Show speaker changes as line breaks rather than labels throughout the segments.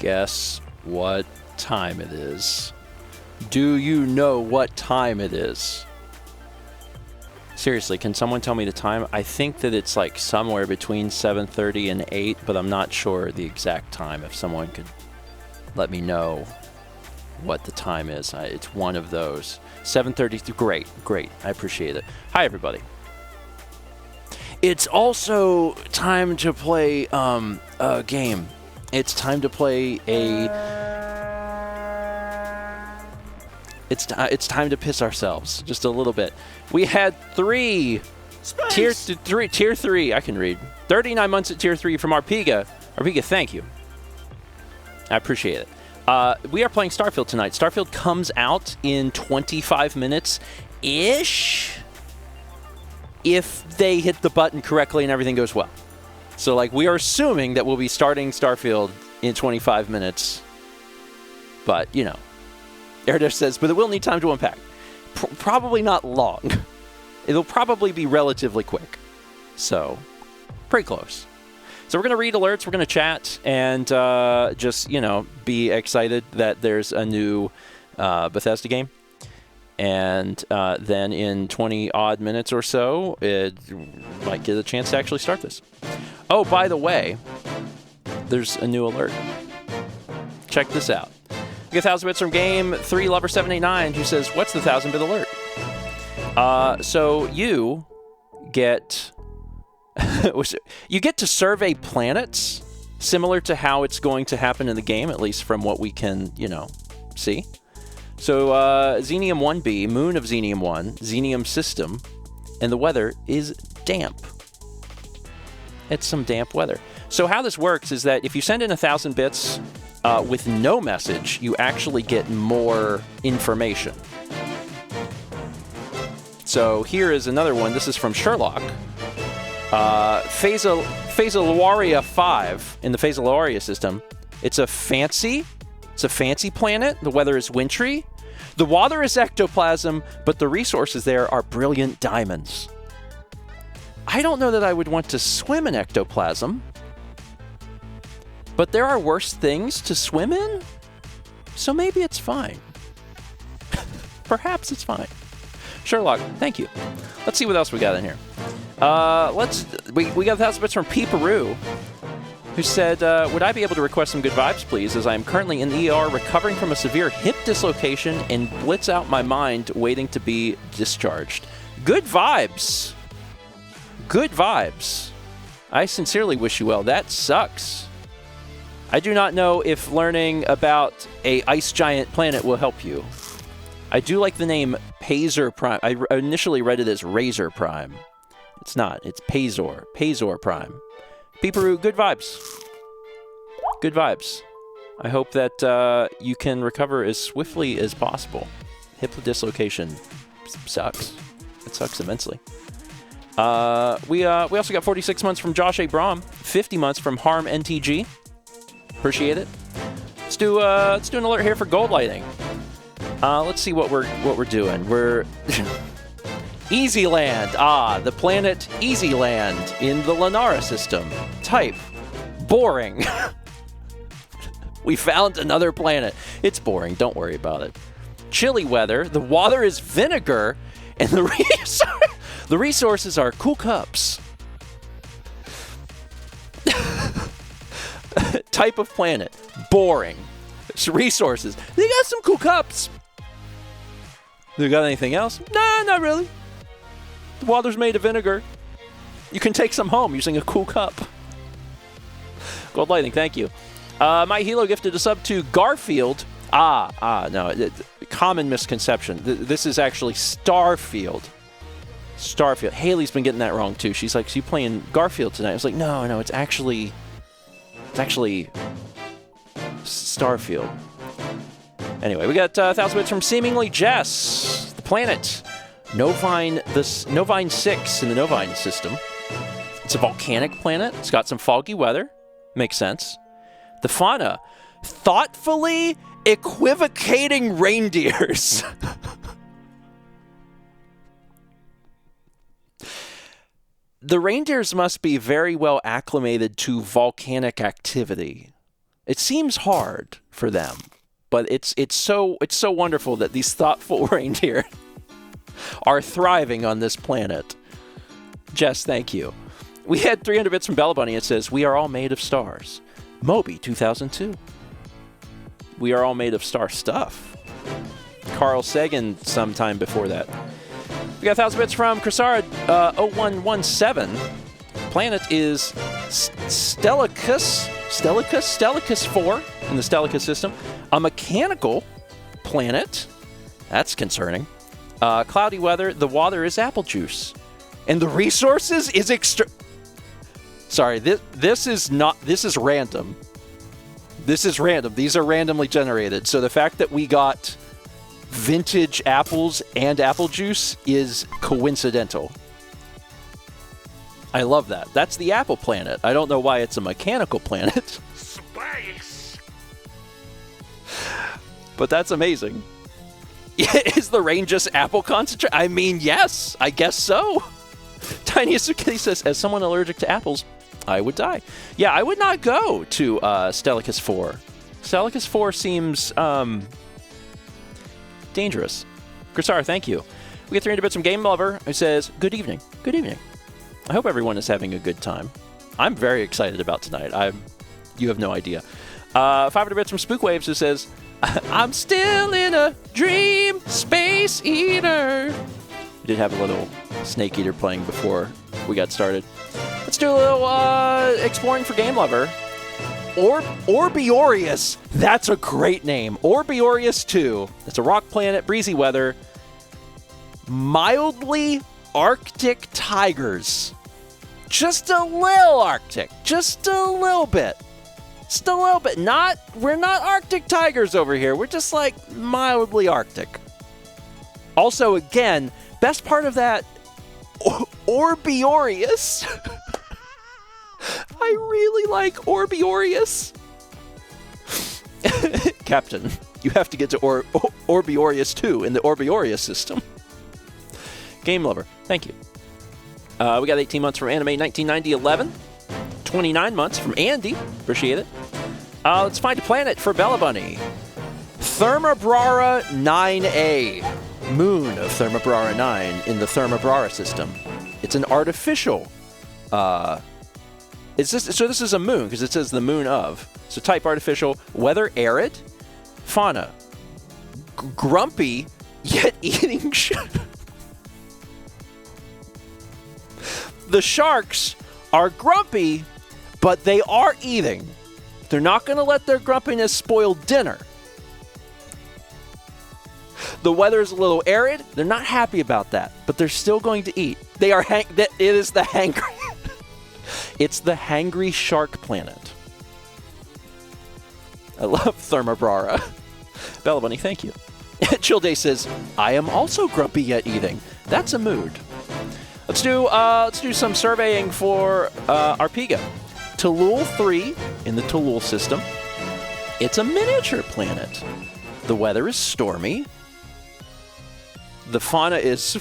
guess what time it is? Do you know what time it is? Seriously, can someone tell me the time? I think that it's like somewhere between 7:30 and 8, but I'm not sure the exact time. If someone could let me know what the time is. It's one of those. 7:30. Great. I appreciate it. Hi, everybody. It's also time to play a game. It's time to play It's time to piss ourselves just a little bit. We had tier 3. I can read 39 months at tier 3 from Arpiga. Arpiga, thank you. I appreciate it. We are playing Starfield tonight. Starfield comes out in 25 minutes ish, if they hit the button correctly and everything goes well. So, like, we are assuming that we'll be starting Starfield in 25 minutes. But, you know. Erdash says, but it will need time to unpack. Probably not long. It'll probably be relatively quick. So, pretty close. So we're going to read alerts, we're going to chat, and just, you know, be excited that there's a new Bethesda game. And then in 20-odd minutes or so, it might get a chance to actually start this. Oh, by the way, there's a new alert. Check this out. We get 1,000 bits from Game 3 Lover 789, who says, what's the 1,000-bit alert? So you get to survey planets, similar to how it's going to happen in the game, at least from what we can, you know, see. So Xenium 1b, moon of Xenium 1, Xenium system, and the weather is damp. It's some damp weather. So how this works is that if you send in 1,000 bits with no message, you actually get more information. So here is another one. This is from Sherlock. Phaseolaria 5 in the Phaseolaria system. It's a fancy planet. The weather is wintry. The water is ectoplasm, but the resources there are brilliant diamonds. I don't know that I would want to swim in ectoplasm, but there are worse things to swim in, so maybe it's fine. Perhaps it's fine. Sherlock, thank you. Let's see what else we got in here. We got 1,000 bits from P. Peru, who said, would I be able to request some good vibes, please, as I am currently in the ER recovering from a severe hip dislocation and blitz out my mind waiting to be discharged. Good vibes. Good vibes. I sincerely wish you well. That sucks. I do not know if learning about a ice giant planet will help you. I do like the name Pazor Prime. I initially read it as Razor Prime. It's not. It's Pazor. Pazor Prime. Peeperoo, good vibes. Good vibes. I hope that you can recover as swiftly as possible. Hip dislocation sucks. It sucks immensely. We also got 46 months from Josh A. Brom. 50 months from Harm NTG. Appreciate it. Let's do an alert here for gold lighting. Let's see what we're doing. We're Easyland. The planet Easyland in the Lanara system. Type boring. We found another planet. It's boring. Don't worry about it. Chilly weather. The water is vinegar, and the resources are cool cups. Type of planet. Boring. Resources. They got some cool cups. They got anything else? Nah, not really. The water's made of vinegar. You can take some home using a cool cup. Gold lighting, thank you. My Hilo gifted a sub to Garfield. No. Common misconception. This is actually Starfield. Starfield. Haley's been getting that wrong too. She's like, so you playing Garfield tonight? I was like, no, it's actually Starfield. Anyway, we got 1,000 bits from Seemingly Jess. The planet Novine 6 in the Novine system. It's a volcanic planet. It's got some foggy weather. Makes sense. The fauna, thoughtfully equivocating reindeers. The reindeers must be very well acclimated to volcanic activity. It seems hard for them, but it's so wonderful that these thoughtful reindeer are thriving on this planet. Jess, thank you. We had 300 bits from Bella Bunny. It says, we are all made of stars. Moby 2002. We are all made of star stuff. Carl Sagan sometime before that. We got 1,000 bits from Chrysara 0117. Planet is Stellicus 4 in the Stellicus system. A mechanical planet. That's concerning. Cloudy weather. The water is apple juice. And the resources is Sorry, this is random. This is random. These are randomly generated. So the fact that we got vintage apples and apple juice is coincidental. I love that. That's the apple planet. I don't know why it's a mechanical planet. Space! But that's amazing. Is the rain just apple concentrate? I mean, yes, I guess so. Tiniest Kitty says, as someone allergic to apples, I would die. Yeah, I would not go to Stellicus 4. Stellicus 4 seems dangerous. Chrysara, thank you. We get 300 bits from Game Lover, who says, good evening. Good evening. I hope everyone is having a good time. I'm very excited about tonight. You have no idea. 500 bits from Spookwaves, who says, I'm still in a dream, Space Eater. We did have a little Snake Eater playing before we got started. Let's do a little exploring for Game Lover. Orbeorius. That's a great name. Orbeorius 2. It's a rock planet, breezy weather. Mildly Arctic tigers. Just a little Arctic. Just a little bit. Just a little bit. We're not Arctic tigers over here. We're just like mildly Arctic. Also, again, best part of that, Orbeorius. I really like Orbeorius. Captain, you have to get to Orbeorius 2 in the Orbeorius system. Game Lover, thank you. We got 18 months from Anime 1990-11. 29 months from Andy. Appreciate it. Let's find a planet for Bella Bunny. Thermobrara 9A. Moon of Thermobrara 9 in the Thermobrara system. It's an artificial... so this is a moon, because it says the moon of. So type artificial. Weather arid. Fauna. Grumpy, yet eating... The sharks are grumpy, but they are eating. They're not going to let their grumpiness spoil dinner. The weather is a little arid. They're not happy about that, but they're still going to eat. They are it is the hangry. It's the hangry shark planet. I love Thermobrara. Bella Bunny, thank you. Chill Day says, I am also grumpy yet eating. That's a mood. Let's do some surveying for Arpiga. Tulul 3 in the Tulul system. It's a miniature planet. The weather is stormy. The fauna is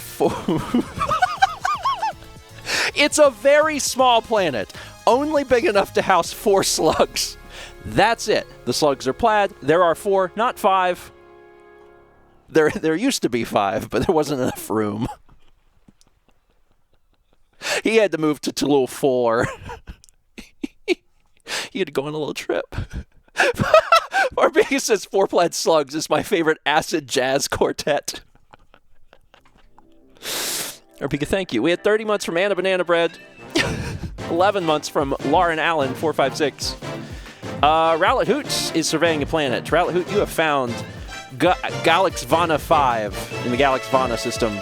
It's a very small planet. Only big enough to house 4 slugs. That's it. The slugs are plaid. There are 4, not 5. There used to be 5, but there wasn't enough room. He had to move to Tulul 4. He had to go on a little trip. Arpiga says 4 plaid slugs is my favorite acid jazz quartet. Arpiga, thank you. We had 30 months from Anna Banana Bread. 11 months from Lauren Allen, 456. Rowlet Hoots is surveying a planet. Rowlet Hoot, you have found Galax Vana 5 in the Galax Vana system.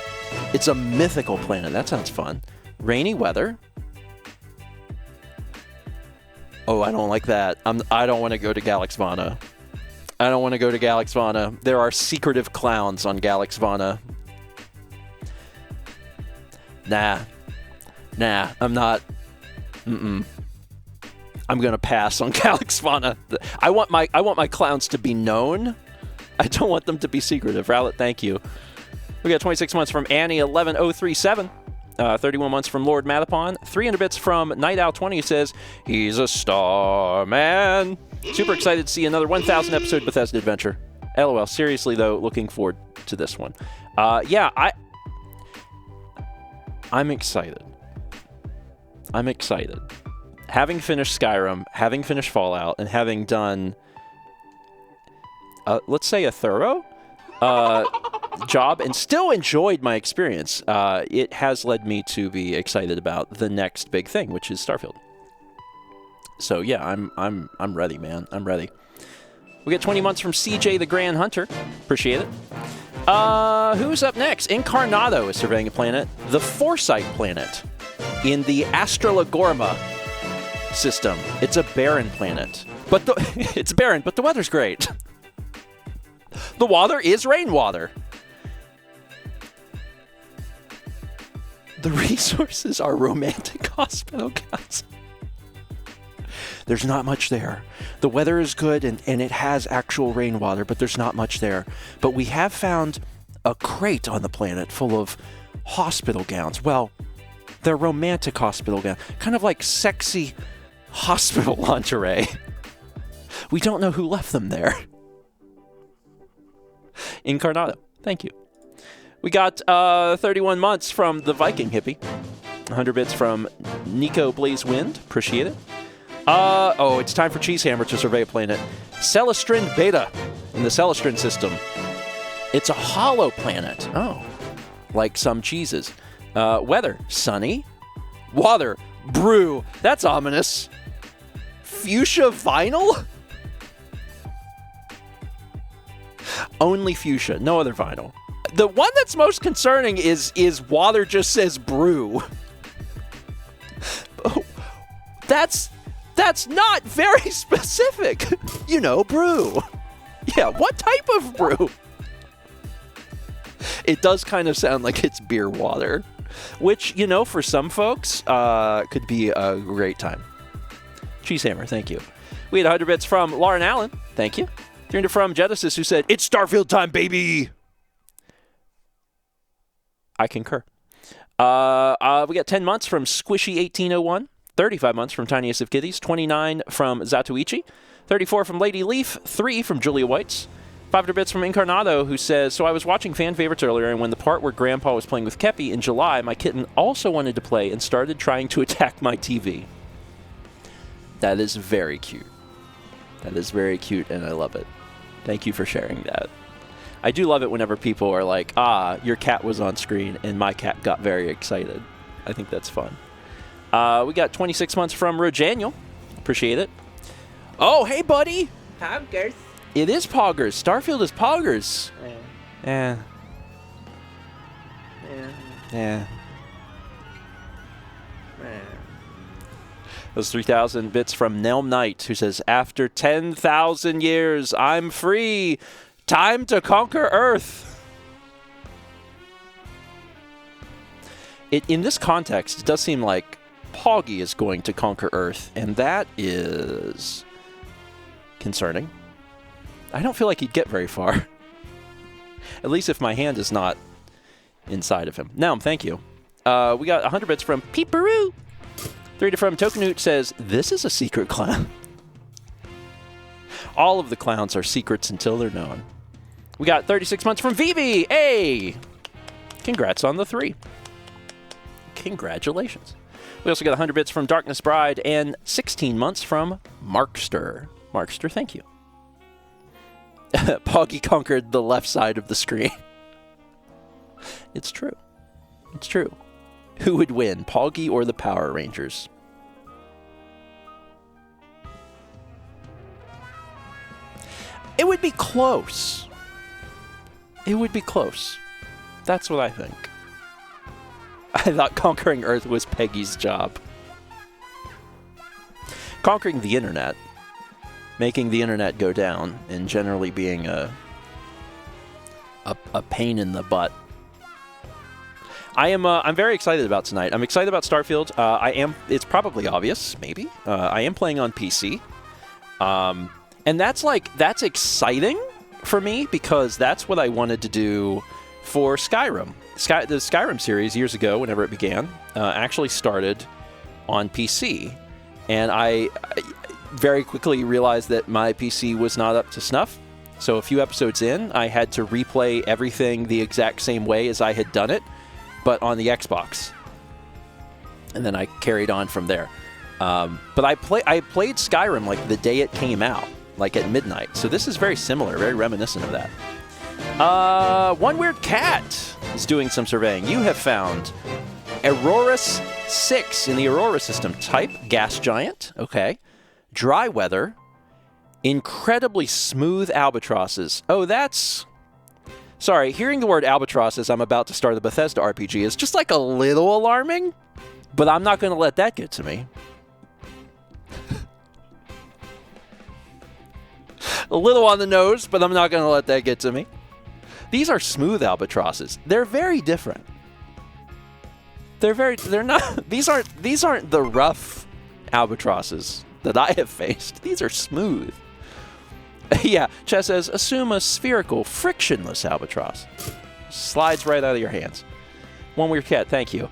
It's a mythical planet. That sounds fun. Rainy weather. Oh, I don't like that. I don't want to go to Galax Vana. I don't want to go to Galax Vana. There are secretive clowns on Galax Vana. Nah, I'm not. I'm gonna pass on Galax Vana. I want my clowns to be known. I don't want them to be secretive. Rowlet, thank you. We got 26 months from Annie 11037. 31 months from Lord Mathapon. 300 bits from Night Owl 20 says, he's a star man. Super excited to see another 1,000 episode Bethesda adventure. LOL. Seriously, though, looking forward to this one. Yeah, I'm excited. I'm excited. Having finished Skyrim, having finished Fallout, and having done, let's say, a thorough job, and still enjoyed my experience, it has led me to be excited about the next big thing, which is Starfield. So yeah, I'm ready, man. I'm ready. We get 20 months from CJ the Grand Hunter. Appreciate it. Who's up next? Incarnado is surveying a planet, the Foresight planet, in the Astrologorma system. It's a barren planet, but it's barren, but the weather's great. The water is rainwater. The resources are romantic hospital gowns. There's not much there. The weather is good and it has actual rainwater, but there's not much there. But we have found a crate on the planet full of hospital gowns. Well, they're romantic hospital gowns. Kind of like sexy hospital lingerie. We don't know who left them there. Incarnado, thank you. We got 31 months from the Viking hippie. 100 bits from Nico Blaze Wind. Appreciate it. It's time for Cheesehammer to survey a planet. Celestrin Beta in the Celestrin system. It's a hollow planet. Oh, like some cheeses. Weather, sunny. Water, brew. That's ominous. Fuchsia vinyl? Only fuchsia, no other vinyl. The one that's most concerning is water just says brew. Oh, that's not very specific. You know, brew. Yeah, what type of brew? It does kind of sound like it's beer water, which, you know, for some folks, could be a great time. Cheesehammer, thank you. We had 100 bits from Lauren Allen. Thank you. 300 from Genesis, who said, "It's Starfield time, baby." I concur. We got 10 months from Squishy1801. 35 months from Tiniest of Kitties, 29 from Zatuichi, 34 from Lady Leaf, 3 from Julia Whites, 500 bits from Incarnado, who says, "So I was watching fan favorites earlier, and when the part where Grandpa was playing with Kepi in July, my kitten also wanted to play and started trying to attack my TV." That is very cute. That is very cute, and I love it. Thank you for sharing that. I do love it whenever people are like, your cat was on screen, and my cat got very excited. I think that's fun. We got 26 months from Rojaniel. Appreciate it. Oh, hey, buddy.
Poggers.
It is Poggers. Starfield is Poggers. Yeah. Those 3,000 bits from Nelm Knight, who says, "After 10,000 years, I'm free. Time to conquer Earth." In this context, it does seem like Poggy is going to conquer Earth, and that is concerning. I don't feel like he'd get very far. At least if my hand is not inside of him. Nelm, thank you. We got 100 bits from Peeperoo. 3 from Tokenhoot says, "This is a secret clown." All of the clowns are secrets until they're known. We got 36 months from Vivi. Hey! Congrats on the 3. Congratulations. We also got 100 bits from Darkness Bride and 16 months from Markster. Markster, thank you. Poggy conquered the left side of the screen. It's true. It's true. Who would win, Poggy or the Power Rangers? It would be close. It would be close. That's what I think. I thought conquering Earth was Peggy's job. Conquering the internet, making the internet go down, and generally being a pain in the butt. I'm very excited about tonight. I'm excited about Starfield. It's probably obvious, maybe. I am playing on PC. And that's exciting for me because that's what I wanted to do for Skyrim. The Skyrim series years ago, whenever it began, actually started on PC. And very quickly realized that my PC was not up to snuff. So a few episodes in, I had to replay everything the exact same way as I had done it, but on the Xbox. And then I carried on from there. But I played Skyrim like the day it came out, like at midnight. So this is very similar, very reminiscent of that. One Weird Cat is doing some surveying. You have found Aurorus 6 in the Aurora system. Type, gas giant. Okay. Dry weather. Incredibly smooth albatrosses. Oh, that's... Sorry, hearing the word albatross as I'm about to start the Bethesda RPG is just like a little alarming, but I'm not going to let that get to me. A little on the nose, but I'm not going to let that get to me. These are smooth albatrosses. They're very different. They're not, these aren't the rough albatrosses that I have faced. These are smooth. Yeah, Chess says, assume a spherical, frictionless albatross. Slides right out of your hands. One Weird Cat, thank you.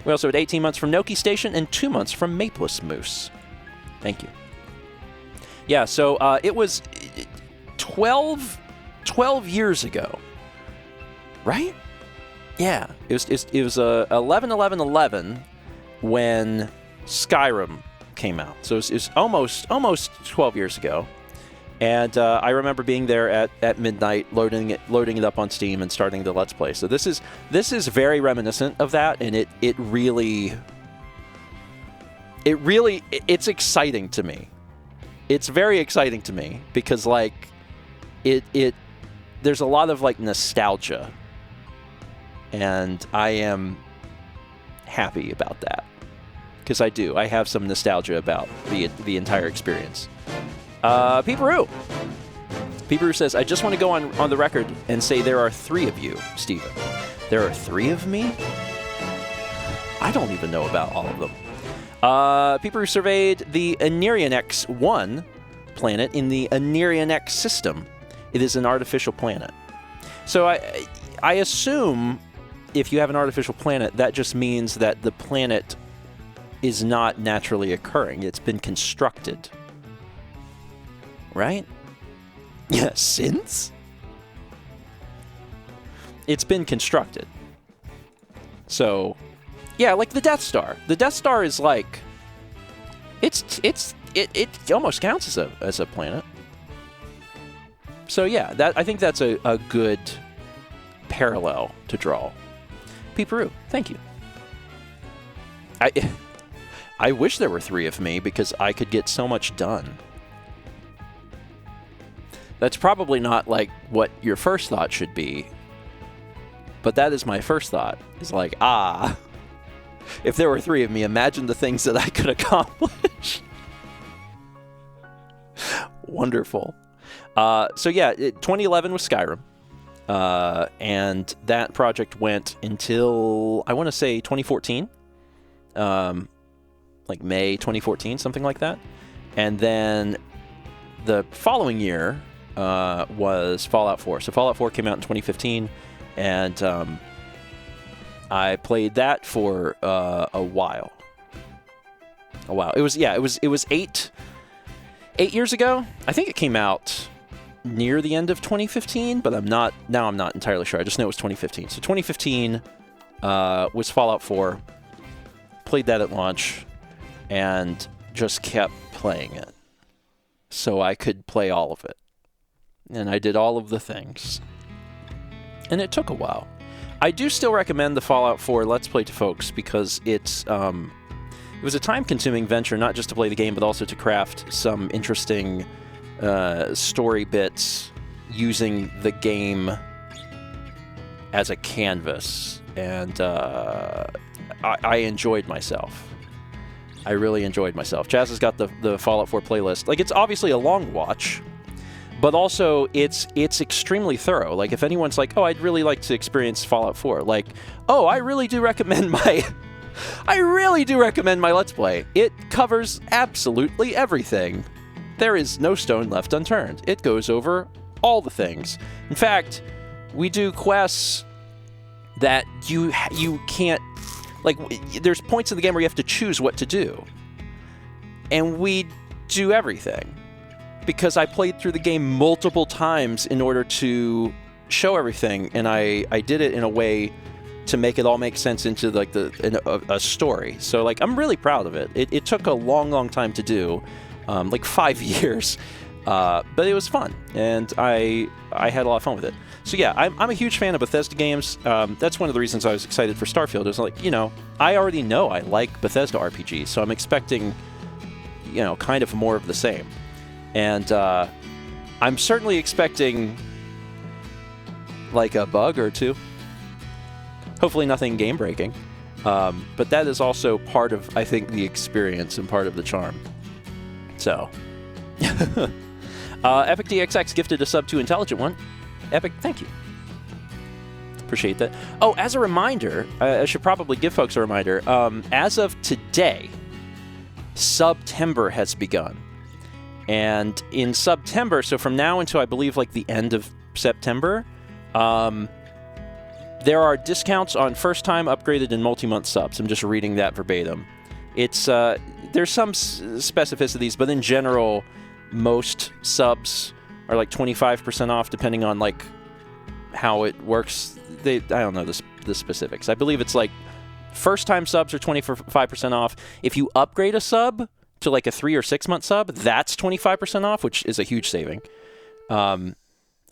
We also had 18 months from Noki Station and 2 months from Mapeless Moose. Thank you. Yeah, so it was 12 years ago, right? Yeah, it was 11/11/11 when Skyrim came out. So it was almost 12 years ago. And I remember being there at midnight, loading it up on Steam and starting the Let's Play. So this is very reminiscent of that, and it's exciting to me. It's very exciting to me because like there's a lot of like nostalgia, and I am happy about that because I have some nostalgia about the entire experience. Peeperoo says, I just want to go on the record and say there are 3 of you, Steven. There are 3 of me? I don't even know about all of them. Peeperoo surveyed the Anirian X1 planet in the Anirian X system. It is an artificial planet. So I assume if you have an artificial planet, that just means that the planet is not naturally occurring. It's been constructed. Right? Yeah, since? It's been constructed. So, yeah, like the Death Star. The Death Star is like... It almost counts as a planet. So yeah, I think that's a good parallel to draw. Peeperoo, thank you. I wish there were 3 of me because I could get so much done. That's probably not like what your first thought should be, but that is my first thought. Is like, if there were 3 of me, imagine the things that I could accomplish. Wonderful. So yeah, 2011 was Skyrim, and that project went until, I want to say 2014, like May 2014, something like that. And then the following year was Fallout 4. So Fallout 4 came out in 2015, and I played that for a while. It was 8 years ago. I think it came out near the end of 2015, but I'm not entirely sure. I just know it was 2015. So 2015 was Fallout 4. Played that at launch and just kept playing it so I could play all of it. And I did all of the things. And it took a while. I do still recommend the Fallout 4 Let's Play to folks because it was a time-consuming venture, not just to play the game, but also to craft some interesting story bits using the game as a canvas. And I enjoyed myself. I really enjoyed myself. Chaz has got the Fallout 4 playlist. Like, it's obviously a long watch, but also it's extremely thorough. Like, if anyone's like, oh, I'd really like to experience Fallout 4, like, oh, I really do recommend my Let's Play. It covers absolutely everything. There is no stone left unturned. It goes over all the things. In fact, we do quests that you can't, like, there's points in the game where you have to choose what to do. And we do everything because I played through the game multiple times in order to show everything, and I did it in a way to make it all make sense into like a story. So like I'm really proud of it. It took a long time to do, like 5 years, but it was fun, and I had a lot of fun with it. So yeah, I'm a huge fan of Bethesda games. That's one of the reasons I was excited for Starfield. It was like, you know, I already know I like Bethesda RPGs, so I'm expecting, you know, kind of more of the same. And I'm certainly expecting like a bug or two. Hopefully nothing game-breaking. But that is also part of, I think, the experience and part of the charm. So. Epic DXX gifted a sub to Intelligent One. Epic, thank you. Appreciate that. Oh, as a reminder, I should probably give folks a reminder. As of today, September has begun. And in September, so from now until I believe like the end of September, there are discounts on first-time upgraded and multi-month subs. I'm just reading that verbatim. It's there's some specificities, but in general, most subs are like 25% off, depending on like how it works. I don't know the specifics. I believe it's like first-time subs are 25% off. If you upgrade a sub to like a 3 or 6 month sub, that's 25% off, which is a huge saving. And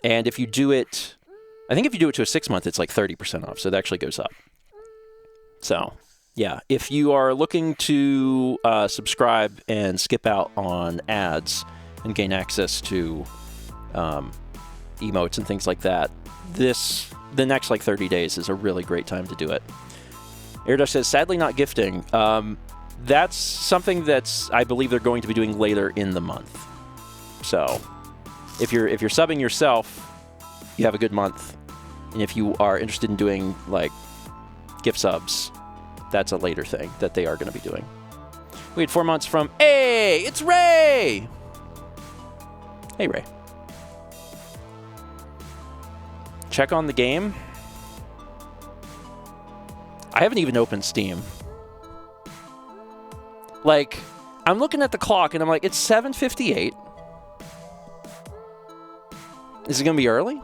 if you do it, I think if you do it to a 6 month, it's like 30% off. So it actually goes up. So yeah, if you are looking to subscribe and skip out on ads and gain access to emotes and things like that, the next like 30 days is a really great time to do it. Erdo says, sadly not gifting. That's something that's, I believe they're going to be doing later in the month. So if you're subbing yourself, you have a good month. And if you are interested in doing like gift subs, that's a later thing that they are going to be doing. We had 4 months from, hey, it's Ray! Hey, Ray. Check on the game. I haven't even opened Steam. Like, I'm looking at the clock and I'm like, it's 7:58. Is it going to be early?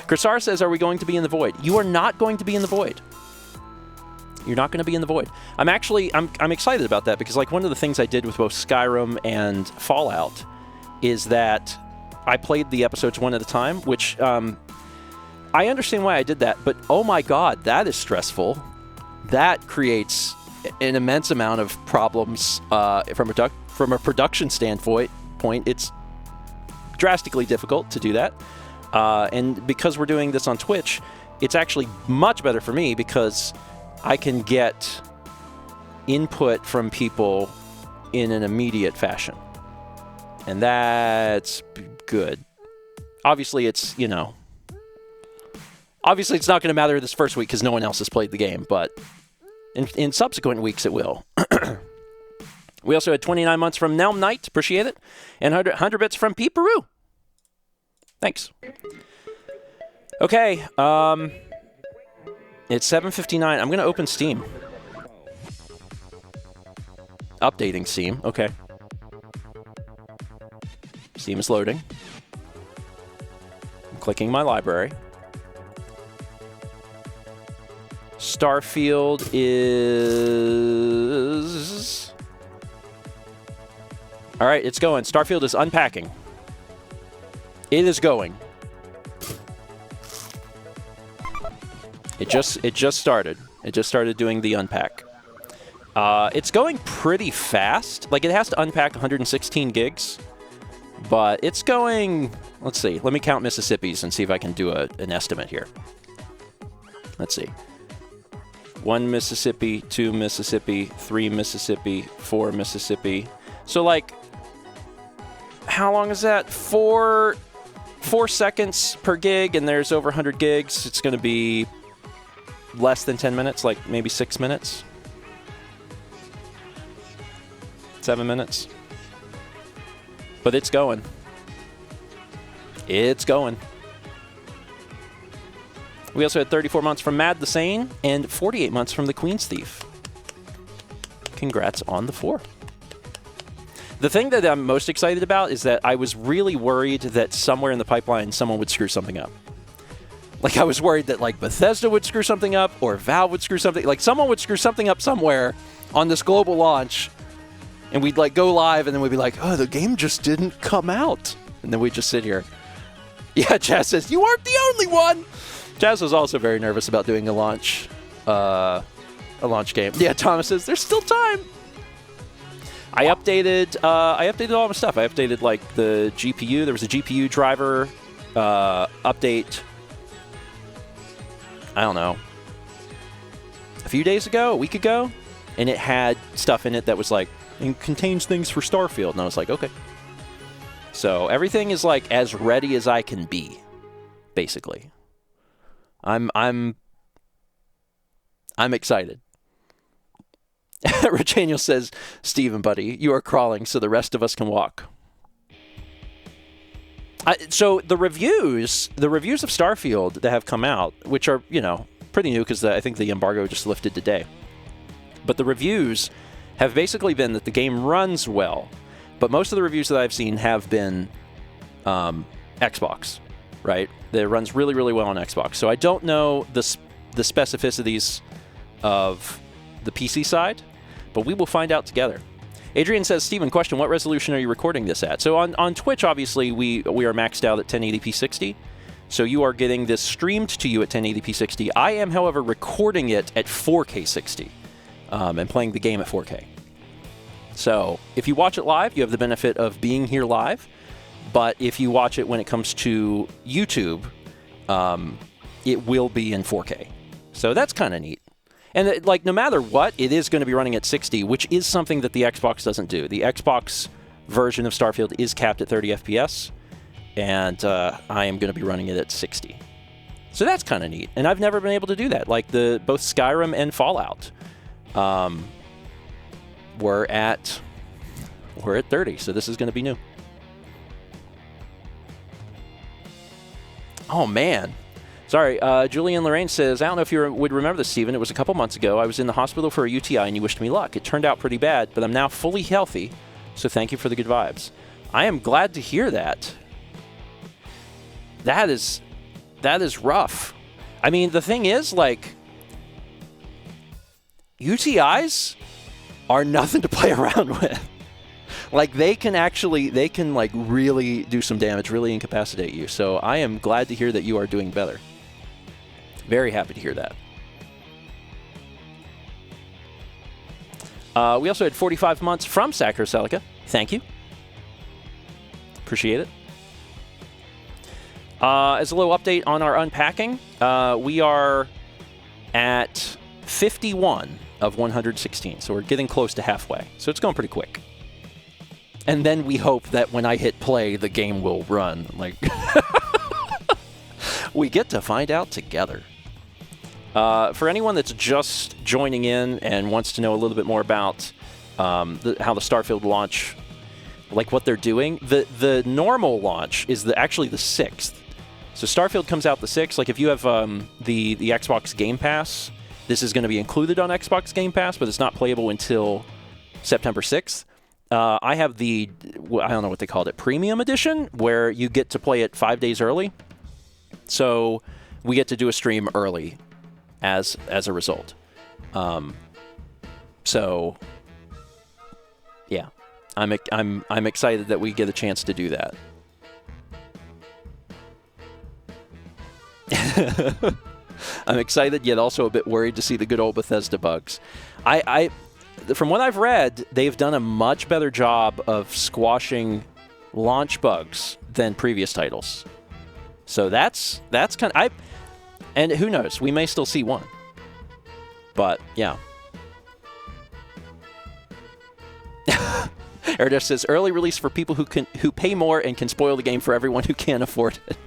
Grisar says, are we going to be in the void? You are not going to be in the void. You're not going to be in the void. I'm excited about that because like one of the things I did with both Skyrim and Fallout is that I played the episodes one at a time, which I understand why I did that, but oh my god, that is stressful. That creates an immense amount of problems from a production standpoint. It's drastically difficult to do that. And because we're doing this on Twitch, it's actually much better for me because I can get input from people in an immediate fashion. And that's good. Obviously, it's not going to matter this first week because no one else has played the game, but in subsequent weeks it will. We also had 29 months from Nelm Knight, appreciate it, and 100 bits from Pete Peru. Thanks. Okay, it's 7:59. I'm going to open Steam. Updating Steam, okay. Steam is loading. I'm clicking my library. Starfield is... All right, it's going. Starfield is unpacking. It is going. It just started. It just started doing the unpack. It's going pretty fast. Like, it has to unpack 116 gigs. But it's going... Let's see. Let me count Mississippis and see if I can do an estimate here. Let's see. 1 Mississippi, 2 Mississippi, 3 Mississippi, 4 Mississippi. So, like, how long is that? 4 seconds per gig, and there's over 100 gigs. It's going to be less than 10 minutes, like maybe 6 minutes. 7 minutes. But it's going. It's going. We also had 34 months from Mad the Sane and 48 months from The Queen's Thief. congrats on the 4. The thing that I'm most excited about is that I was really worried that somewhere in the pipeline someone would screw something up. Like, I was worried that, like, Bethesda would screw something up or Valve would screw something. Like, someone would screw something up somewhere on this global launch, and we'd, like, go live, and then we'd be like, oh, the game just didn't come out. And then we'd just sit here. Yeah, Chaz says, you aren't the only one! Chaz was also very nervous about doing a launch game. Yeah, Thomas says, there's still time! I updated all my stuff. I updated, like, the GPU. There was a GPU driver update, I don't know, a few days ago, a week ago, and it had stuff in it that was like, it contains things for Starfield, and I was like, okay. So everything is like as ready as I can be, basically. I'm excited. Rich Daniel says, Steven, buddy, you are crawling so the rest of us can walk. So the reviews of Starfield that have come out, which are, you know, pretty new because I think the embargo just lifted today. But the reviews have basically been that the game runs well. But most of the reviews that I've seen have been Xbox, right? That it runs really, really well on Xbox. So I don't know the specificities of the PC side, but we will find out together. Adrian says, Steven, question, what resolution are you recording this at? So on Twitch, obviously, we are maxed out at 1080p 60. So you are getting this streamed to you at 1080p 60. I am, however, recording it at 4K 60 and playing the game at 4K. So if you watch it live, you have the benefit of being here live. But if you watch it when it comes to YouTube, it will be in 4K. So that's kind of neat. And, like, no matter what, it is going to be running at 60, which is something that the Xbox doesn't do. The Xbox version of Starfield is capped at 30 FPS, and I am going to be running it at 60. So that's kind of neat. And I've never been able to do that. Like, both Skyrim and Fallout were at 30, so this is going to be new. Oh, man. Sorry, Julian Lorraine says, I don't know if you would remember this, Steven. It was a couple months ago. I was in the hospital for a UTI, and you wished me luck. It turned out pretty bad, but I'm now fully healthy, so thank you for the good vibes. I am glad to hear that. That is rough. I mean, the thing is, like, UTIs are nothing to play around with. Like, they can like really do some damage, really incapacitate you. So I am glad to hear that you are doing better. Very happy to hear that. We also had 45 months from Sakura Celica. Thank you. Appreciate it. As a little update on our unpacking, we are at 51 of 116. So we're getting close to halfway. So it's going pretty quick. And then we hope that when I hit play, the game will run. Like, we get to find out together. For anyone that's just joining in and wants to know a little bit more about how the Starfield launch, like what they're doing, the normal launch is actually the 6th. So Starfield comes out the 6th. Like, if you have the Xbox Game Pass, this is going to be included on Xbox Game Pass, but it's not playable until September 6th. I have I don't know what they called it, Premium Edition, where you get to play it 5 days early. So we get to do a stream early as a result. So yeah, I'm excited that we get a chance to do that. I'm excited, yet also a bit worried to see the good old Bethesda bugs. From what I've read, they've done a much better job of squashing launch bugs than previous titles. So that's kind of... And who knows? We may still see one. But, yeah. Erdos says, early release for people who pay more and can spoil the game for everyone who can't afford it.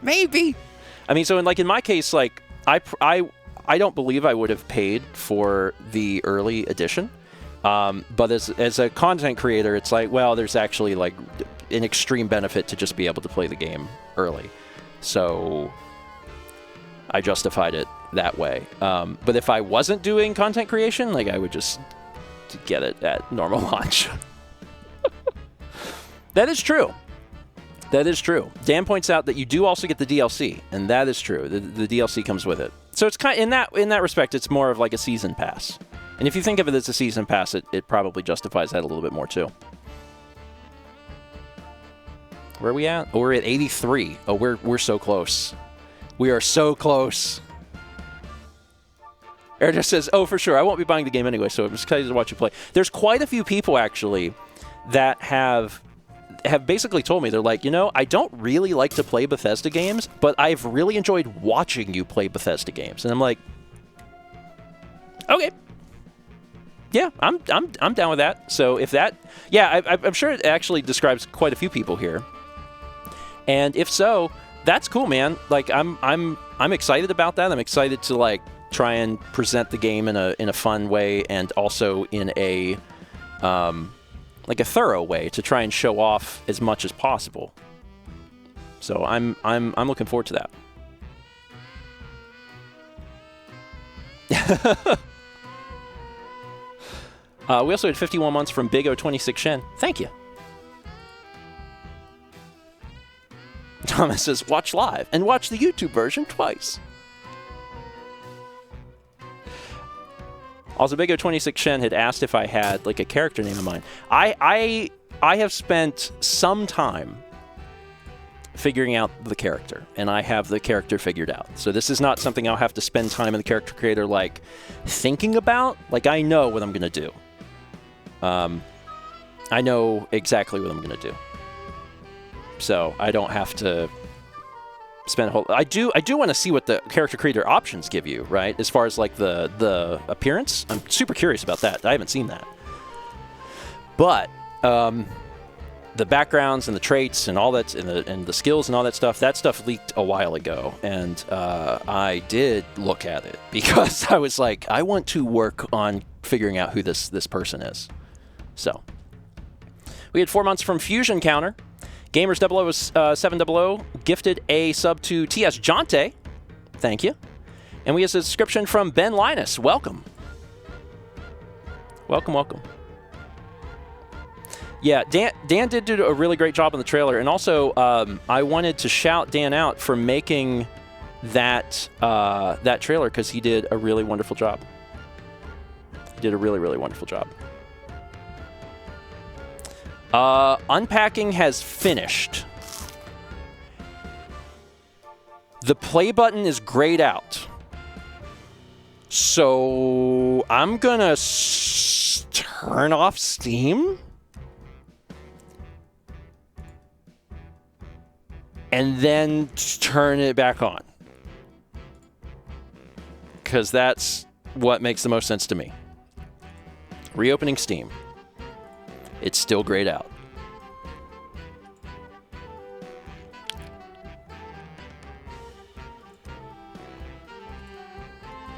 Maybe. I mean, so in my case, like, I don't believe I would have paid for the early edition. But as a content creator, it's like, well, there's actually like an extreme benefit to just be able to play the game early. So I justified it that way. But if I wasn't doing content creation, like I would just get it at normal launch. That is true. That is true. Dan points out that you do also get the DLC, and that is true. The DLC comes with it. So it's kind of, in that respect, it's more of like a season pass. And if you think of it as a season pass, it probably justifies that a little bit more too. Where are we at? Oh, we're at 83. Oh, we're so close. We are so close. Eric just says, oh, for sure. I won't be buying the game anyway, so I'm excited to watch you play. There's quite a few people, actually, that have basically told me, they're like, I don't really like to play Bethesda games, but I've really enjoyed watching you play Bethesda games. And I'm like, okay. Yeah, I'm down with that. So if that, yeah, I'm sure it actually describes quite a few people here. And if so, that's cool, man. Like I'm excited about that. I'm excited to like try and present the game in a fun way, and also in a like a thorough way to try and show off as much as possible. So I'm looking forward to that. We also had 51 months from Big O26 Shen. Thank you. Thomas says, watch live and watch the YouTube version twice. Also, Big O26 Shen had asked if I had like a character name in mind. I have spent some time figuring out the character, and I have the character figured out. So this is not something I'll have to spend time in the character creator like thinking about. Like I know what I'm gonna do. I know exactly what I'm gonna do. So I don't have to spend a whole. I do want to see what the character creator options give you, right? As far as like the appearance, I'm super curious about that. I haven't seen that. But the backgrounds and the traits and all that, and the skills and all that stuff leaked a while ago, and I did look at it because I was like, I want to work on figuring out who this person is. So we had 4 months from Fusion Counter. Gamers 00700 gifted a sub to TS Jonte. Thank you. And we have a subscription from Ben Linus. Welcome. Welcome, welcome. Yeah, Dan did do a really great job on the trailer. And also, I wanted to shout Dan out for making that trailer, because he did a really wonderful job. He did a really, really wonderful job. Unpacking has finished. The play button is grayed out. So I'm gonna turn off Steam and then turn it back on, because that's what makes the most sense to me. Reopening Steam. It's still grayed out.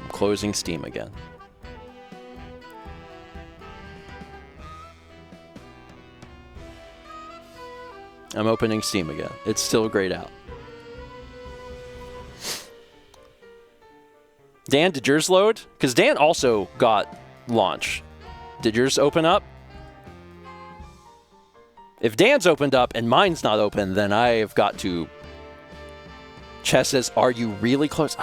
I'm closing Steam again. I'm opening Steam again. It's still grayed out. Dan, did yours load? Because Dan also got launch. Did yours open up? If Dan's opened up and mine's not open, then I've got to... Chess says, are you really close?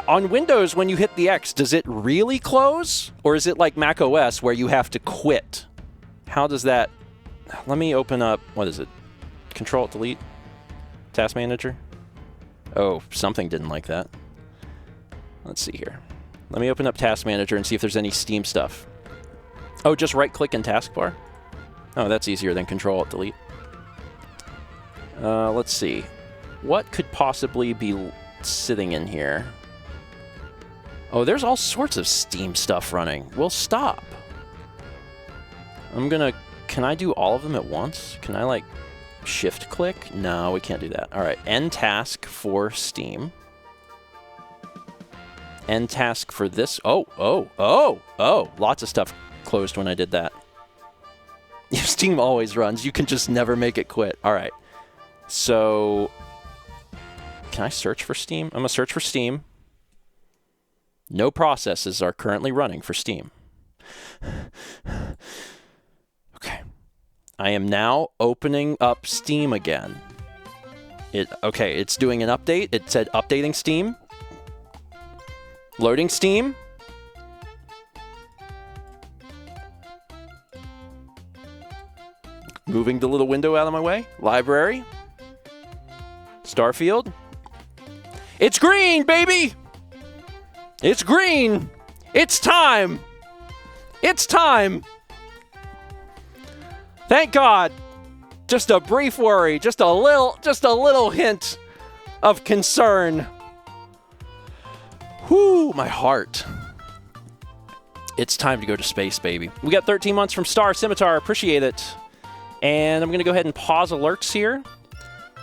On Windows, when you hit the X, does it really close? Or is it like Mac OS where you have to quit? How does that... Let me open up... What is it? Control-Delete? Task Manager? Oh, something didn't like that. Let's see here. Let me open up Task Manager and see if there's any Steam stuff. Oh, just right-click in taskbar? Oh, that's easier than Control-Delete. Let's see. What could possibly be sitting in here? Oh, there's all sorts of Steam stuff running. Well, stop. I'm gonna... Can I do all of them at once? Can I, like, shift-click? No, we can't do that. All right, end task for Steam. End task for this. Oh. Lots of stuff closed when I did that. Steam always runs. You can just never make it quit. All right. So Can I search for Steam? I'm going to search for Steam. No processes are currently running for Steam. Okay. I am now opening up Steam again. Okay, it's doing an update. It said updating Steam. Loading Steam. Moving the little window out of my way. Library. Starfield. It's green, baby! It's green! It's time! It's time! Thank God! Just a brief worry, just a little hint of concern. Whoo, my heart. It's time to go to space, baby. We got 13 months from Star Scimitar. Appreciate it. And I'm going to go ahead and pause alerts here.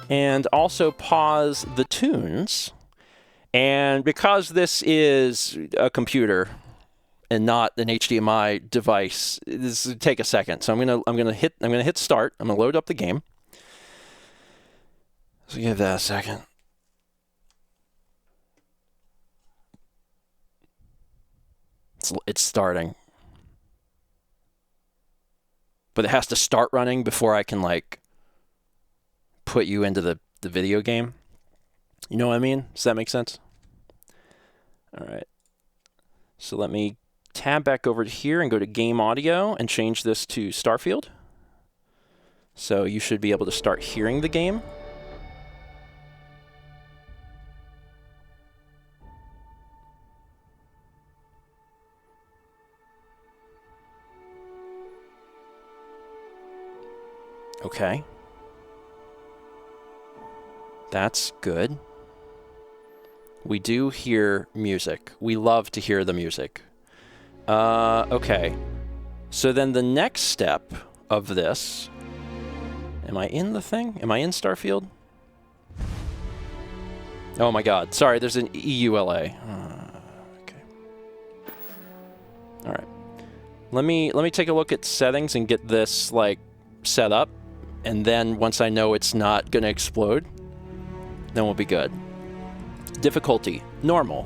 And also pause the tunes. And because this is a computer and not an HDMI device, this will take a second. So I'm gonna hit start. I'm gonna load up the game. So give that a second. It's starting. But it has to start running before I can like put you into the video game. You know what I mean? Does that make sense? All right. So let me tab back over to here and go to game audio and change this to Starfield. So you should be able to start hearing the game. Okay. That's good. We do hear music. We love to hear the music. Okay. So then the next step of this... Am I in the thing? Am I in Starfield? Oh my God. Sorry, there's an EULA. Okay. All right. Let me take a look at settings and get this like set up. And then once I know it's not going to explode, then we'll be good. Difficulty, normal.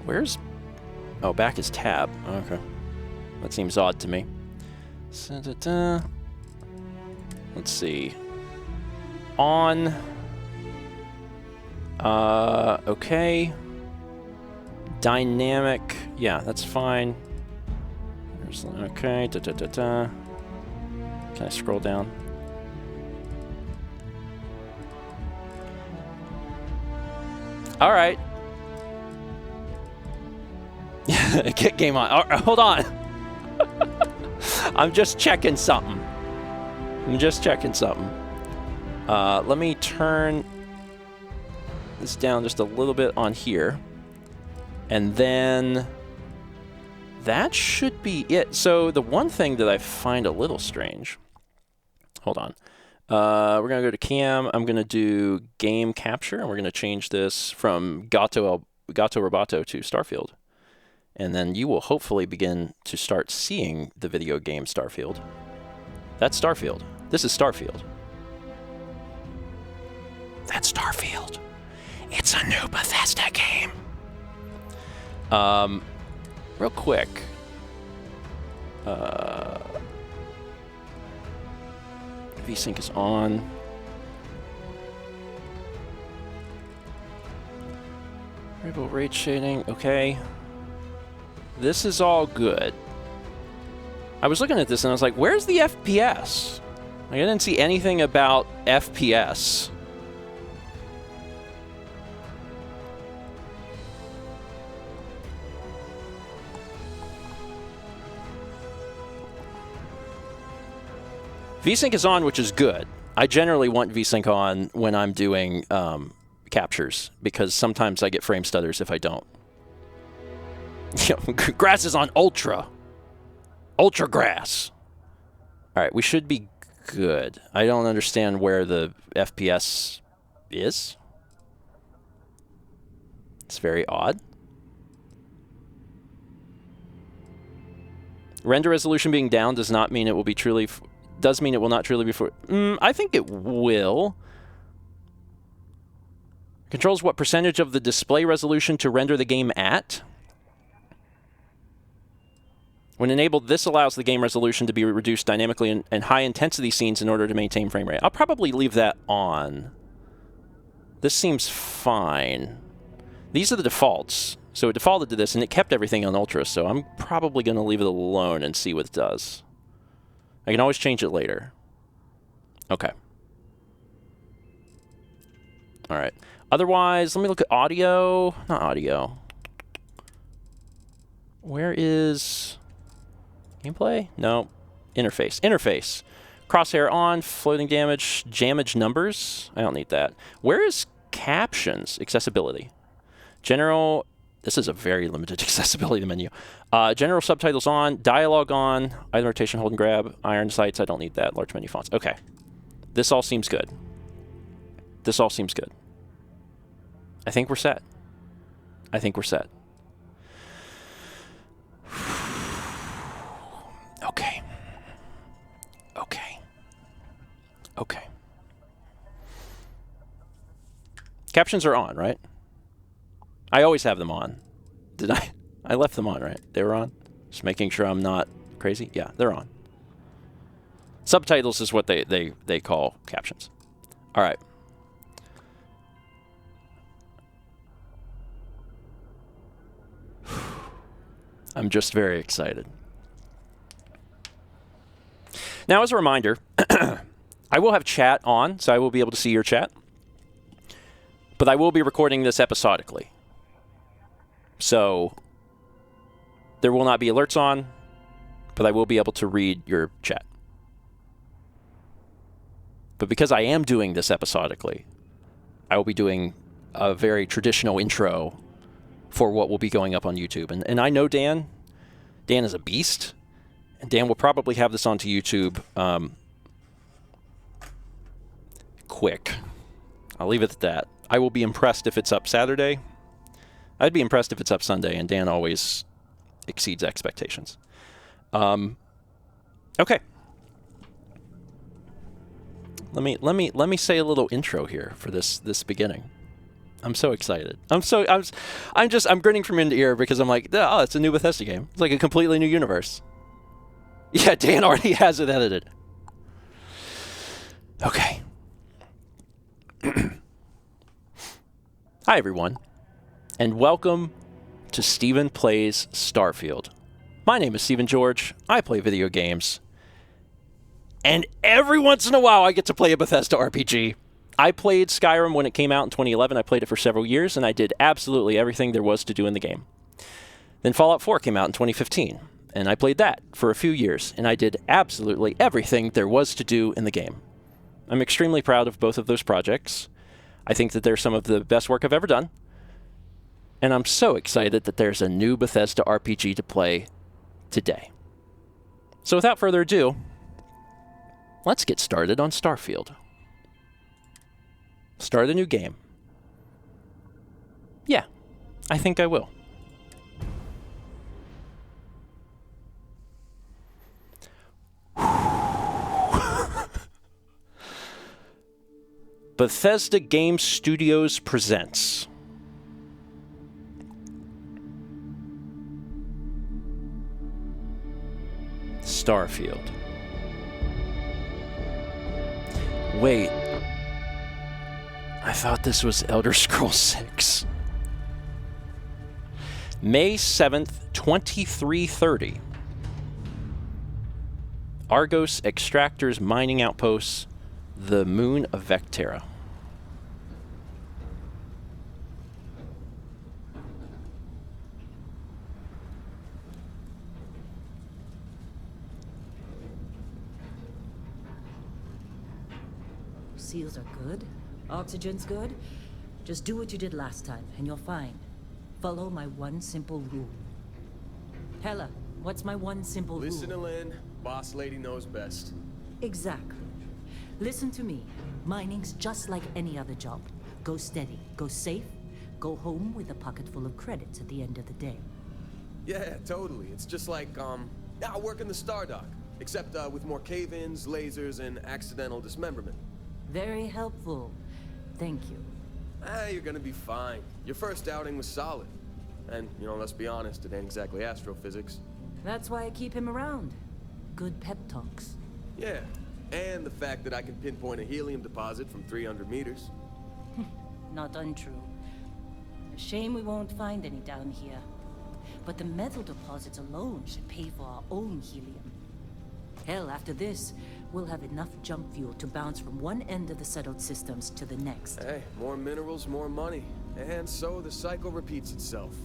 Where's... Oh, back is tab. Okay. That seems odd to me. Let's see. On. Okay. Dynamic. Yeah, that's fine. Okay. Can I scroll down? All right. Get game on. Right, hold on. I'm just checking something. Let me turn this down just a little bit on here. And then that should be it. So the one thing that I find a little strange. Hold on. We're going to go to cam. I'm going to do game capture, and we're going to change this from Gato Roboto to Starfield. And then you will hopefully begin to start seeing the video game Starfield. That's Starfield. This is Starfield. That's Starfield. It's a new Bethesda game. Real quick. VSync is on. Variable rate shading, okay. This is all good. I was looking at this and I was like, where's the FPS? Like, I didn't see anything about FPS. VSync is on, which is good. I generally want VSync on when I'm doing captures, because sometimes I get frame stutters if I don't. Grass is on ultra. Ultra grass. All right, we should be good. I don't understand where the FPS is. It's very odd. Render resolution being down does not mean it will be truly does mean it will not truly be for... I think it will. Controls what percentage of the display resolution to render the game at. When enabled, this allows the game resolution to be reduced dynamically in high-intensity scenes in order to maintain frame rate. I'll probably leave that on. This seems fine. These are the defaults. So it defaulted to this, and it kept everything on Ultra, so I'm probably going to leave it alone and see what it does. I can always change it later. Okay. All right. Otherwise, let me look at audio. Not audio. Where is... gameplay? No. Interface. Interface. Crosshair on, floating damage, damage numbers. I don't need that. Where is captions? Accessibility. General... This is a very limited accessibility menu. General subtitles on, dialogue on, either rotation, hold and grab, iron sights. I don't need that. Large menu fonts. Okay. This all seems good. This all seems good. I think we're set. I think we're set. Okay. Okay. Okay. Captions are on, right? I always have them on. Did I? I left them on, right? They were on? Just making sure I'm not crazy. Yeah, they're on. Subtitles is what they call captions. All right. I'm just very excited. Now, as a reminder, I will have chat on, so I will be able to see your chat. But I will be recording this episodically. So there will not be alerts on, but I will be able to read your chat. But because I am doing this episodically, I will be doing a very traditional intro for what will be going up on YouTube. And I know Dan. Dan is a beast. And Dan will probably have this onto YouTube quick. I'll leave it at that. I will be impressed if it's up Saturday. I'd be impressed if it's up Sunday, and Dan always exceeds expectations. Okay. Let me say a little intro here for this beginning. I'm so excited. I'm grinning from ear to ear because I'm like, oh, it's a new Bethesda game. It's like a completely new universe. Yeah, Dan already has it edited. Okay. Hi, everyone, and welcome to Steven Plays Starfield. My name is Steven George. I play video games, and every once in a while I get to play a Bethesda RPG. I played Skyrim when it came out in 2011. I played it for several years, and I did absolutely everything there was to do in the game. Then Fallout 4 came out in 2015, and I played that for a few years, and I did absolutely everything there was to do in the game. I'm extremely proud of both of those projects. I think that they're some of the best work I've ever done. And I'm so excited that there's a new Bethesda RPG to play today. So without further ado, let's get started on Starfield. Start a new game. Yeah, I think I will. Bethesda Game Studios presents Starfield. Wait, I thought this was Elder Scrolls 6. May 7th, 2330. Argos Extractors Mining Outposts, the Moon of Vectera.
Seals are good. Oxygen's good. Just do what you did last time, and you're fine. Follow my one simple rule. Hella, what's my one simple rule?
Listen to Lynn. Boss lady knows best.
Exactly. Listen to me. Mining's just like any other job. Go steady, go safe, go home with a pocket full of credits at the end of the day.
Yeah, totally. It's just like, I work in the Star Dock. except with more cave-ins, lasers, and accidental dismemberment.
Very helpful. Thank you.
You're gonna be fine. Your first outing was solid. And, you know, let's be honest, it ain't exactly astrophysics.
That's why I keep him around. Good pep talks.
Yeah, and the fact that I can pinpoint a helium deposit from 300 meters.
Not untrue. A shame we won't find any down here. But the metal deposits alone should pay for our own helium. Hell, after this, we'll have enough jump fuel to bounce from one end of the settled systems to the next.
Hey, more minerals, more money. And so the cycle repeats itself.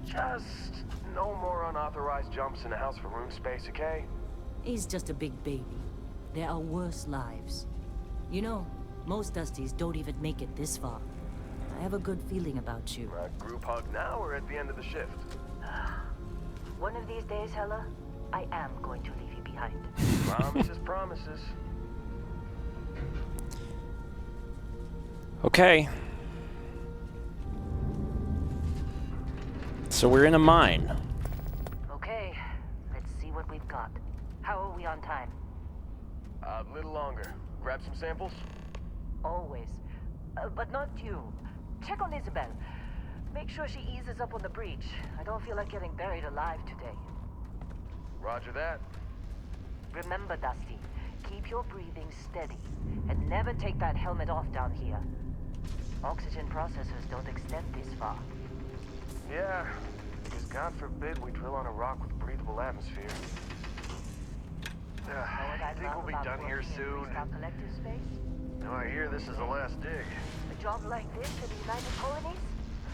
Just no more unauthorized jumps in the house for room space, okay?
He's just a big baby. There are worse lives. You know, most Dusties don't even make it this far. I have a good feeling about you.
Group hug now or at the end of the shift?
One of these days, Hella, I am going to leave you behind.
Promises, promises.
Okay. So we're in a mine.
Okay, let's see what we've got. How are we on time?
A little longer. Grab some samples?
Always. But not you. Check on Isabel. Make sure she eases up on the breach. I don't feel like getting buried alive today.
Roger that.
Remember, Dusty, keep your breathing steady, and never take that helmet off down here. Oxygen processors don't extend this far.
Yeah, because God forbid we drill on a rock with breathable atmosphere.
I think we'll be done here soon.
Collective space?
Now I hear this is the last dig.
A job like this in the United Colonies?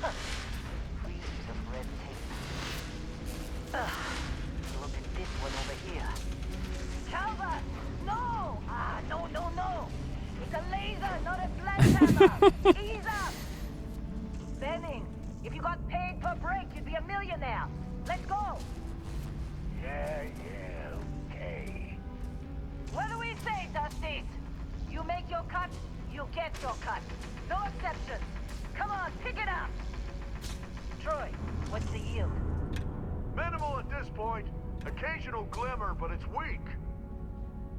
Huh. Freezes of red tape. Look at this one over here. Calvert! No! No! It's a laser, not a sledgehammer! Ease up! Benning, if you got paid per break, you'd be a millionaire. Let's go!
Yeah, okay.
What do we say, Dusties? You make your cut, you get your cut. No exceptions. Come on, pick it up. Troy, what's the yield?
Minimal at this point. Occasional glimmer, but it's weak.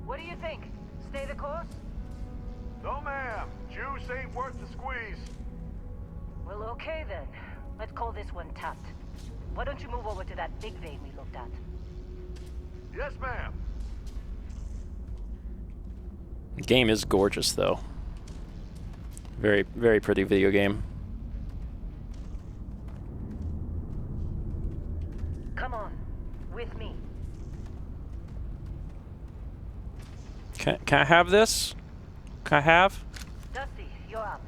What do you think? Stay the course?
No, ma'am. Juice ain't worth the squeeze.
Well, okay then. Let's call this one tapped. Why don't you move over to that big vein we looked at?
Yes, ma'am.
The game is gorgeous, though. Very, very pretty video game.
Come on, with me.
Can I have this? Can I have?
Dusty, you're up.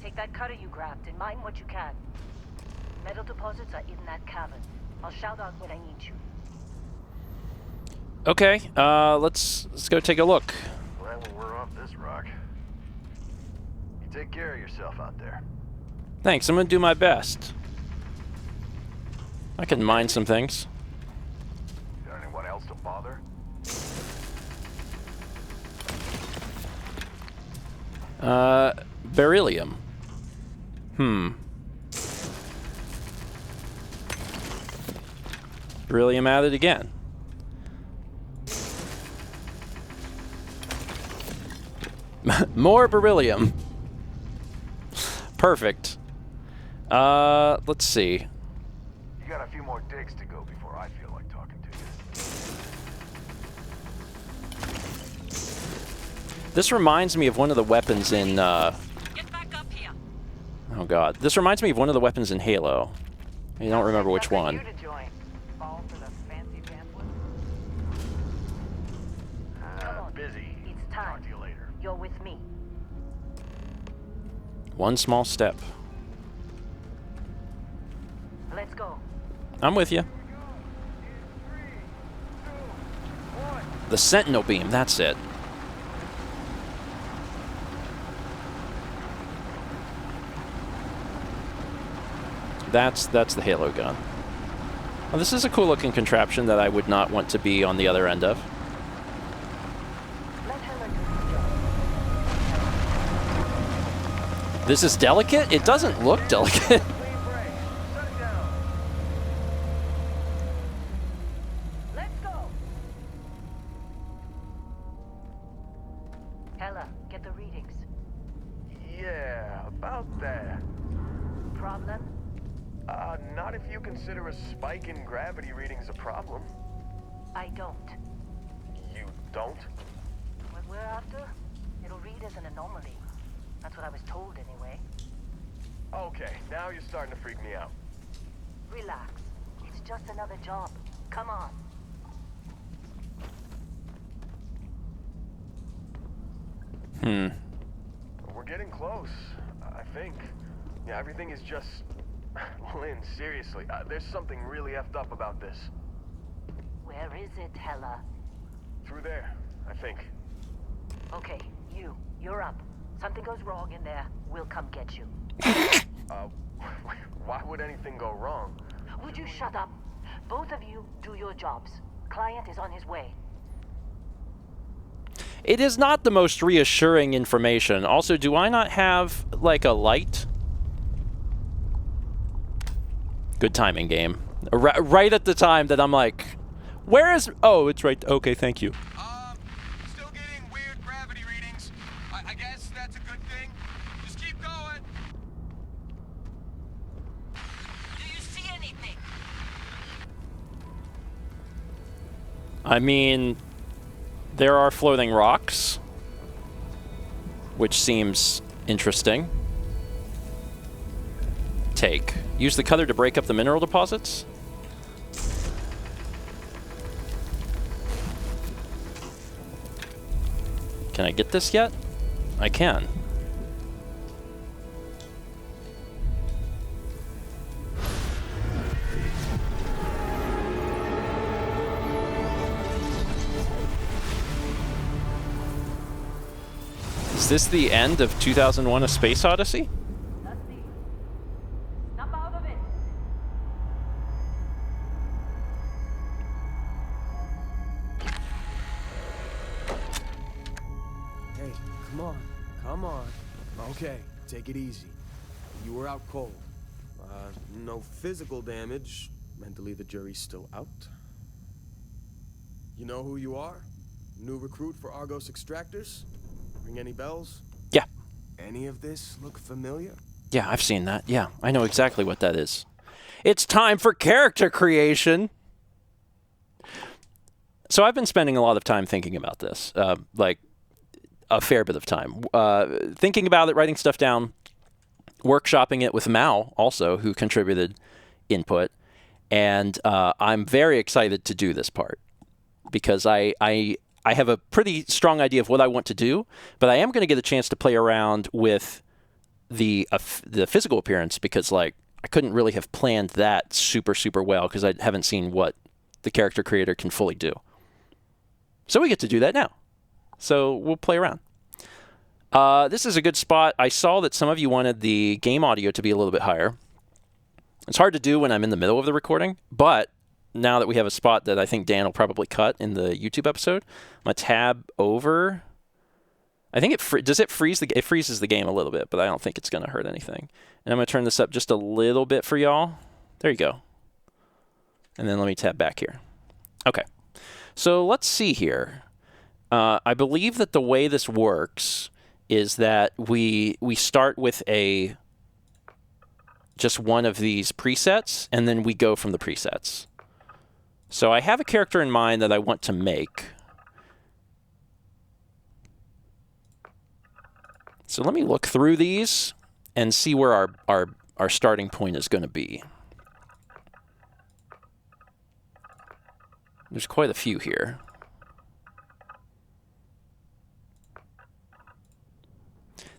Take that cutter you grabbed and mine what you can. Metal deposits are in that cavern. I'll shout out when I need you.
Okay, let's go take a look.
Well, we're off this rock. You take care of yourself out there.
Thanks, I'm gonna do my best. I can mine some things.
Got anyone else to bother?
Beryllium. Beryllium added again. More beryllium. Perfect. Let's see.
You got a few more digs to go before I feel like talking to you.
This reminds me of one of the weapons in,
Get back up here.
oh god. This reminds me of one of the weapons in Halo. I don't remember which one.
Busy.
It's time.
Talk to you later.
You're with me.
One small step.
Let's go.
I'm with you. The Sentinel beam, that's it. That's the Halo gun. Well, this is a cool looking contraption that I would not want to be on the other end of.
Let Hella do the job.
This is delicate? It doesn't look delicate.
Clean break. Shut it down.
Let's go.
Not if you consider a spike in gravity readings a problem.
I don't.
You don't?
What we're after, it'll read as an anomaly. That's what I was told anyway.
Okay, now you're starting to freak me out.
Relax. It's just another job. Come on.
We're getting close, I think. Yeah, everything is just... Lynn, seriously, there's something really effed up about this.
Where is it, Hella?
Through there, I think.
Okay, you're up. Something goes wrong in there, we'll come get you.
Why would anything go wrong?
Would you shut up? Both of you do your jobs. Client is on his way.
It is not the most reassuring information. Also, do I not have, like, a light? Good timing, game. Right at the time that I'm like, where is... Oh, it's right... Okay, thank you.
Still getting weird gravity readings. I guess that's a good thing. Just keep going.
Do you see anything?
I mean... There are floating rocks, which seems interesting. Take. Use the cutter to break up the mineral deposits. Can I get this yet? I can. Is this the end of 2001: A Space Odyssey?
Dusty. Snap out of it.
Hey, come on. Come on. Okay, take it easy. You were out cold. No physical damage. Mentally, the jury's still out. You know who you are? New recruit for Argos Extractors? Ring any bells?
Yeah.
Any of this look familiar?
Yeah, I've seen that. Yeah, I know exactly what that is. It's time for character creation. So I've been spending a lot of time thinking about this, like a fair bit of time. Thinking about it, writing stuff down, workshopping it with Mao also, who contributed input. And I'm very excited to do this part because I have a pretty strong idea of what I want to do, but I am going to get a chance to play around with the physical appearance because, like, I couldn't really have planned that super well because I haven't seen what the character creator can fully do. So we get to do that now. So we'll play around. This is a good spot. I saw that some of you wanted the game audio to be a little bit higher. It's hard to do when I'm in the middle of the recording, but now that we have a spot that I think Dan will probably cut in the YouTube episode, I'm going to tab over. I think does it freeze it freezes the game a little bit, but I don't think it's going to hurt anything. And I'm going to turn this up just a little bit for y'all. There you go. And then let me tab back here. Okay. So let's see here. I believe that the way this works is that we start with just one of these presets, and then we go from the presets. So I have a character in mind that I want to make. So let me look through these and see where our starting point is going to be. There's quite a few here.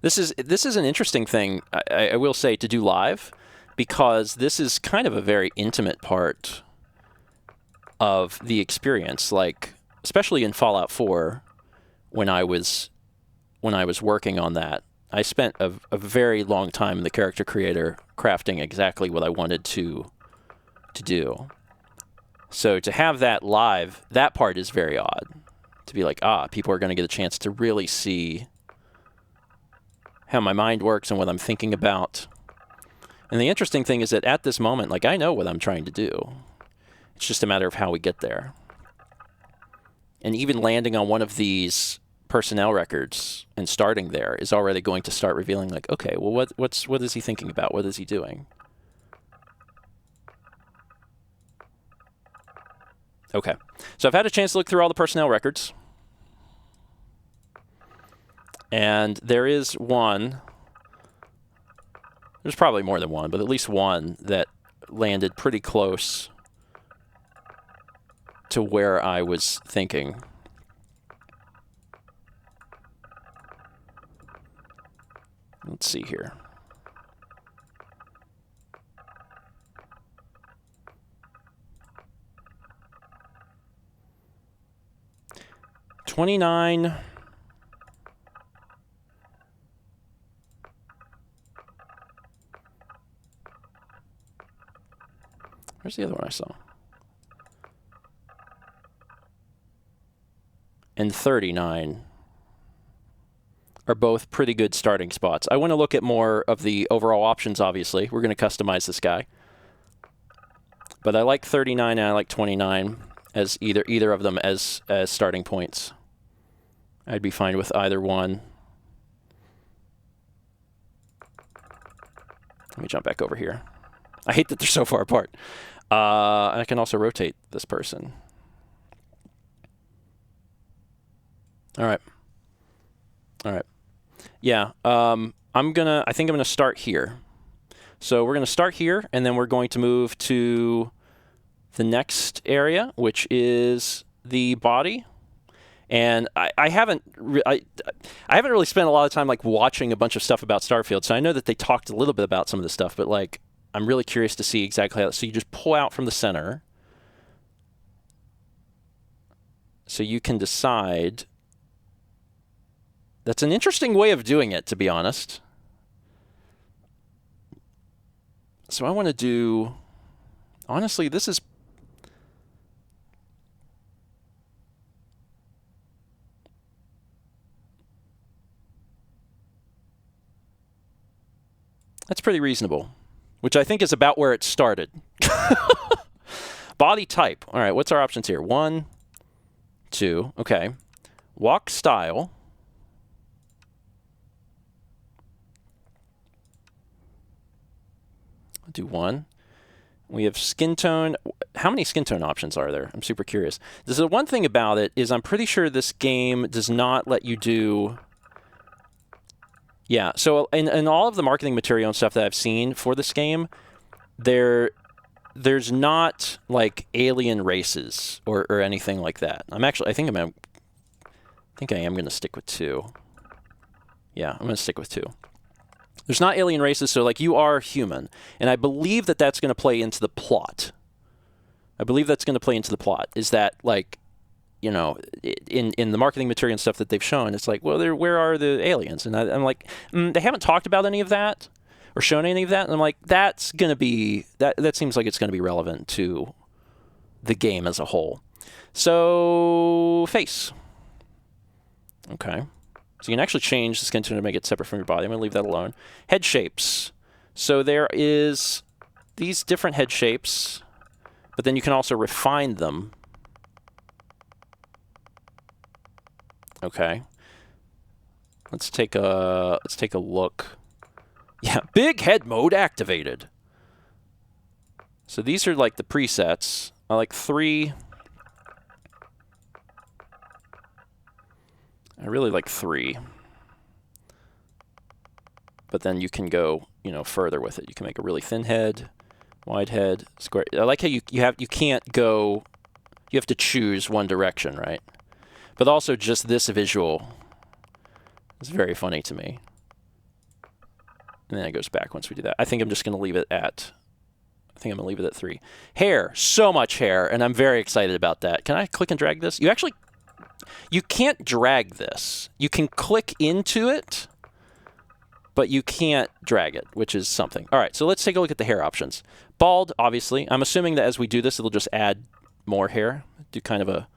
This is an interesting thing, I will say, to do live, because this is kind of a very intimate part of the experience. Like, especially in Fallout 4, when I was working on that, I spent a very long time in the character creator crafting exactly what I wanted to do. So to have that live, that part is very odd. To be like, people are going to get a chance to really see how my mind works and what I'm thinking about. And the interesting thing is that at this moment, like, I know what I'm trying to do. It's just a matter of how we get there. And even landing on one of these personnel records and starting there is already going to start revealing, like, okay, well, what is he thinking about? What is he doing? Okay. So I've had a chance to look through all the personnel records. And there is one. There's probably more than one, but at least one that landed pretty close to where I was thinking. Let's see here. $29. Where's the other one I saw? And 39 are both pretty good starting spots. I want to look at more of the overall options, obviously. We're going to customize this guy. But I like 39 and I like 29 as either of them as starting points. I'd be fine with either one. Let me jump back over here. I hate that they're so far apart. I can also rotate this person. All right. All right. Yeah. I think I'm gonna start here. So we're gonna start here, and then we're going to move to the next area, which is the body. And I haven't really spent a lot of time like watching a bunch of stuff about Starfield. So I know that they talked a little bit about some of this stuff, but like I'm really curious to see exactly how. So you just pull out from the center. So you can decide. That's an interesting way of doing it, to be honest. So I want to do. Honestly, this is. That's pretty reasonable, which I think is about where it started. Body type. All right, what's our options here? 1, 2. Okay. Walk style. I'll do 1. We have skin tone. How many skin tone options are there? I'm super curious. The one thing about it is I'm pretty sure this game does not let you do... Yeah, so in all of the marketing material and stuff that I've seen for this game, there's not like alien races or anything like that. I think I am going to stick with 2. Yeah, I'm going to stick with 2. There's not alien races, so like you are human, and I believe that that's going to play into the plot. Is that like, you know, in the marketing material and stuff that they've shown, it's like, well, where are the aliens? And I'm like, they haven't talked about any of that or shown any of that. And I'm like, that's going to be, that seems like it's going to be relevant to the game as a whole. So, face. Okay. So you can actually change the skin tone to make it separate from your body. I'm going to leave that alone. Head shapes. So there is these different head shapes, but then you can also refine them. Okay. Let's take a look. Yeah, big head mode activated. So these are like the presets. I like 3. I really like 3. But then you can go, you know, further with it. You can make a really thin head, wide head, square. I like how you can't go, you have to choose one direction, right? But also just this visual is very funny to me. And then it goes back once we do that. I think I'm just going to leave it at, 3. Hair, so much hair, and I'm very excited about that. Can I click and drag this? You can't drag this. You can click into it, but you can't drag it, which is something. All right, so let's take a look at the hair options. Bald, obviously. I'm assuming that as we do this, it'll just add more hair. Do kind of a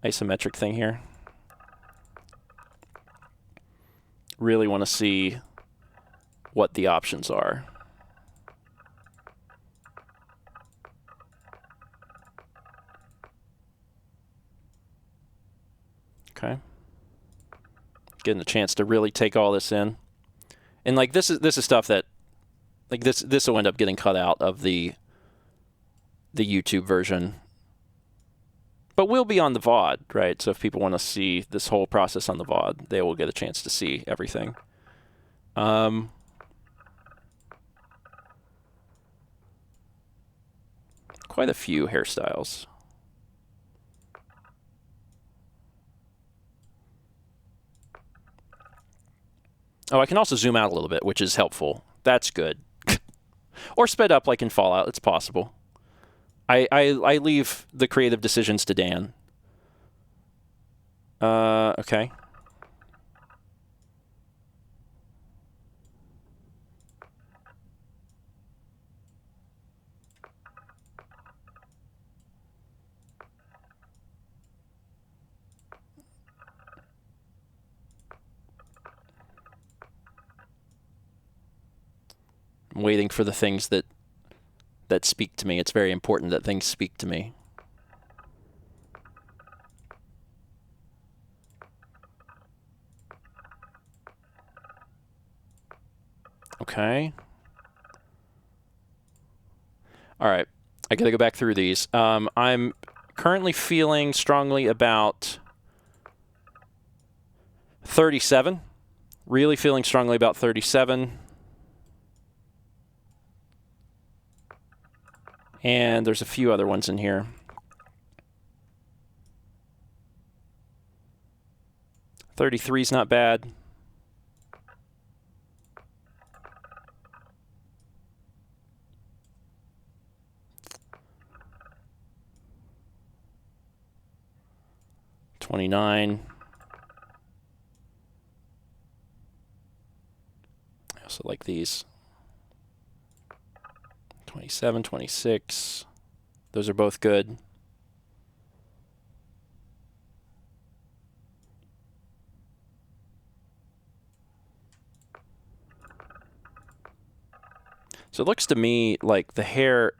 isometric thing here. Really want to see what the options are. Okay. Getting a chance to really take all this in. And like this is stuff that like this will end up getting cut out of the the YouTube version. But we'll be on the VOD, right? So if people want to see this whole process on the VOD, they will get a chance to see everything. Quite a few hairstyles. Oh, I can also zoom out a little bit, which is helpful. That's good. Or sped up like in Fallout. It's possible. I leave the creative decisions to Dan. Okay. I'm waiting for the things that speak to me. It's very important that things speak to me. Okay. All right. I got to go back through these. I'm currently feeling strongly about 37. Really feeling strongly about 37. And there's a few other ones in here. 33 is not bad. $29. I also like these. 27, 26. Those are both good. So it looks to me like the hair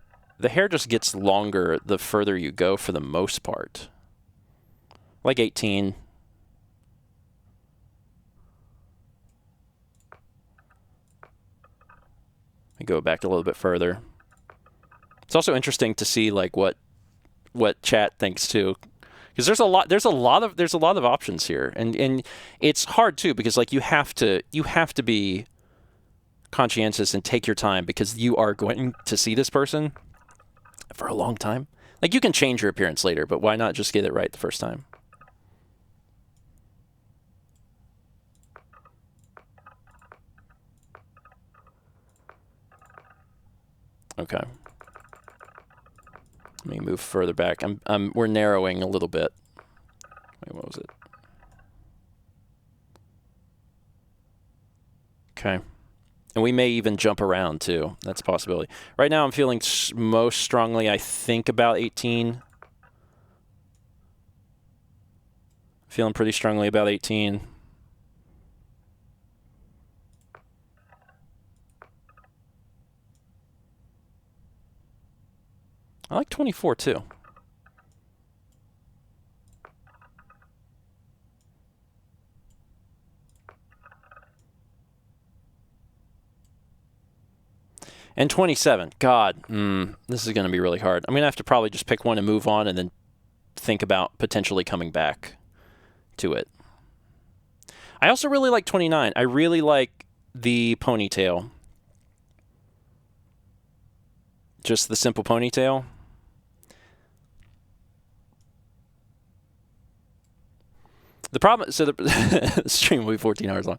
just gets longer the further you go for the most part. Like 18. We go back a little bit further. It's also interesting to see like what chat thinks too, because there's a lot of options here, and it's hard too because like you have to be conscientious and take your time because you are going to see this person for a long time. Like you can change your appearance later, but why not just get it right the first time? Okay. Let me move further back. We're narrowing a little bit. Wait, what was it? Okay. And we may even jump around too. That's a possibility. Right now I'm feeling most strongly, I think, about 18. Feeling pretty strongly about 18. I like 24 too. And 27. God, this is going to be really hard. I'm going to have to probably just pick one and move on and then think about potentially coming back to it. I also really like 29. I really like the ponytail. Just the simple ponytail. The problem, so the stream will be 14 hours long.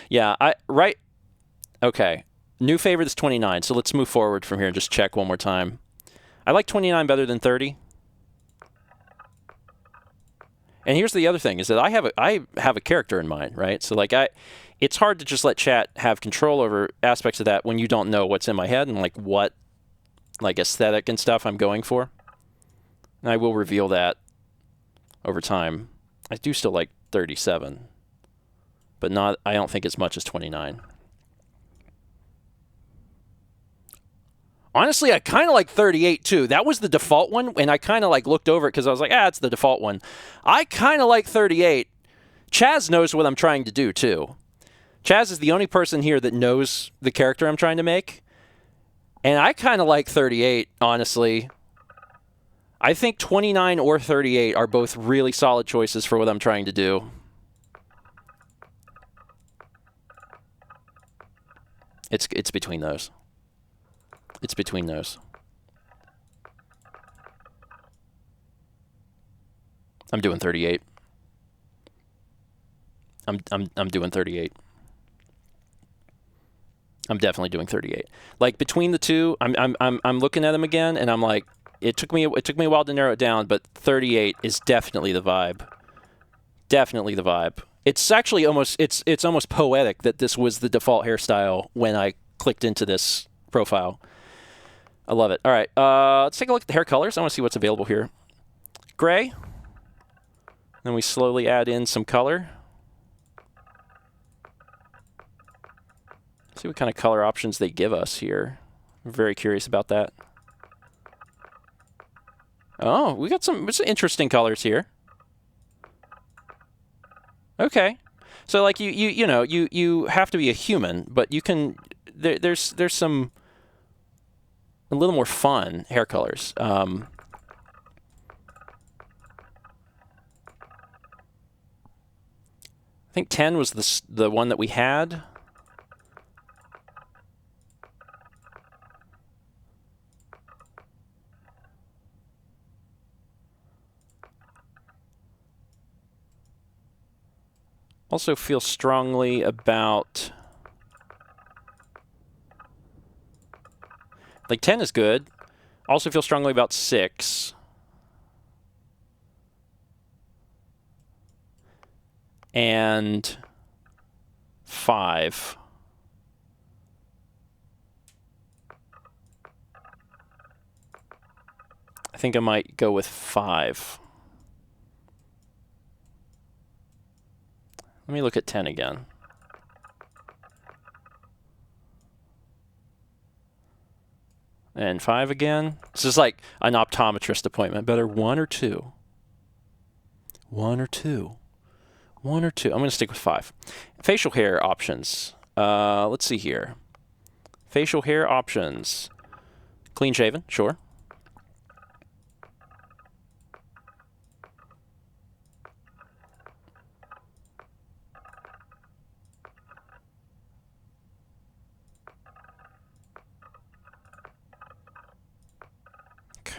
Yeah, okay. New favorite is 29, so let's move forward from here and just check one more time. I like 29 better than 30. And here's the other thing, is that I have a character in mind, right? So like it's hard to just let chat have control over aspects of that when you don't know what's in my head and like what like aesthetic and stuff I'm going for. And I will reveal that over time. I do still like 37, but I don't think as much as 29. Honestly, I kind of like 38 too. That was the default one, and I kind of like looked over it because I was like, it's the default one. I kind of like 38. Chaz knows what I'm trying to do too. Chaz is the only person here that knows the character I'm trying to make, and I kind of like 38, honestly. I think 29 or 38 are both really solid choices for what I'm trying to do. It's between those. It's between those. I'm doing 38. I'm doing 38. I'm definitely doing 38. Like between the two, I'm looking at them again, and I'm like, it took me a while to narrow it down, but 38 is definitely the vibe. Definitely the vibe. It's actually almost it's almost poetic that this was the default hairstyle when I clicked into this profile. I love it. All right, let's take a look at the hair colors. I want to see what's available here. Gray. Then we slowly add in some color. See what kind of color options they give us here. I'm very curious about that. Oh, we got some interesting colors here. Okay, so like you know you have to be a human, but you can there's some a little more fun hair colors. I think 10 was the one that we had. Also feel strongly about, like 10 is good. Also feel strongly about 6. And 5. I think I might go with 5. Let me look at 10 again. And 5 again. This is like an optometrist appointment. Better 1 or 2. 1 or 2. 1 or 2. I'm going to stick with 5. Facial hair options. Let's see here. Facial hair options. Clean shaven, sure.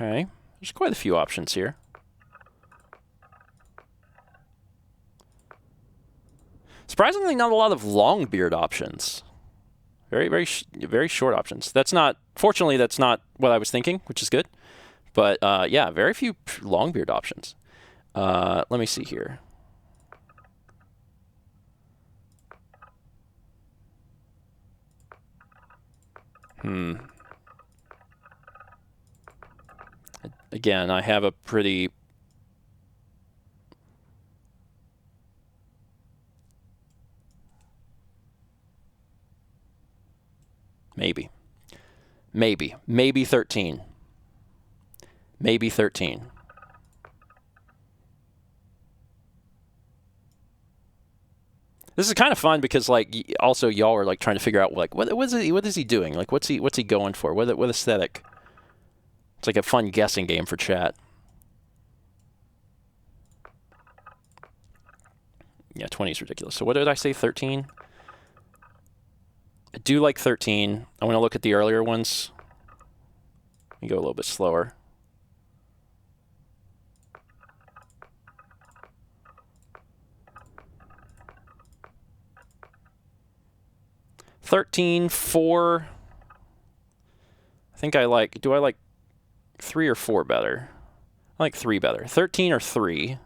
Okay, there's quite a few options here. Surprisingly, not a lot of long beard options. Very short options. That's not, fortunately, that's not what I was thinking, which is good. But yeah, very few long beard options. Let me see here. Again, I have a pretty... Maybe 13. Maybe 13. This is kind of fun because, like, also y'all are like trying to figure out like what is he doing? Like, what's he going for? What aesthetic? It's like a fun guessing game for chat. Yeah, 20 is ridiculous. So what did I say? 13. I do like 13. I want to look at the earlier ones. Let me go a little bit slower. $13, 4. I think I like. Do I like 3 or 4 better? I like 3 better. 13 or 3.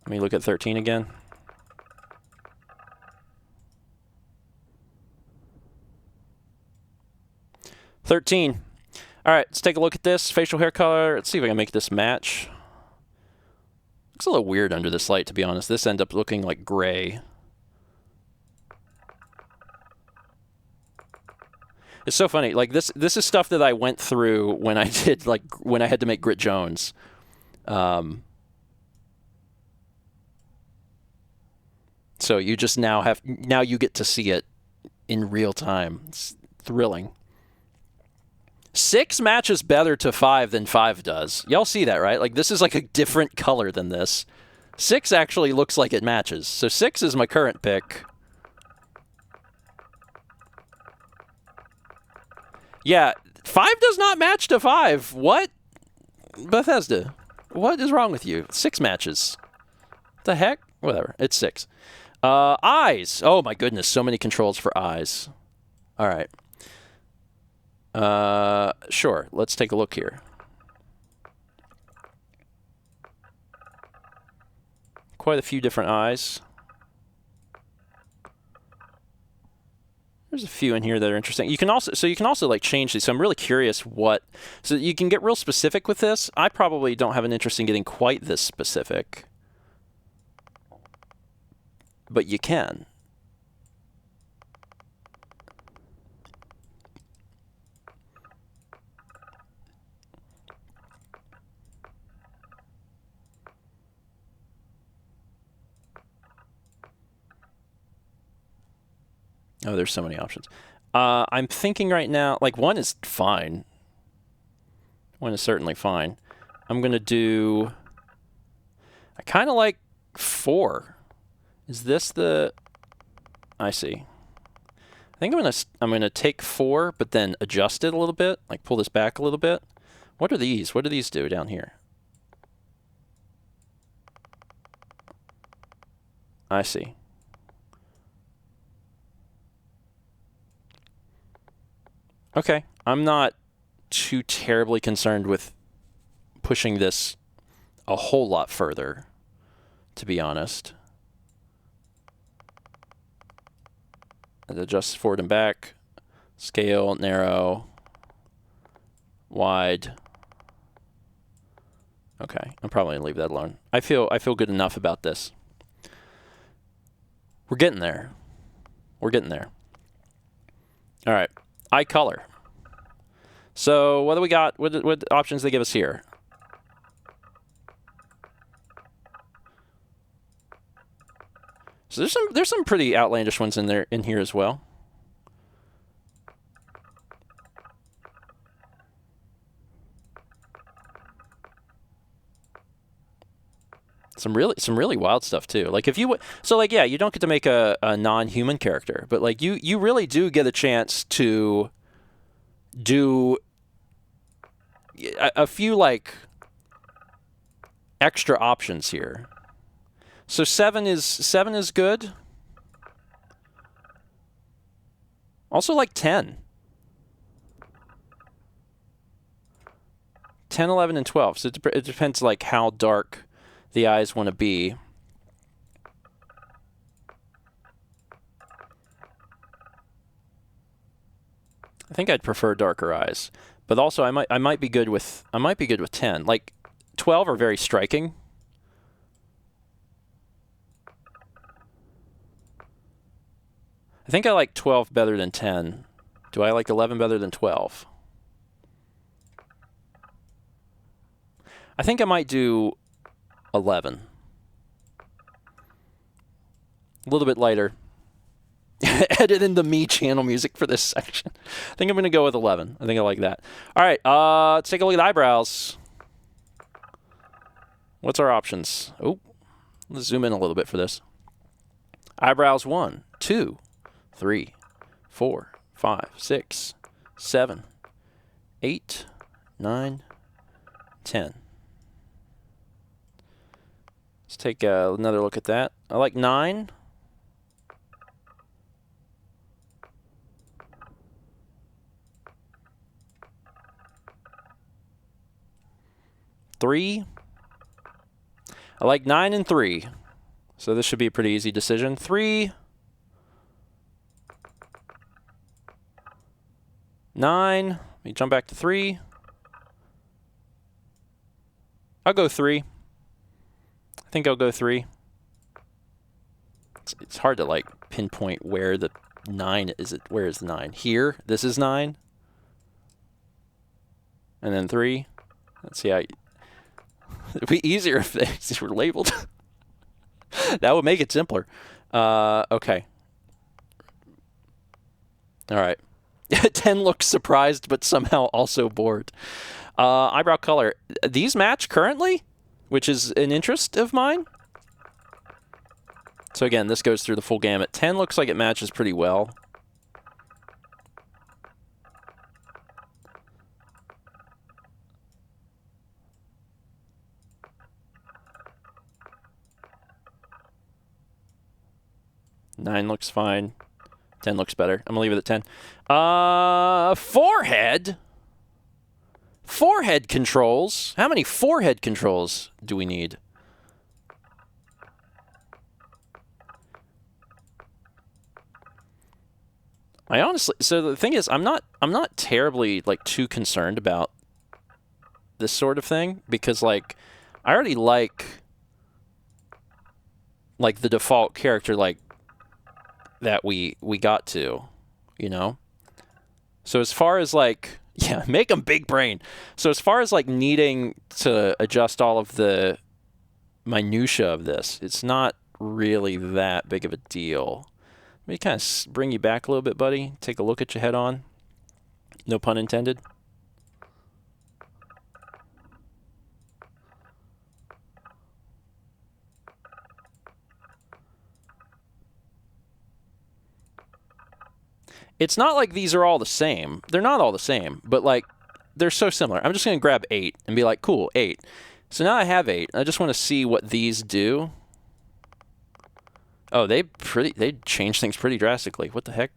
Let me look at 13 again. All right, let's take a look at this facial hair color. Let's see if I can make this match. Looks a little weird under this light, to be honest. This ends up looking like gray. It's so funny. Like this is stuff that I went through when I did when I had to make Grit Jones. So you just now you get to see it in real time. It's thrilling. 6 matches better to 5 than 5 does. Y'all see that, right? Like, this is like a different color than this. 6 actually looks like it matches. So 6 is my current pick. Yeah, 5 does not match to 5. What? Bethesda, what is wrong with you? 6 matches. The heck? Whatever. It's 6. Eyes. Oh my goodness, so many controls for eyes. All right. Sure. Let's take a look here. Quite a few different eyes. There's a few in here that are interesting. You can also like change these. So I'm really curious what. So you can get real specific with this. I probably don't have an interest in getting quite this specific, but you can. Oh, there's so many options. I'm thinking right now, like 1 is fine. 1 is certainly fine. I'm going to do, I kind of like 4. Is this the, I see. I think I'm going to take 4, but then adjust it a little bit, like pull this back a little bit. What are these? What do these do down here? I see. Okay, I'm not too terribly concerned with pushing this a whole lot further, to be honest. Adjust forward and back, scale, narrow, wide. Okay, I'm probably gonna leave that alone. I feel good enough about this. We're getting there. We're getting there. All right. Eye color. So what do we got? What options they give us here? So there's some pretty outlandish ones in here as well. Some really wild stuff too. Like if you yeah, you don't get to make a non-human character, but like you really do get a chance to do a few like extra options here. So 7 is good. Also like 10. 10, 11, and 12. So it depends like how dark the eyes want to be. I think I'd prefer darker eyes, but also I might be good with 10. Like 12 are very striking. I think I like 12 better than 10. Do I like 11 better than 12? I think I might do 11. A little bit lighter. Edit in the me channel music for this section. I think I'm going to go with 11. I think I like that. All right, let's take a look at eyebrows. What's our options? Oh, let's zoom in a little bit for this. Eyebrows 1, 2, 3, 4, 5, 6, 7, 8, 9, 10. Let's take another look at that. I like 9. Three. I like 9 and 3. So this should be a pretty easy decision. 3. 9. Let me jump back to 3. I'll go 3. I think I'll go 3. It's hard to like pinpoint where the 9 is. Where is the 9? Here. This is 9. And then 3. Let's see how. It'd be easier if these were labeled. That would make it simpler. Okay. All right. 10 looks surprised, but somehow also bored. Eyebrow color. These match currently, which is an interest of mine. So again, this goes through the full gamut. 10 looks like it matches pretty well. Nine looks fine. 10 looks better. I'm going to leave it at 10. Forehead. Forehead controls. How many forehead controls do we need? I honestly, so the thing is, I'm not terribly like too concerned about this sort of thing because like I already like the default character like that we got to, you know? So as far as like, yeah, make them big brain. So as far as like needing to adjust all of the minutia of this, it's not really that big of a deal. Let me kind of bring you back a little bit, buddy. Take a look at your head on. No pun intended. It's not like these are all the same. They're not all the same, but like they're so similar. I'm just going to grab 8 and be like, cool, 8. So now I have 8. I just want to see what these do. Oh, they change things pretty drastically. What the heck?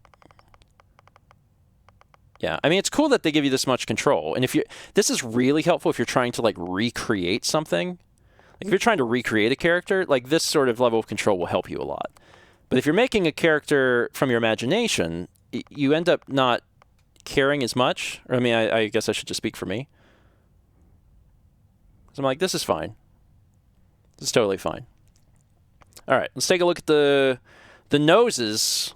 Yeah, I mean, it's cool that they give you this much control. And this is really helpful if you're trying to like recreate something. Like if you're trying to recreate a character, like this sort of level of control will help you a lot. But if you're making a character from your imagination, you end up not caring as much. Or I mean, I guess I should just speak for me. So I'm like, this is fine. This is totally fine. All right, let's take a look at the noses.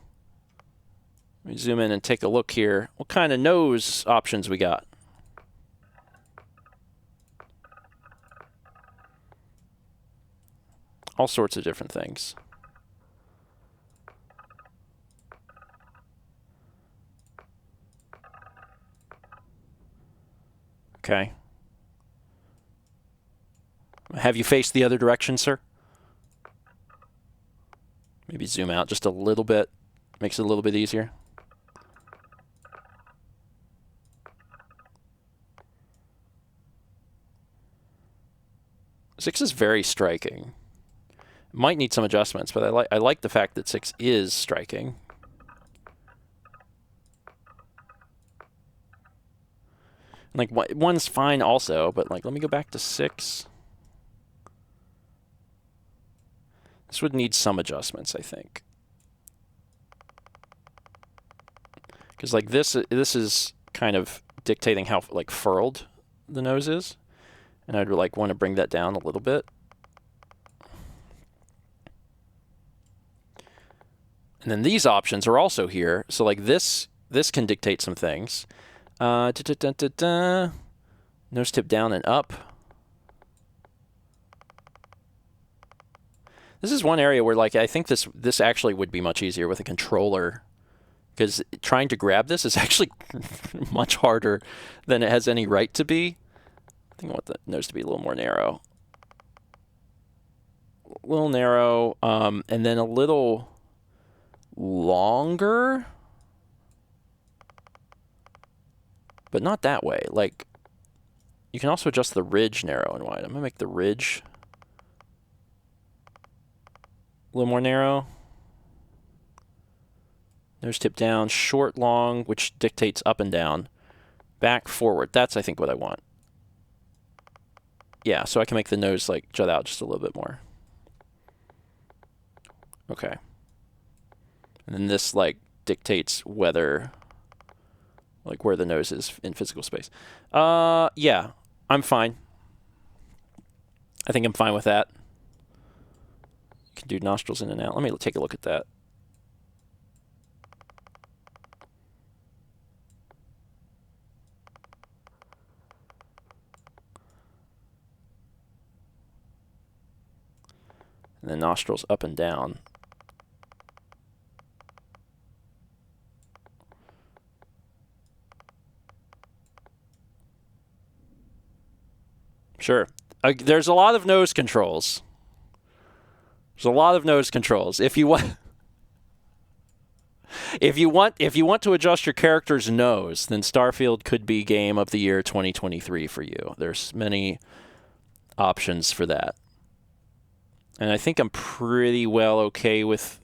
Let me zoom in and take a look here. What kind of nose options we got? All sorts of different things. Okay. Have you faced the other direction, sir? Maybe zoom out just a little bit. Makes it a little bit easier. Six is very striking. Might need some adjustments, but I like the fact that 6 is striking. Like 1's fine also, but like let me go back to 6. This would need some adjustments, I think. Because like this is kind of dictating how like furled the nose is, and I'd like want to bring that down a little bit. And then these options are also here. So like this can dictate some things. Nose tip down and up. This is one area where like I think this actually would be much easier with a controller, because trying to grab this is actually much harder than it has any right to be. I think I want the nose to be a little more narrow. A little narrow, and then a little longer, but not that way. Like, you can also adjust the ridge narrow and wide. I'm going to make the ridge a little more narrow. Nose tip down, short, long, which dictates up and down. Back, forward. That's, I think, what I want. Yeah, so I can make the nose, like, jut out just a little bit more. Okay. And then this, like, dictates whether, like, where the nose is in physical space. Yeah, I'm fine. I think I'm fine with that. You can do nostrils in and out. Let me take a look at that. And then nostrils up and down. Sure. There's a lot of nose controls. There's a lot of nose controls. If you want, if you want to adjust your character's nose, then Starfield could be Game of the Year 2023 for you. There's many options for that, and I think I'm pretty well okay with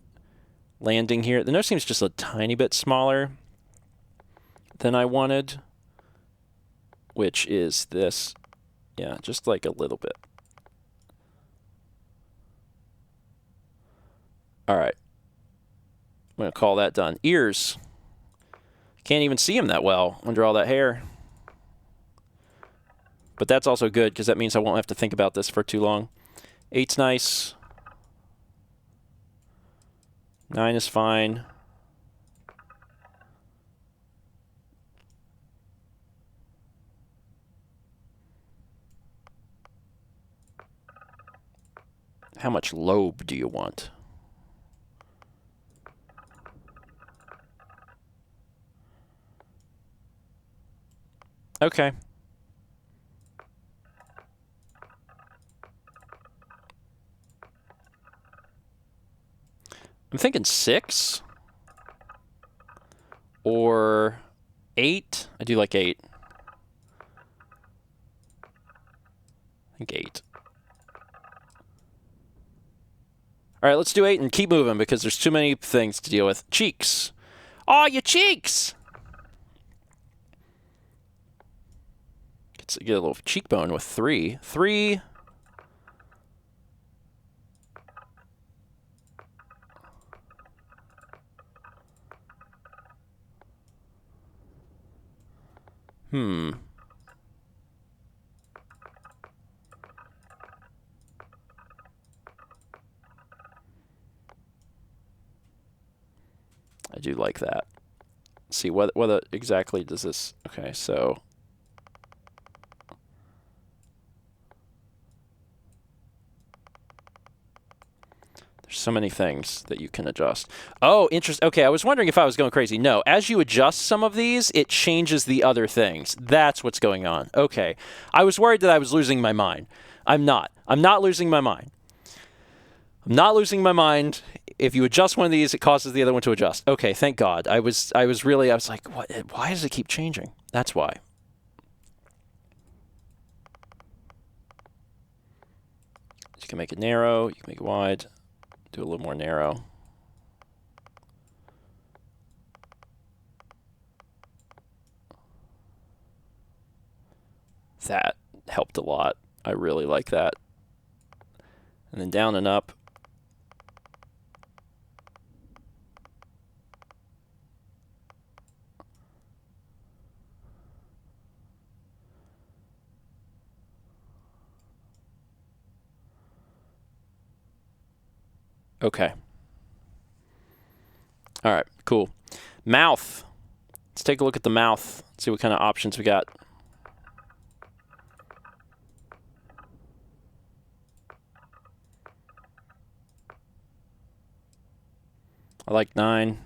landing here. The nose seems just a tiny bit smaller than I wanted, which is this. Yeah, just like a little bit. All right. I'm going to call that done. Ears. Can't even see them that well under all that hair. But that's also good because that means I won't have to think about this for too long. 8's nice. 9 is fine. How much lobe do you want? Okay. I'm thinking 6 or 8. I do like 8. I think 8. All right, let's do 8 and keep moving because there's too many things to deal with. Cheeks. Oh, your cheeks! Get a little cheekbone with 3. 3. I do like that. Let's see, what exactly does this... Okay, so... There's so many things that you can adjust. Oh, interesting. Okay, I was wondering if I was going crazy. No, as you adjust some of these, it changes the other things. That's what's going on. Okay. I was worried that I was losing my mind. I'm not. I'm not losing my mind. I'm not losing my mind. If you adjust one of these, it causes the other one to adjust. Okay, thank God. I was like, what? Why does it keep changing? That's why. You can make it narrow. You can make it wide. Do a little more narrow. That helped a lot. I really like that. And then down and up. Okay. All right, cool. Mouth. Let's take a look at the mouth. See what kind of options we got. I like 9.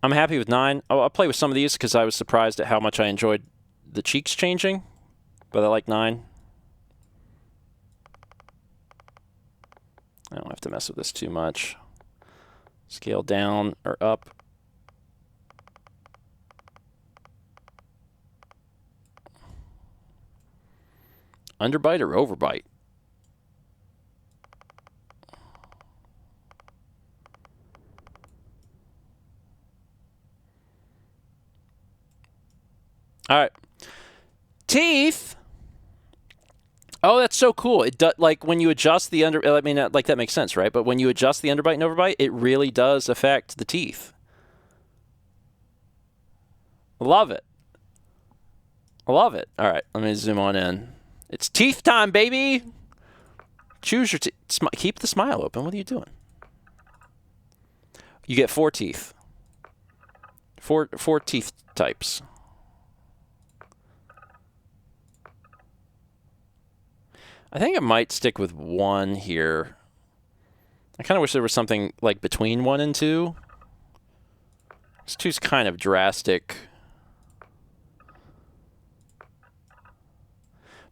I'm happy with 9. I'll play with some of these because I was surprised at how much I enjoyed the cheeks changing, but I like 9. I don't have to mess with this too much. Scale down or up. Underbite or overbite? All right. Teeth. Oh, that's so cool. It does, like when you adjust the I mean, like that makes sense, right? But when you adjust the underbite and overbite, it really does affect the teeth. Love it. I love it. All right, let me zoom on in. It's teeth time, baby. Choose your teeth. Keep the smile open. What are you doing? You get 4 teeth. Four teeth types. I think I might stick with 1 here. I kind of wish there was something like between 1 and 2. This 2's kind of drastic.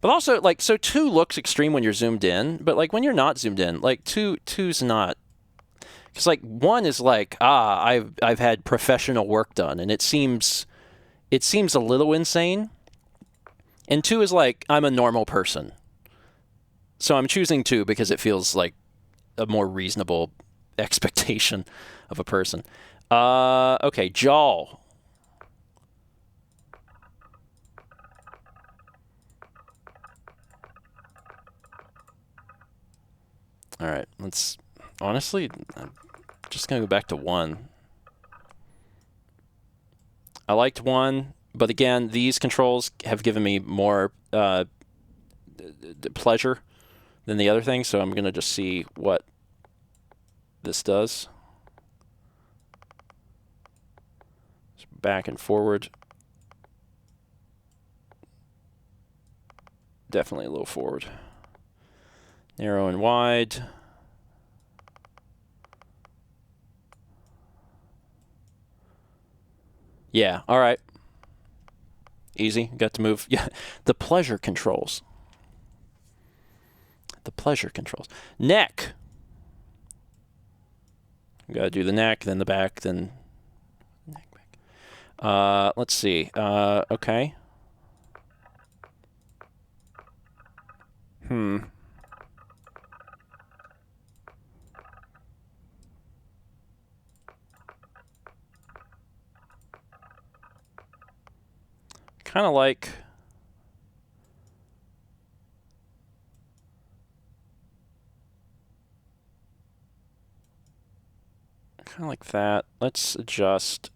But also, like, so 2 looks extreme when you're zoomed in, but, like, when you're not zoomed in, like, 2's not. Because, like, 1 is like, I've had professional work done, and it seems a little insane. And 2 is like, I'm a normal person. So I'm choosing 2 because it feels like a more reasonable expectation of a person. Okay, Jaw. All right, let's... Honestly, I'm just going to go back to 1. I liked 1, but again, these controls have given me more pleasure than the other thing, so I'm going to just see what this does. Just back and forward. Definitely a little forward. Narrow and wide. Yeah, all right. Easy. Got to move. Yeah, the pleasure controls. The pleasure controls. Neck. Got to do the neck, then the back, then neck back. Let's see. Okay. Kind of like... Kind of like that. Let's adjust.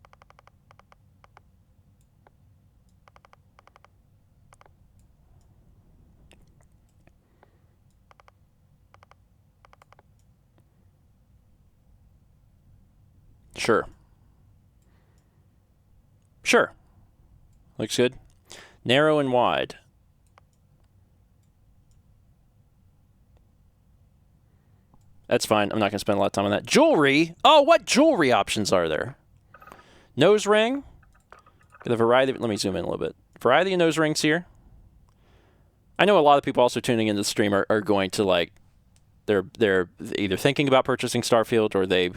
Sure. Sure. Looks good. Narrow and wide. That's fine. I'm not going to spend a lot of time on that. Jewelry. Oh, what jewelry options are there? Nose ring. The variety. Let me zoom in a little bit. Variety of nose rings here. I know a lot of people also tuning into the stream are going to, like, they're either thinking about purchasing Starfield or they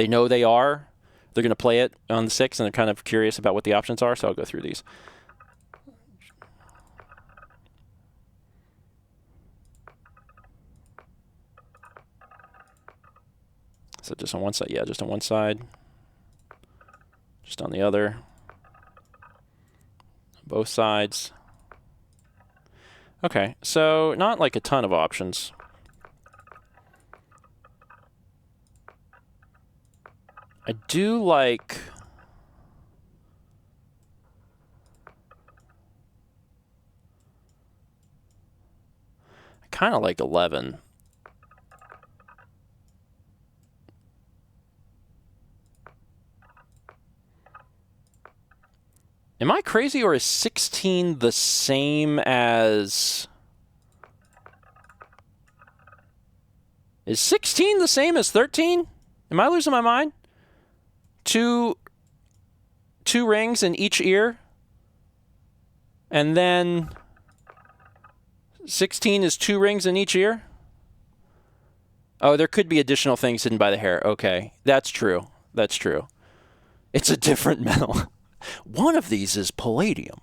know they are. They're going to play it on the 6th and they're kind of curious about what the options are, so I'll go through these. So just on one side, yeah, just on one side. Just on the other. Both sides. Okay, so not like a ton of options. I do like... I kind of like 11. Am I crazy, or is 16 the same as... Is 16 the same as 13? Am I losing my mind? Two rings in each ear. And then 16 is 2 rings in each ear? Oh, there could be additional things hidden by the hair. Okay, that's true. That's true. It's a different metal. One of these is palladium.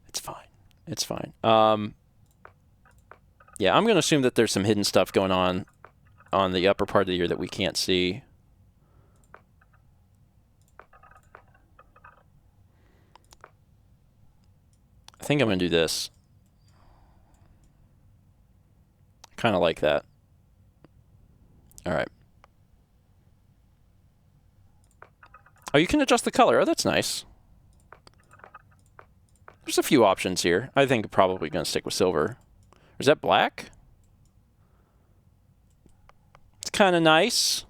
It's fine. It's fine. Yeah, I'm going to assume that there's some hidden stuff going on the upper part of the ear that we can't see. I think I'm going to do this. Kind of like that. All right. Oh, you can adjust the color. Oh, that's nice. There's a few options here. I think probably going to stick with silver. Is that black? It's kind of nice.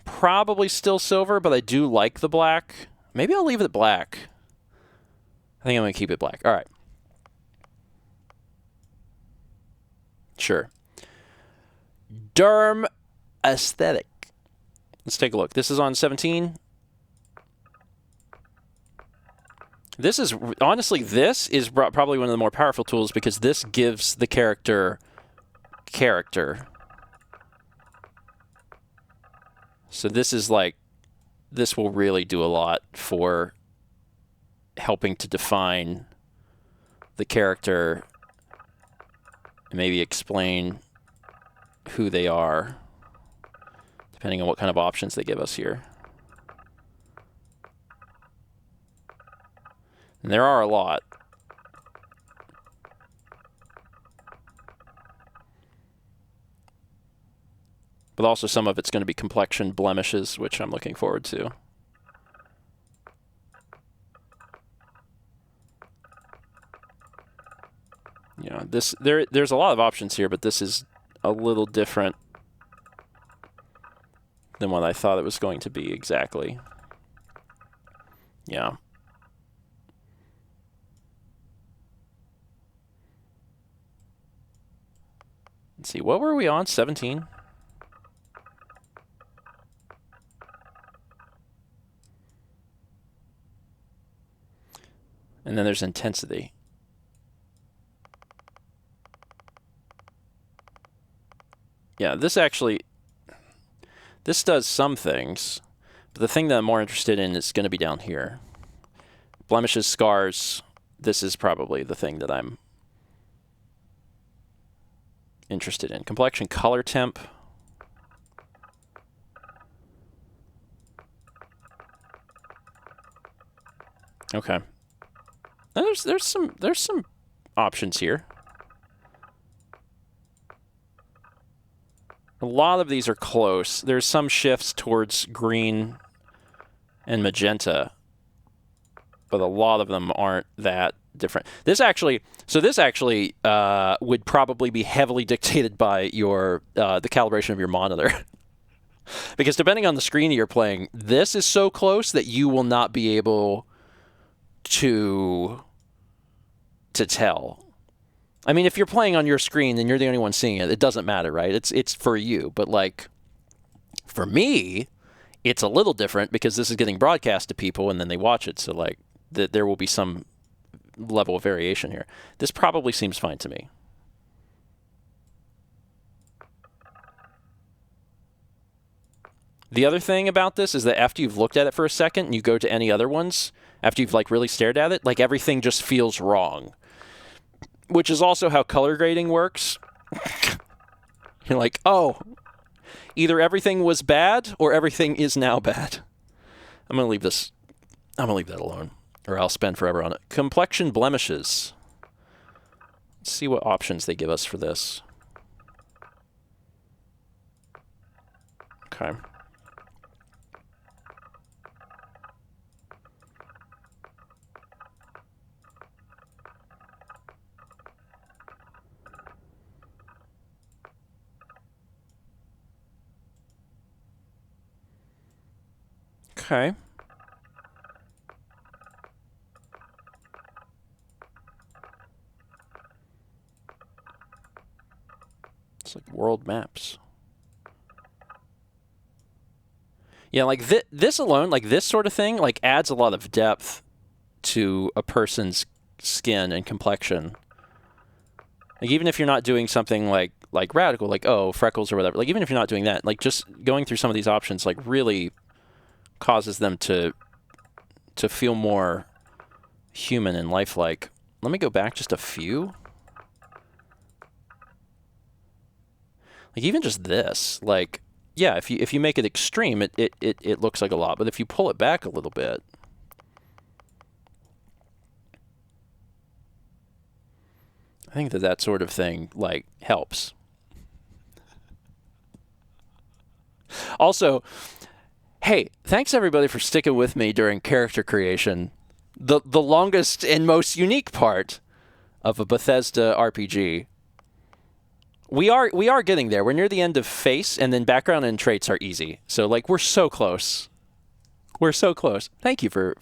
Probably still silver, but I do like the black. Maybe I'll leave it black. I think I'm going to keep it black. All right. Sure. Derm aesthetic. Let's take a look. This is on 17. This is, honestly, this is probably one of the more powerful tools because this gives the character. So this is like, this will really do a lot for helping to define the character and maybe explain who they are, depending on what kind of options they give us here. And there are a lot. But also some of it's going to be complexion blemishes, which I'm looking forward to. You know, there's a lot of options here, but this is a little different than what I thought it was going to be exactly. Yeah. Let's see, what were we on? 17? And then there's intensity. Yeah, this does some things, but the thing that I'm more interested in is going to be down here. Blemishes, scars, this is probably the thing that I'm interested in. Complexion, color temp. Okay. There's some options here. A lot of these are close. There's some shifts towards green and magenta, but a lot of them aren't that different. This actually would probably be heavily dictated by your the calibration of your monitor. Because depending on the screen you're playing, this is so close that you will not be able to tell. I mean, if you're playing on your screen and you're the only one seeing it, it doesn't matter, right? It's for you. But like for me, it's a little different because this is getting broadcast to people and then they watch it. So like there will be some level of variation here. This probably seems fine to me. The other thing about this is that after you've looked at it for a second and you go to any other ones, after you've like really stared at it, like everything just feels wrong. Which is also how color grading works. You're like, oh, either everything was bad or everything is now bad. I'm going to leave this. I'm going to leave that alone, or I'll spend forever on it. Complexion blemishes. Let's see what options they give us for this. Okay. Okay. It's like world maps. Yeah, like this alone, like this sort of thing, like adds a lot of depth to a person's skin and complexion. Like even if you're not doing something like radical, like oh freckles or whatever, like even if you're not doing that, like just going through some of these options, like really causes them to feel more human and lifelike. Let me go back just a few. Like even just this, like yeah, if you make it extreme, it looks like a lot, but if you pull it back a little bit, I think that sort of thing like helps. Also, hey, thanks everybody for sticking with me during character creation. The longest and most unique part of a Bethesda RPG. We are getting there. We're near the end of face, and then background and traits are easy. So like we're so close. We're so close. Thank you for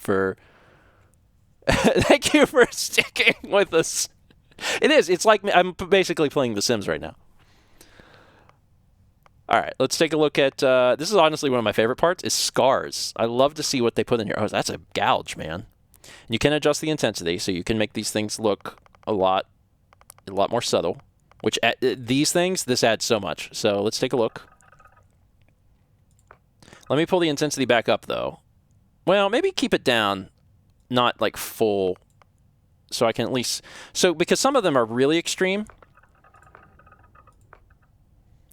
thank you for sticking with us. It is. It's like I'm basically playing The Sims right now. All right, let's take a look at, this is honestly one of my favorite parts, is scars. I love to see what they put in here. Oh, that's a gouge, man. And you can adjust the intensity, so you can make these things look a lot more subtle, which these things, this adds so much. So let's take a look. Let me pull the intensity back up, though. Well, maybe keep it down, not like full, so I can at least... So, because some of them are really extreme.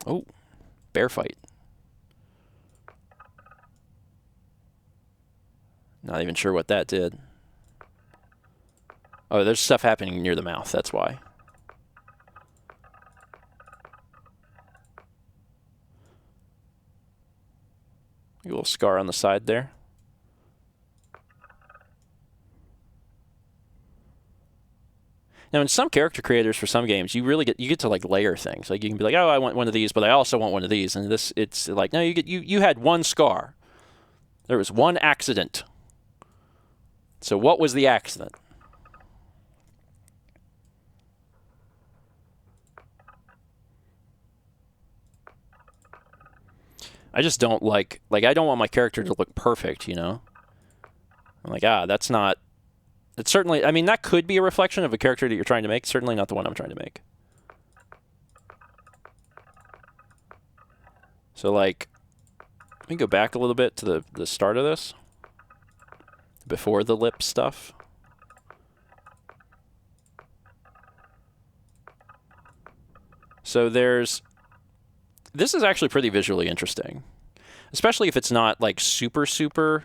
Oh, bear fight. Not even sure what that did. Oh, there's stuff happening near the mouth, that's why. A little scar on the side there. Now, in some character creators for some games, you get to like layer things. Like you can be like, oh, I want one of these, but I also want one of these. And this, it's like, no, you had one scar. There was one accident. So what was the accident? I just don't like I don't want my character to look perfect, you know? I'm like, that's not... It's certainly... I mean, that could be a reflection of a character that you're trying to make. Certainly not the one I'm trying to make. So, like... Let me go back a little bit to the start of this. Before the lip stuff. So there's... This is actually pretty visually interesting. Especially if it's not, like, super, super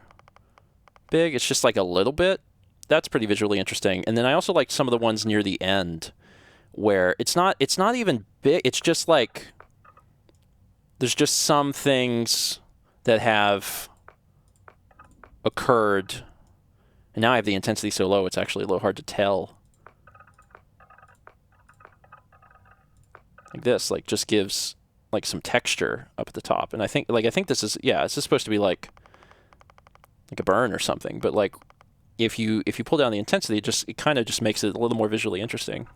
big. It's just, like, a little bit. That's pretty visually interesting. And then I also like some of the ones near the end where it's not even big. It's just, like... There's just some things that have occurred. And now I have the intensity so low, it's actually a little hard to tell. Like this, like, just gives... like some texture up at the top, and I think this is this is supposed to be like a burn or something, but like if you pull down the intensity, it kind of just makes it a little more visually interesting.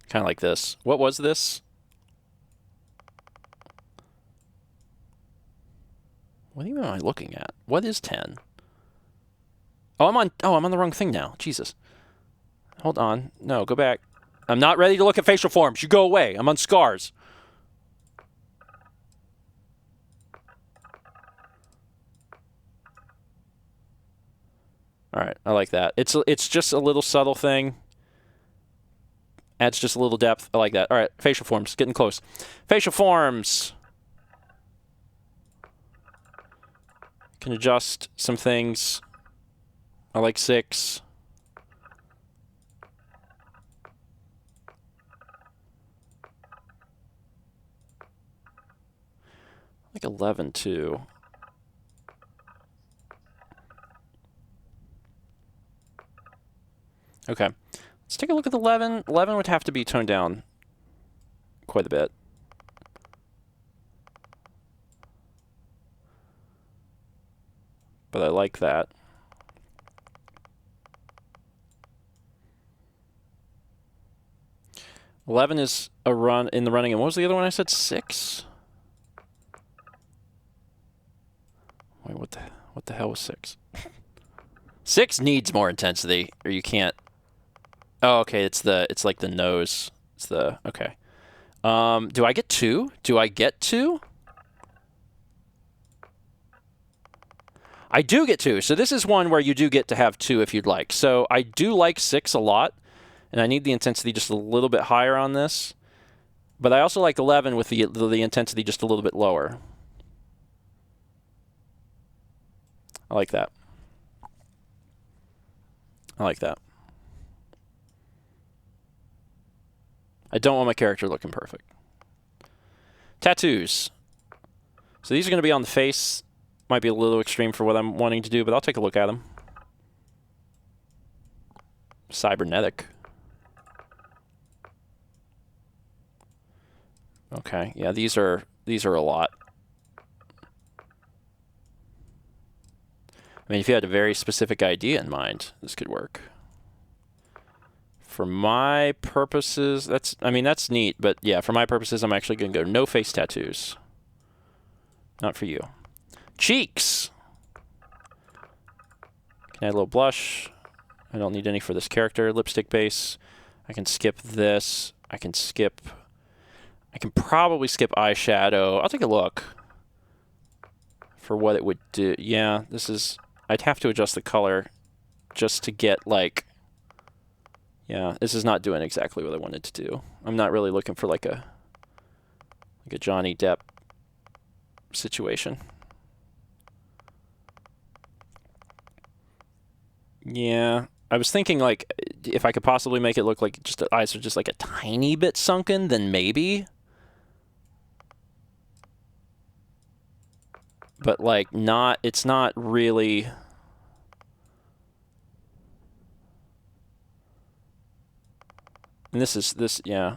Kind of like this. What was this? What even am I looking at? What is 10? Oh, I'm on the wrong thing now. Jesus. Hold on. No, go back. I'm not ready to look at facial forms. You go away. I'm on scars. All right, I like that. It's just a little subtle thing. Adds just a little depth. I like that. All right, facial forms. Getting close. Facial forms. Can adjust some things. I like 6. I like 11 too. Okay. Let's take a look at 11. 11 would have to be toned down quite a bit. But I like that. $11 is a run in the running, and what was the other one I said? 6? Wait, what the hell was 6? 6 needs more intensity, or you can't. Oh, okay. It's like the nose. It's the okay. Do I get 2? Do I get 2? I do get 2. So this is one where you do get to have 2 if you'd like. So I do like 6 a lot, and I need the intensity just a little bit higher on this. But I also like 11 with the intensity just a little bit lower. I like that. I like that. I don't want my character looking perfect. Tattoos. So these are going to be on the face. Might be a little extreme for what I'm wanting to do, but I'll take a look at them. Cybernetic. Okay, yeah, these are a lot. I mean, if you had a very specific idea in mind, this could work. For my purposes, that's neat, but yeah, for my purposes, I'm actually going to go no face tattoos. Not for you. Cheeks! Can add a little blush. I don't need any for this character. Lipstick base. I can skip this. I can probably skip eyeshadow. I'll take a look for what it would do. Yeah, I'd have to adjust the color just to get, like, yeah, this is not doing exactly what I wanted to do. I'm not really looking for like a Johnny Depp situation. Yeah, I was thinking, like, if I could possibly make it look like just the eyes are just like a tiny bit sunken, then maybe. But like it's not really. And yeah.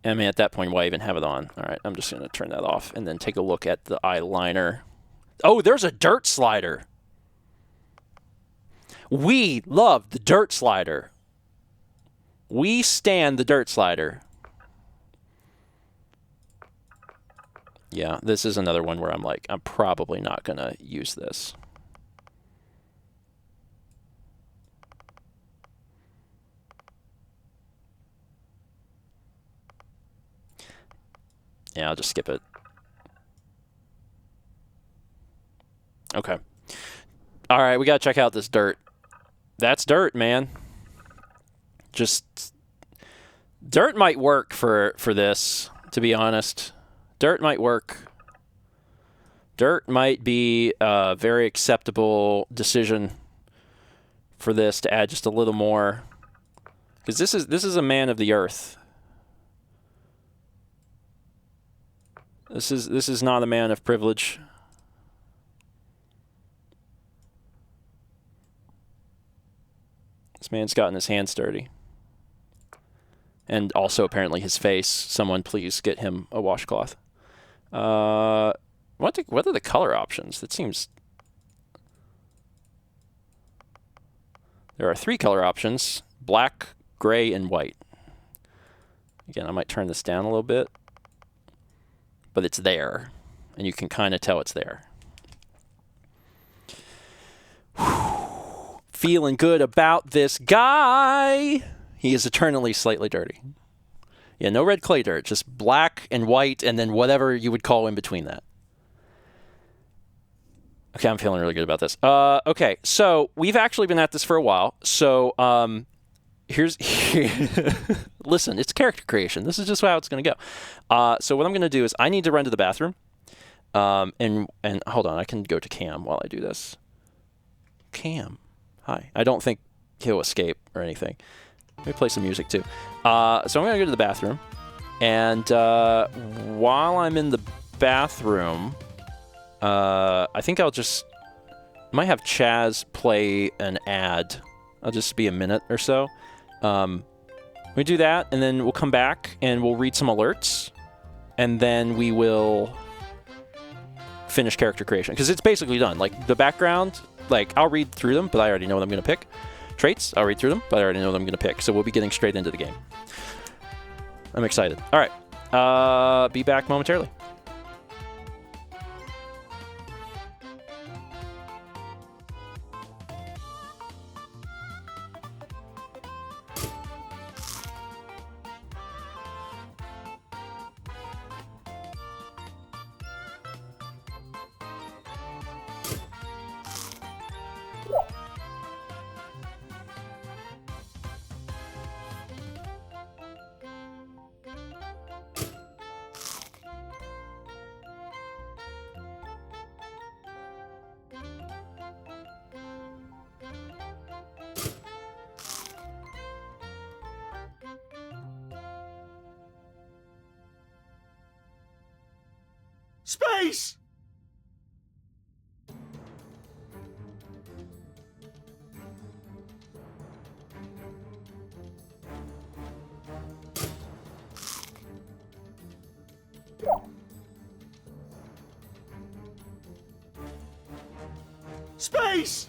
I mean, at that point, why even have it on? All right, I'm just going to turn that off and then take a look at the eyeliner. Oh, there's a dirt slider. We love the dirt slider. We stand the dirt slider. Yeah, this is another one where I'm like, I'm probably not going to use this. Yeah, I'll just skip it. Okay. All right, we got to check out this dirt. That's dirt, man. Just dirt might work for this, to be honest. Dirt might work. Dirt might be a very acceptable decision for this to add just a little more. Because this is a man of the earth. This is not a man of privilege. This man's gotten his hands dirty. And also apparently his face. Someone please get him a washcloth. What are the color options? That seems... There are 3 color options. Black, gray, and white. Again, I might turn this down a little bit. But it's there. And you can kind of tell it's there. Feeling good about this guy. He is eternally slightly dirty. Yeah, no red clay dirt. Just black and white and then whatever you would call in between that. Okay, I'm feeling really good about this. Okay, so we've actually been at this for a while. So listen, it's character creation. This is just how it's going to go. So what I'm going to do is I need to run to the bathroom. And hold on, I can go to Cam while I do this. Cam, hi. I don't think he'll escape or anything. Let me play some music too. So I'm going to go to the bathroom. And while I'm in the bathroom, I think I might have Chaz play an ad. I'll just be a minute or so. We do that, and then we'll come back and we'll read some alerts, and then we will finish character creation because it's basically done. Like the background, like I'll read through them, but I already know what I'm going to pick. Traits, I'll read through them, but I already know what I'm going to pick. So we'll be getting straight into the game. I'm excited. All right, be back momentarily.
Space! Space!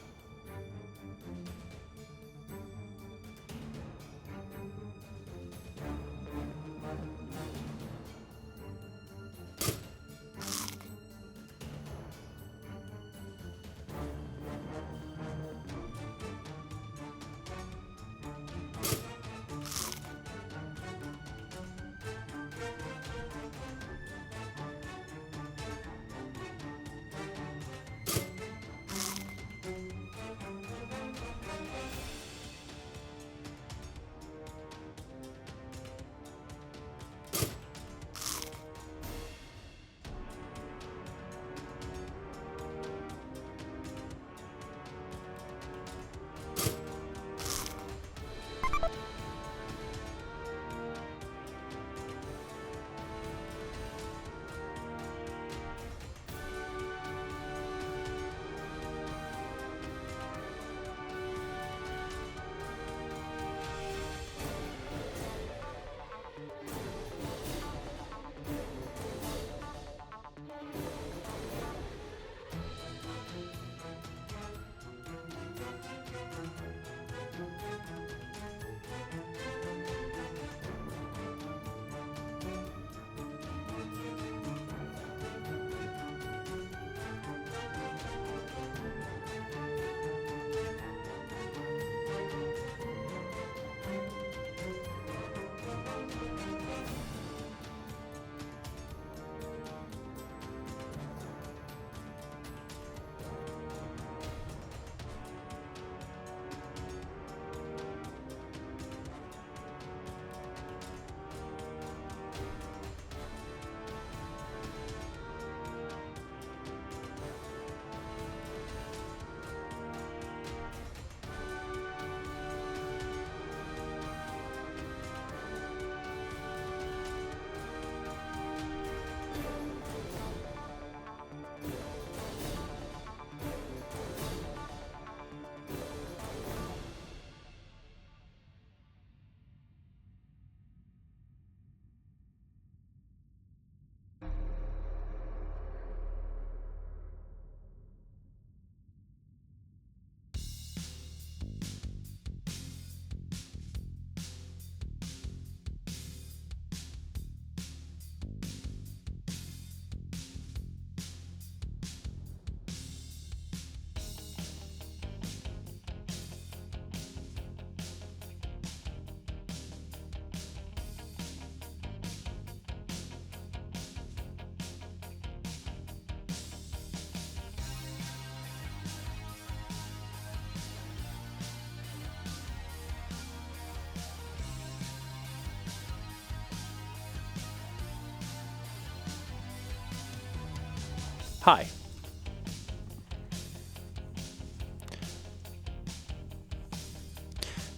Hi.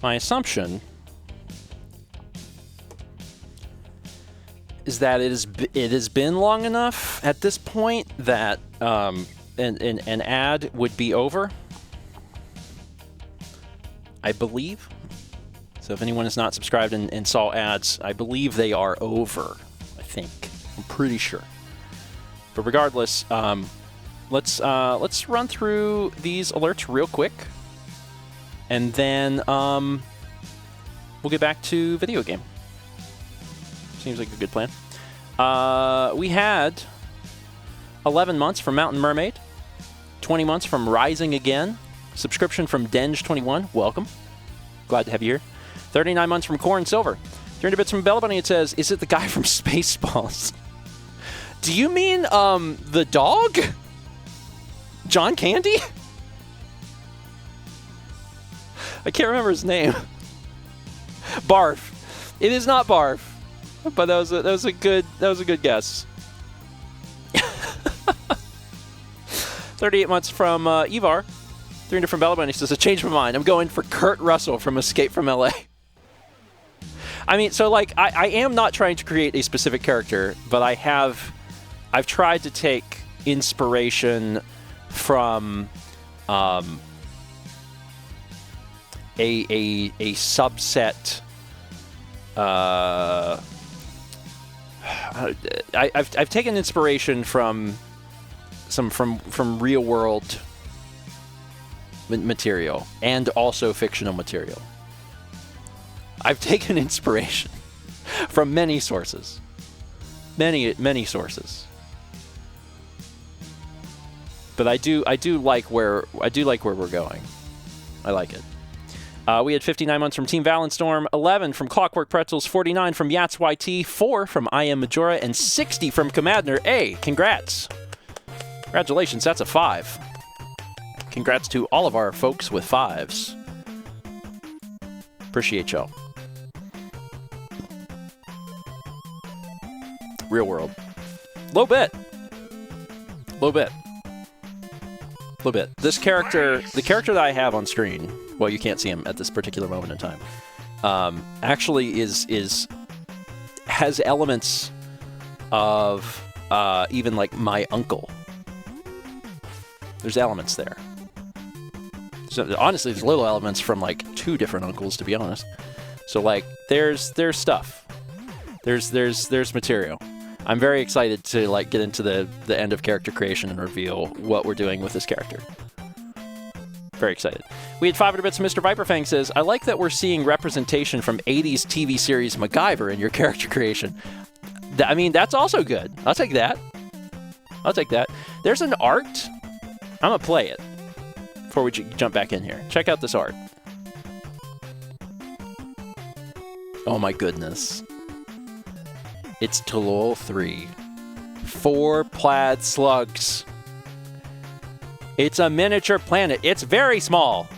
My assumption is that it has been long enough at this point that an ad would be over. I believe. So if anyone is not subscribed and saw ads, I believe they are over. I think. I'm pretty sure. But regardless, let's run through these alerts real quick, and then we'll get back to video game. Seems like a good plan. We had 11 months from Mountain Mermaid, 20 months from Rising Again, subscription from Denge21. Welcome, glad to have you here. 39 months from Corn Silver. 300 bits from Bella Bunny. It says, "Is it the guy from Spaceballs?" Do you mean the dog? John Candy? I can't remember his name. Barf. It is not Barf, but that was a good guess. 38 months from Evar. 300 from Bella Bunny says, "I changed my mind. I'm going for Kurt Russell from Escape from LA." I mean, so like I am not trying to create a specific character, but I've tried to take inspiration from a subset. I've taken inspiration from real world material and also fictional material. I've taken inspiration from many sources. Many sources. But I do like where we're going. I like it. We had 59 months from Team Valenstorm, 11 from Clockwork Pretzels, 49 from Yats YT, 4 from I Am Majora, and 60 from Commadner. Hey, congrats. Congratulations, that's a 5. Congrats to all of our folks with 5s. Appreciate y'all. Real world. Little bit. This character, the character that I have on screen, well, you can't see him at this particular moment in time, actually has elements of even like my uncle. There's elements there. So honestly, there's little elements from like 2 different uncles, to be honest. So like, there's stuff. There's material. I'm very excited to like get into the end of character creation and reveal what we're doing with this character. Very excited. We had 500 bits. Mr. Viperfang says, I like that we're seeing representation from 80s TV series MacGyver in your character creation. I mean, that's also good. I'll take that. There's an art. I'm going to play it before we jump back in here. Check out this art. Oh my goodness. It's Talol 3. 4 plaid slugs. It's a miniature planet. It's very small.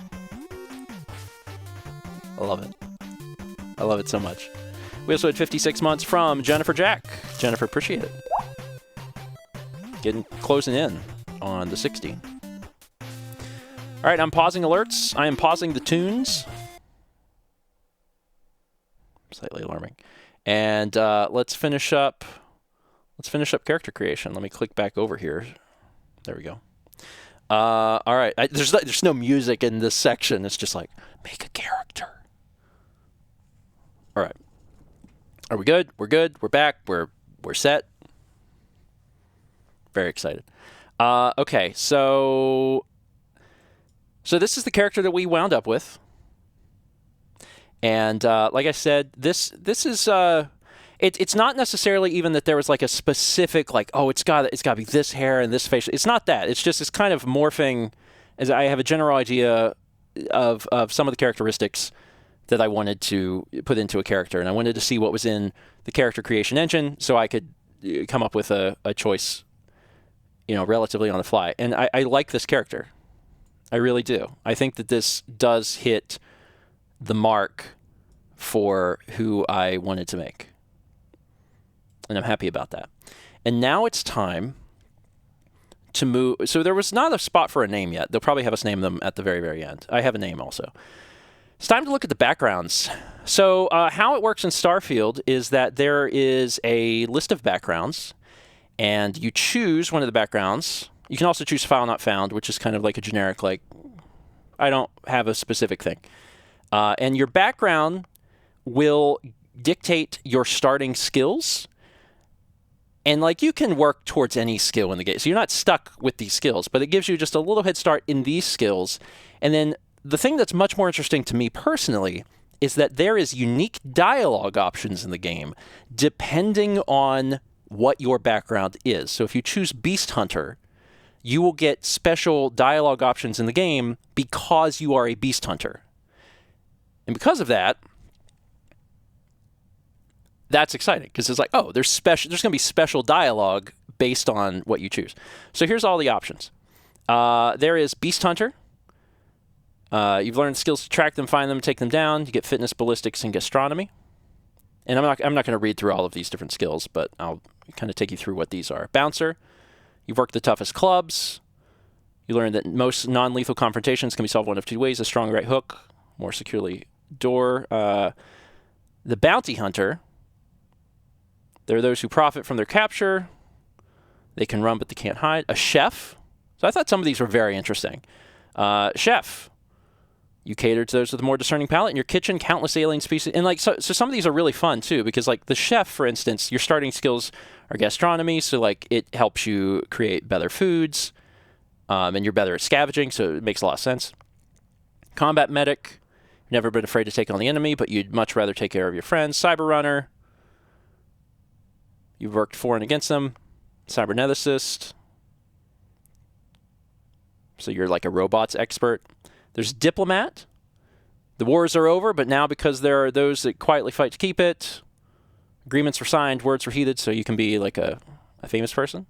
I love it. I love it so much. We also had 56 months from Jennifer Jack. Jennifer, appreciate it. Closing in on the 60. All right, I'm pausing alerts. I am pausing the tunes. Slightly alarming. And let's finish up character creation. Let me click back over here. There we go. All right. There's no music in this section. It's just like, make a character. All right. Are we good? We're good. We're back. We're set. Very excited. Okay. So this is the character that we wound up with. And like I said, this is it's not necessarily even that there was like a specific like, oh, it's got to be this hair and this face. It's not that. It's just it's kind of morphing. As I have a general idea of some of the characteristics that I wanted to put into a character, and I wanted to see what was in the character creation engine, so I could come up with a choice, relatively on the fly. And I like this character. I really do. I think that this does hit the mark for who I wanted to make. And I'm happy about that. And now it's time to move. So there was not a spot for a name yet. They'll probably have us name them at the very, very end. I have a name also. It's time to look at the backgrounds. So how it works in Starfield is that there is a list of backgrounds, and you choose one of the backgrounds. You can also choose file not found, which is kind of like a generic, like, I don't have a specific thing. And your background will dictate your starting skills. And like you can work towards any skill in the game. So you're not stuck with these skills, but it gives you just a little head start in these skills. And then the thing that's much more interesting to me personally is that there is unique dialogue options in the game depending on what your background is. So if you choose Beast Hunter, you will get special dialogue options in the game because you are a Beast Hunter. And because of that, that's exciting because it's like, oh, there's going to be special dialogue based on what you choose. So here's all the options. There is Beast Hunter. You've learned skills to track them, find them, take them down. You get fitness, ballistics, and gastronomy. And I'm not going to read through all of these different skills, but I'll kind of take you through what these are. Bouncer. You've worked the toughest clubs. You learn that most non-lethal confrontations can be solved one of two ways: a strong right hook, more securely door. The Bounty Hunter. There are those who profit from their capture. They can run, but they can't hide. A Chef. So I thought some of these were very interesting. Chef. You cater to those with a more discerning palate. In your kitchen, countless alien species. And like so some of these are really fun too, because like the chef, for instance, your starting skills are gastronomy, so like it helps you create better foods, and you're better at scavenging, so it makes a lot of sense. Combat medic. You've never been afraid to take on the enemy, but you'd much rather take care of your friends. Cyber runner. You've worked for and against them. Cyberneticist. So you're like a robots expert. There's diplomat. The wars are over, but now because there are those that quietly fight to keep it, agreements were signed, words were heeded, so you can be like a famous person.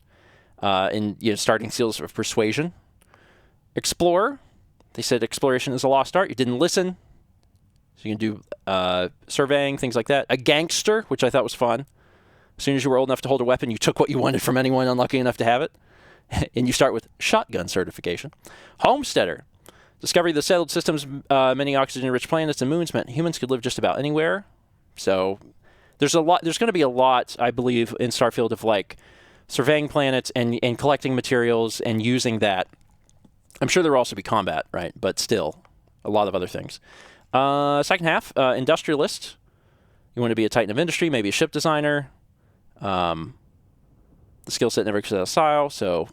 And starting skills of persuasion. Explorer. They said exploration is a lost art. You didn't listen. So you can do surveying, things like that. A gangster, which I thought was fun. As soon as you were old enough to hold a weapon, you took what you wanted from anyone unlucky enough to have it. And you start with shotgun certification. Homesteader. Discovery of the settled systems, many oxygen-rich planets and moons meant humans could live just about anywhere. So there's going to be a lot, I believe, in Starfield of like surveying planets and collecting materials and using that. I'm sure there will also be combat, right? But still, a lot of other things. Second half, industrialist. You want to be a titan of industry, maybe a ship designer. The skill set never goes out of style, so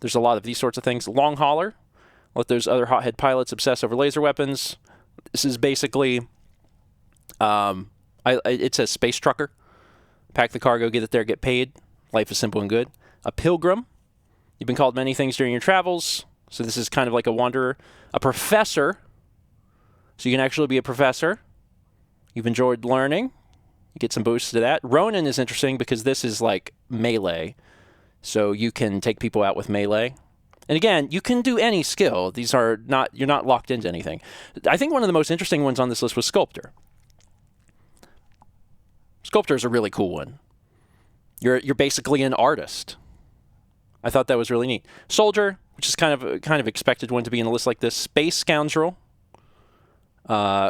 there's a lot of these sorts of things. Long hauler. Let those other hothead pilots obsess over laser weapons. This is basically, it says space trucker. Pack the cargo, get it there, get paid. Life is simple and good. A pilgrim. You've been called many things during your travels. So this is kind of like a wanderer. A professor. So you can actually be a professor. You've enjoyed learning. You get some boosts to that. Ronin is interesting because this is like melee. So you can take people out with melee. And again, you can do any skill. These are not, you're not locked into anything. I think one of the most interesting ones on this list was Sculptor. Sculptor is a really cool one. You're basically an artist. I thought that was really neat. Soldier, which is kind of expected one to be in a list like this. Space Scoundrel,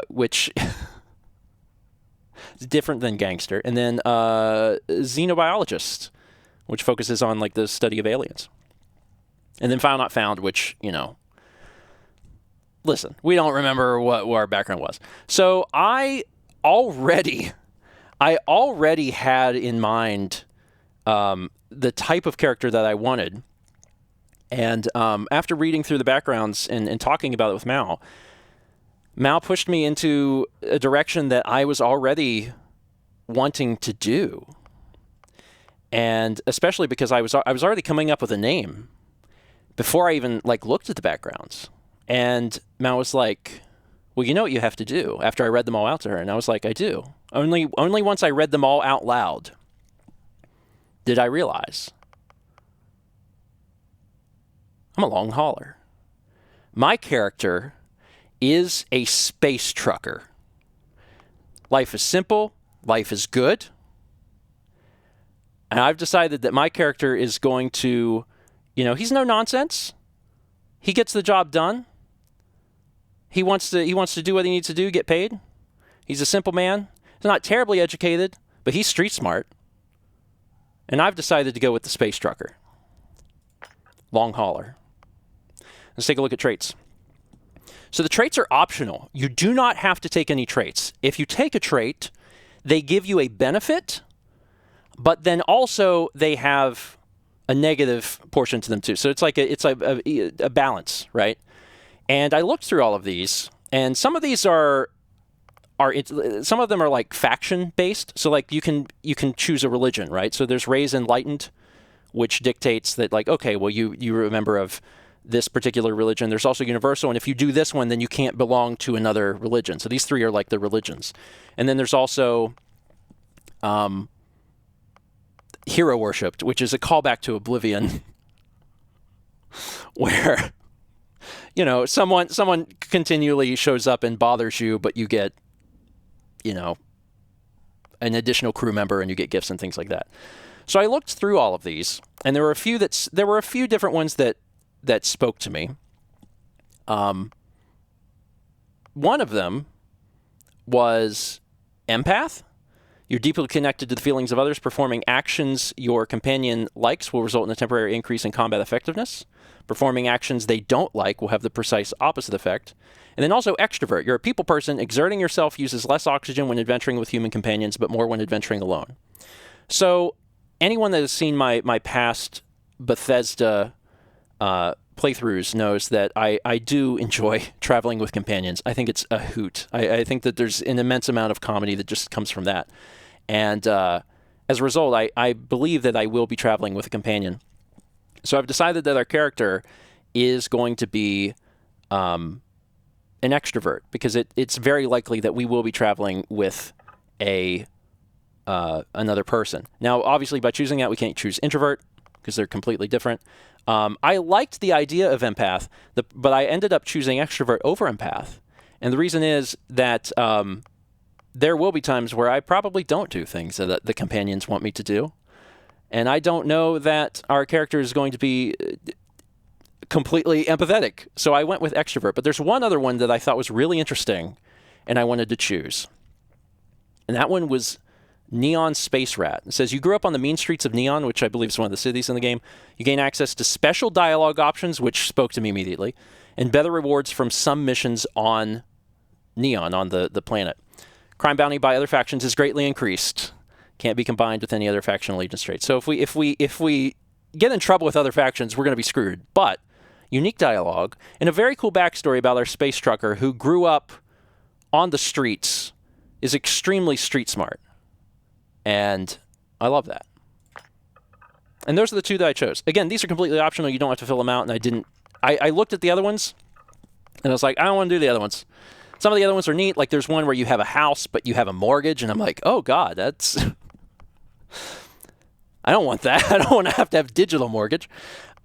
which is different than Gangster. And then Xenobiologist, which focuses on like the study of aliens. And then File Not Found, which, listen, we don't remember what our background was. So I already had in mind the type of character that I wanted. And after reading through the backgrounds and talking about it with Mal pushed me into a direction that I was already wanting to do. And especially because I was already coming up with a name before I even looked at the backgrounds. And Mal was like, well, you know what you have to do, after I read them all out to her. And I was like, I do. Only once I read them all out loud did I realize I'm a long hauler. My character is a space trucker. Life is simple. Life is good. And I've decided that my character is going to, he's no nonsense. He gets the job done. He wants to do what he needs to do, get paid. He's a simple man. He's not terribly educated, but he's street smart. And I've decided to go with the space trucker. Long hauler. Let's take a look at traits. So the traits are optional. You do not have to take any traits. If you take a trait, they give you a benefit, but then also they have a negative portion to them too. So it's like a balance, right? And I looked through all of these, and some of these some of them are like faction based. So like you can choose a religion, right? So there's Raise Enlightened, which dictates that okay, well you're a member of this particular religion. There's also Universal, and if you do this one, then you can't belong to another religion. So these three are like the religions. And then there's also Hero Worshipped, which is a callback to Oblivion, where someone continually shows up and bothers you, but you get an additional crew member and you get gifts and things like that. So I looked through all of these, and there were a few different ones that spoke to me. One of them was empath. You're deeply connected to the feelings of others. Performing actions your companion likes will result in a temporary increase in combat effectiveness. Performing actions they don't like will have the precise opposite effect. And then also extrovert. You're a people person. Exerting yourself uses less oxygen when adventuring with human companions, but more when adventuring alone. So anyone that has seen my past Bethesda playthroughs knows that I do enjoy traveling with companions. I think it's a hoot. I think that there's an immense amount of comedy that just comes from that. And as a result, I believe that I will be traveling with a companion. So I've decided that our character is going to be an extrovert, because it's very likely that we will be traveling with another person. Now, obviously, by choosing that, we can't choose introvert, because they're completely different. I liked the idea of empath, but I ended up choosing extrovert over empath. And the reason is that there will be times where I probably don't do things that the companions want me to do. And I don't know that our character is going to be completely empathetic. So I went with extrovert. But there's one other one that I thought was really interesting, and I wanted to choose. And that one was Neon Space Rat. It says, you grew up on the mean streets of Neon, which I believe is one of the cities in the game. You gain access to special dialogue options, which spoke to me immediately, and better rewards from some missions on Neon, on the planet. Crime bounty by other factions is greatly increased. Can't be combined with any other faction allegiance traits. So if we get in trouble with other factions, we're going to be screwed. But unique dialogue and a very cool backstory about our space trucker who grew up on the streets, is extremely street smart. And I love that. And those are the two that I chose. Again, these are completely optional. You don't have to fill them out. And I looked at the other ones, and I was like, I don't want to do the other ones. Some of the other ones are neat. Like there's one where you have a house, but you have a mortgage. And I'm like, oh, God, that's... I don't want that. I don't want to have digital mortgage.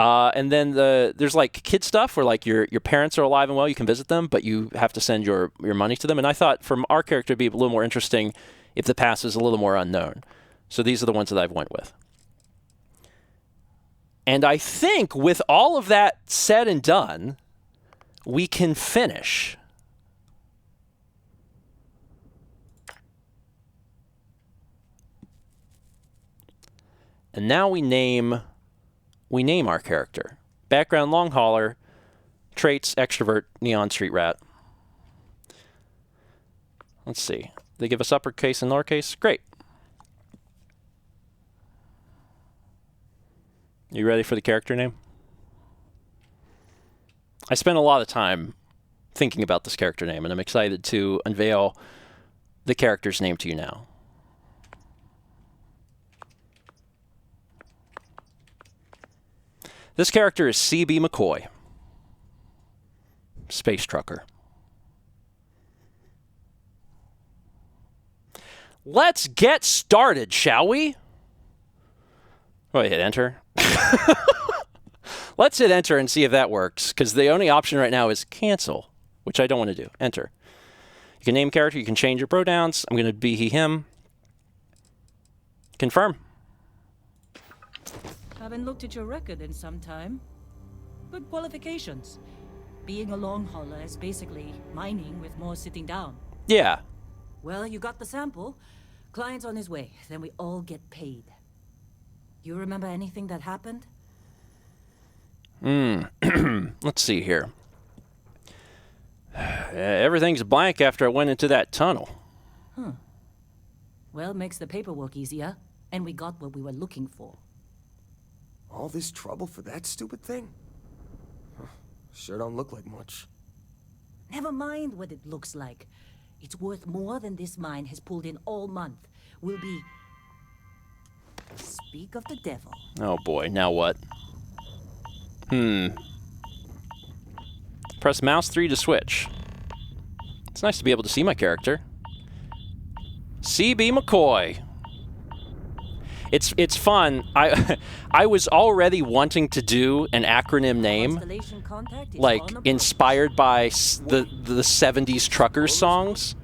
And then there's like kid stuff where like your parents are alive and well, you can visit them, but you have to send your money to them. And I thought from our character it'd be a little more interesting if the past is a little more unknown. So these are the ones that I've went with. And I think with all of that said and done, we can finish. And now we name our character. Background, long hauler. Traits, extrovert, neon street rat. Let's see. They give us uppercase and lowercase. Great. You ready for the character name? I spent a lot of time thinking about this character name, and I'm excited to unveil the character's name to you now. This character is C.B. McCoy, space trucker. Let's get started, shall we? Oh, hit enter. Let's hit enter and see if that works, because the only option right now is cancel, which I don't want to do. Enter. You can name character. You can change your pronouns. I'm going to be he, him. Confirm.
Haven't looked at your record in some time. Good qualifications. Being a long hauler is basically mining with more sitting down.
Yeah.
Well, you got the sample. Client's on his way. Then we all get paid. You remember anything that happened?
Let's see here. Everything's blank after I went into that tunnel.
Huh. Well, makes the paperwork easier. And we got what we were looking for.
All this trouble for that stupid thing? Huh. Sure don't look like much.
Never mind what it looks like. It's worth more than this mine has pulled in all month. We'll be... Speak of the devil.
Oh boy, now what? Press mouse 3 to switch. It's nice to be able to see my character. C.B. McCoy. It's fun. I was already wanting to do an acronym name, like inspired by the 70s truckers songs,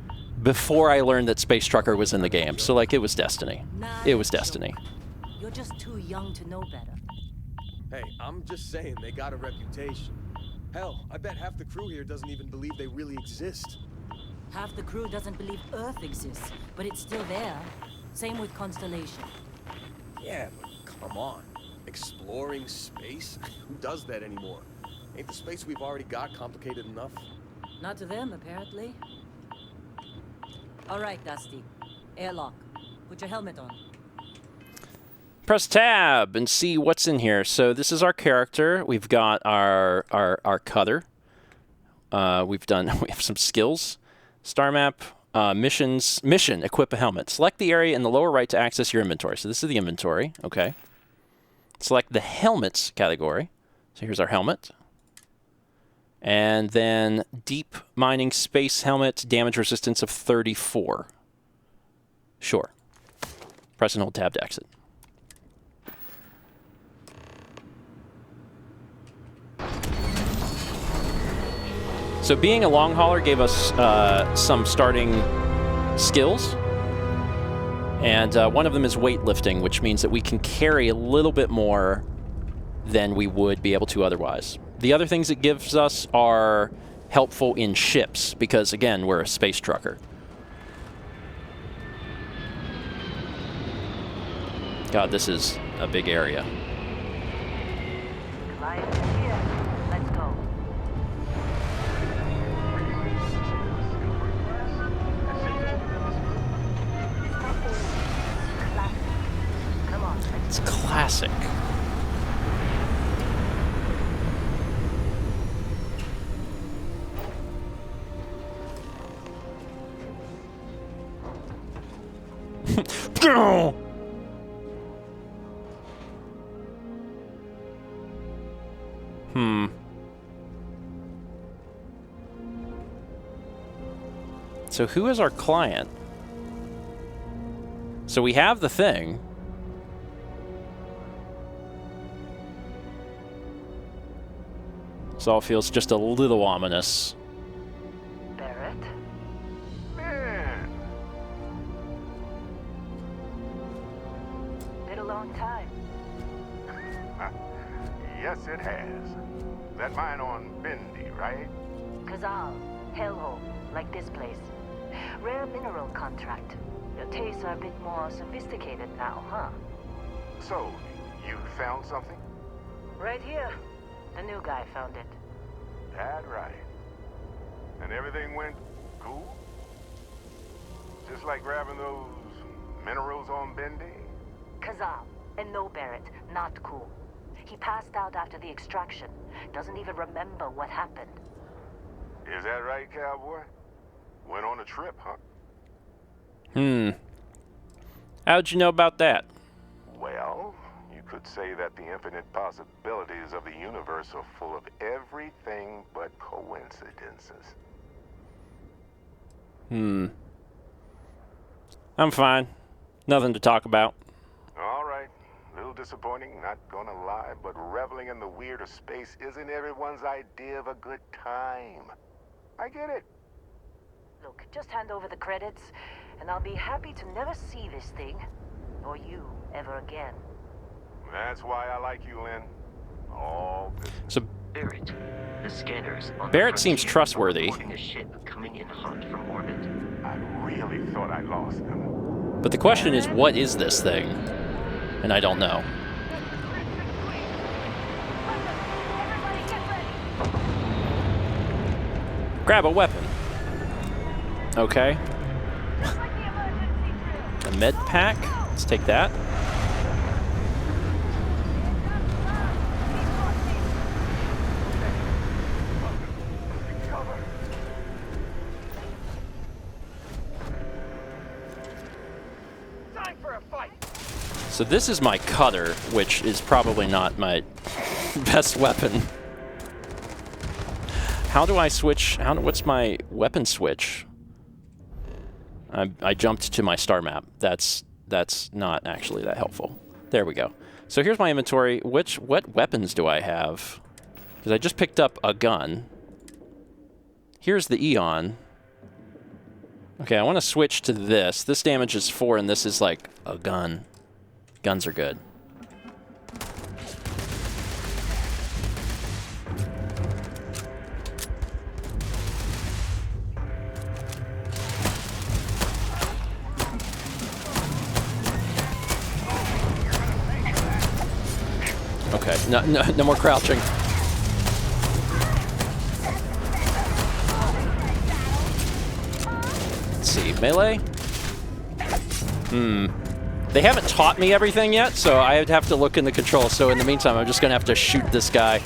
before I learned that Space Trucker was in the game. So like it was destiny. It was destiny.
You're just too young to know better.
Hey, I'm just saying they got a reputation. Hell, I bet half the crew here doesn't even believe they really exist.
Half the crew doesn't believe Earth exists, but it's still there. Same with Constellation.
Yeah, but come on. Exploring space? Who does that anymore? Ain't the space we've already got complicated enough?
Not to them, apparently. All right, Dusty. Airlock. Put your helmet on.
Press tab and see what's in here. So this is our character. We've got our cutter. We have some skills. Star map, missions, mission, equip a helmet. Select the area in the lower right to access your inventory. So this is the inventory, okay. Select the helmets category. So here's our helmet. And then deep mining space helmet, damage resistance of 34. Sure. Press and hold tab to exit. So being a long hauler gave us some starting skills. And one of them is weightlifting, which means that we can carry a little bit more than we would be able to otherwise. The other things it gives us are helpful in ships, because, again, we're a space trucker. God, this is a big area.
Clients are here. Let's go. Come on.
It's classic. So who is our client? So we have the thing. This all feels just a little ominous.
Barrett?
Man,
Been a long time.
yes it has. That mine on Bendy, right?
Kazal, hellhole, like this place. Rare mineral contract. Your tastes are a bit more sophisticated now, huh?
So, you found something?
Right here. The new guy found it.
That right. And everything went cool? Just like grabbing those minerals on Bendy?
Kazal, and no Barrett, not cool. He passed out after the extraction. Doesn't even remember what happened.
Is that right, cowboy? Went on a trip, huh?
How'd you know about that?
Well, you could say that the infinite possibilities of the universe are full of everything but coincidences.
I'm fine. Nothing to talk about.
All right. A little disappointing, not gonna lie, but reveling in the weird of space isn't everyone's idea of a good time. I get it.
Look, just hand over the credits, and I'll be happy to never see this thing, or you, ever again.
That's why I like you, Lynn. All business.
So
Barrett, the scanners on
Barrett
the
seems
frontier
trustworthy.
are reporting a ship coming in hot from orbit.
I really thought I lost them.
But the question is, what is this thing? And I don't know. Grab a weapon. Okay. A med pack. Let's take that. So this is my cutter, which is probably not my best weapon. How do I switch? What's my weapon switch? I jumped to my star map. That's not actually that helpful. There we go. So here's my inventory. What weapons do I have? Because I just picked up a gun. Here's the Eon. Okay, I want to switch to this. This damage is 4, and this is like a gun. Guns are good. Okay, no more crouching. Let's see, melee? They haven't taught me everything yet, so I would have to look in the controls. So in the meantime, I'm just going to have to shoot this guy.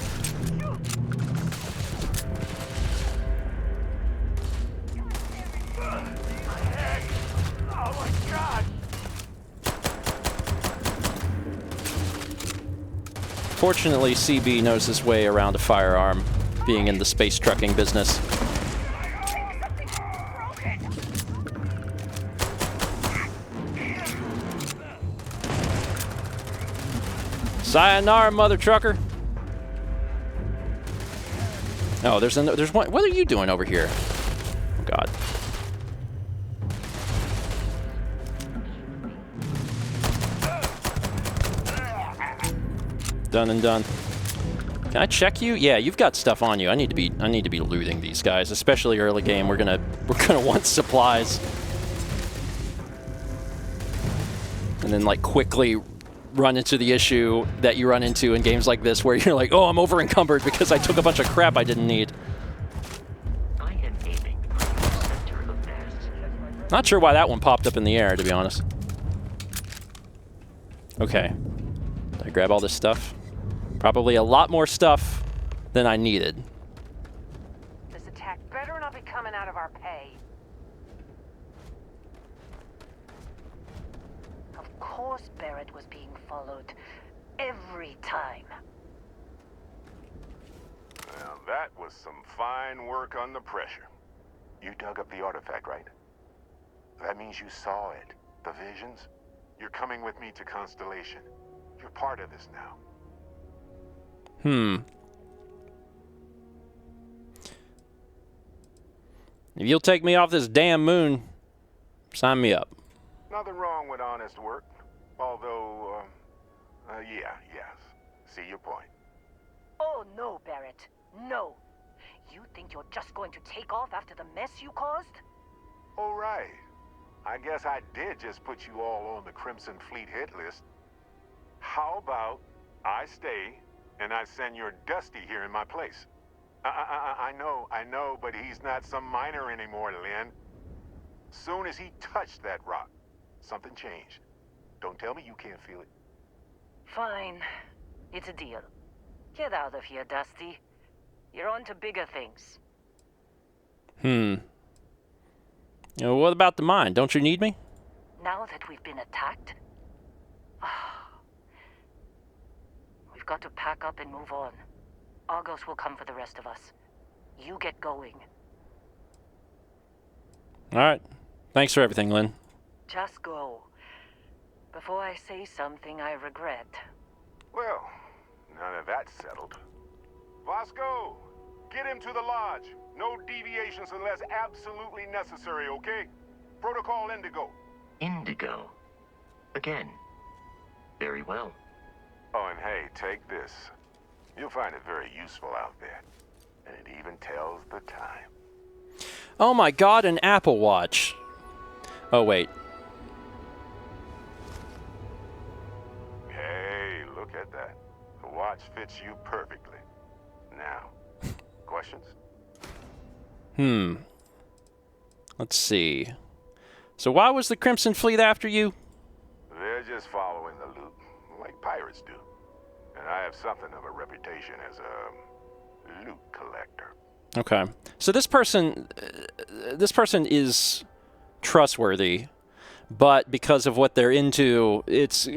Fortunately, CB knows his way around a firearm, being in the space trucking business. Sayonara, mother trucker. Oh, there's one. What are you doing over here? Oh, God. Done and done. Can I check you? Yeah, you've got stuff on you. I need to be looting these guys, especially early game. We're gonna want supplies, and then like quickly run into the issue that you run into in games like this, where you're like, oh, I'm over encumbered because I took a bunch of crap I didn't need.
I am aiming for the center of mass.
Not sure why that one popped up in the air, to be honest. Okay. Did I grab all this stuff? Probably a lot more stuff than I needed.
This attack better not be coming out of our pay. Of course Barrett was being followed. Every time.
Well, that was some fine work under pressure. You dug up the artifact, right? That means you saw it. The visions? You're coming with me to Constellation. You're part of this now.
If you'll take me off this damn moon, sign me up.
Nothing wrong with honest work. Although, yes. See your point.
Oh no, Barrett. No. You think you're just going to take off after the mess you caused?
All right. I guess I did just put you all on the Crimson Fleet hit list. How about I stay and I send your Dusty here in my place? I know, but he's not some miner anymore, Lynn. Soon as he touched that rock, something changed. Don't tell me you can't feel it.
Fine. It's a deal. Get out of here, Dusty. You're on to bigger things.
What about the mine? Don't you need me?
Now that we've been attacked, we've got to pack up and move on. Argos will come for the rest of us. You get going.
All right. Thanks for everything, Lynn.
Just go. Before I say something I regret.
Well, now that that's settled. Vasco, get him to the lodge. No deviations unless absolutely necessary, okay? Protocol Indigo.
Indigo. Again. Very well.
Oh, and hey, take this. You'll find it very useful out there. And it even tells the time.
Oh my God, an Apple Watch. Oh, wait.
Hey, look at that. The watch fits you perfectly. Now, questions?
Let's see. So why was the Crimson Fleet after you?
They're just following the loot, like pirates do. And I have something of a reputation as a loot collector.
Okay. So this person is trustworthy, but because of what they're into, it's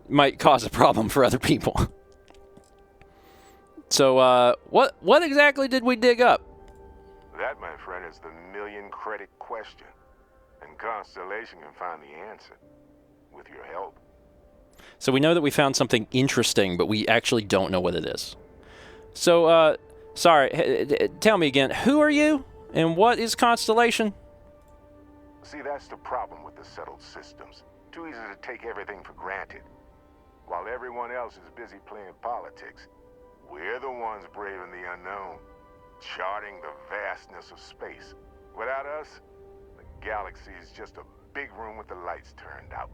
might cause a problem for other people. So what exactly did we dig up?
That, my friend, is the million-credit question. And Constellation can find the answer. With your help.
So we know that we found something interesting, but we actually don't know what it is. So, sorry, tell me again, who are you? And what is Constellation?
See, that's the problem with the settled systems. Too easy to take everything for granted. While everyone else is busy playing politics, we're the ones braving the unknown, charting the vastness of space. Without us, the galaxy is just a big room with the lights turned out.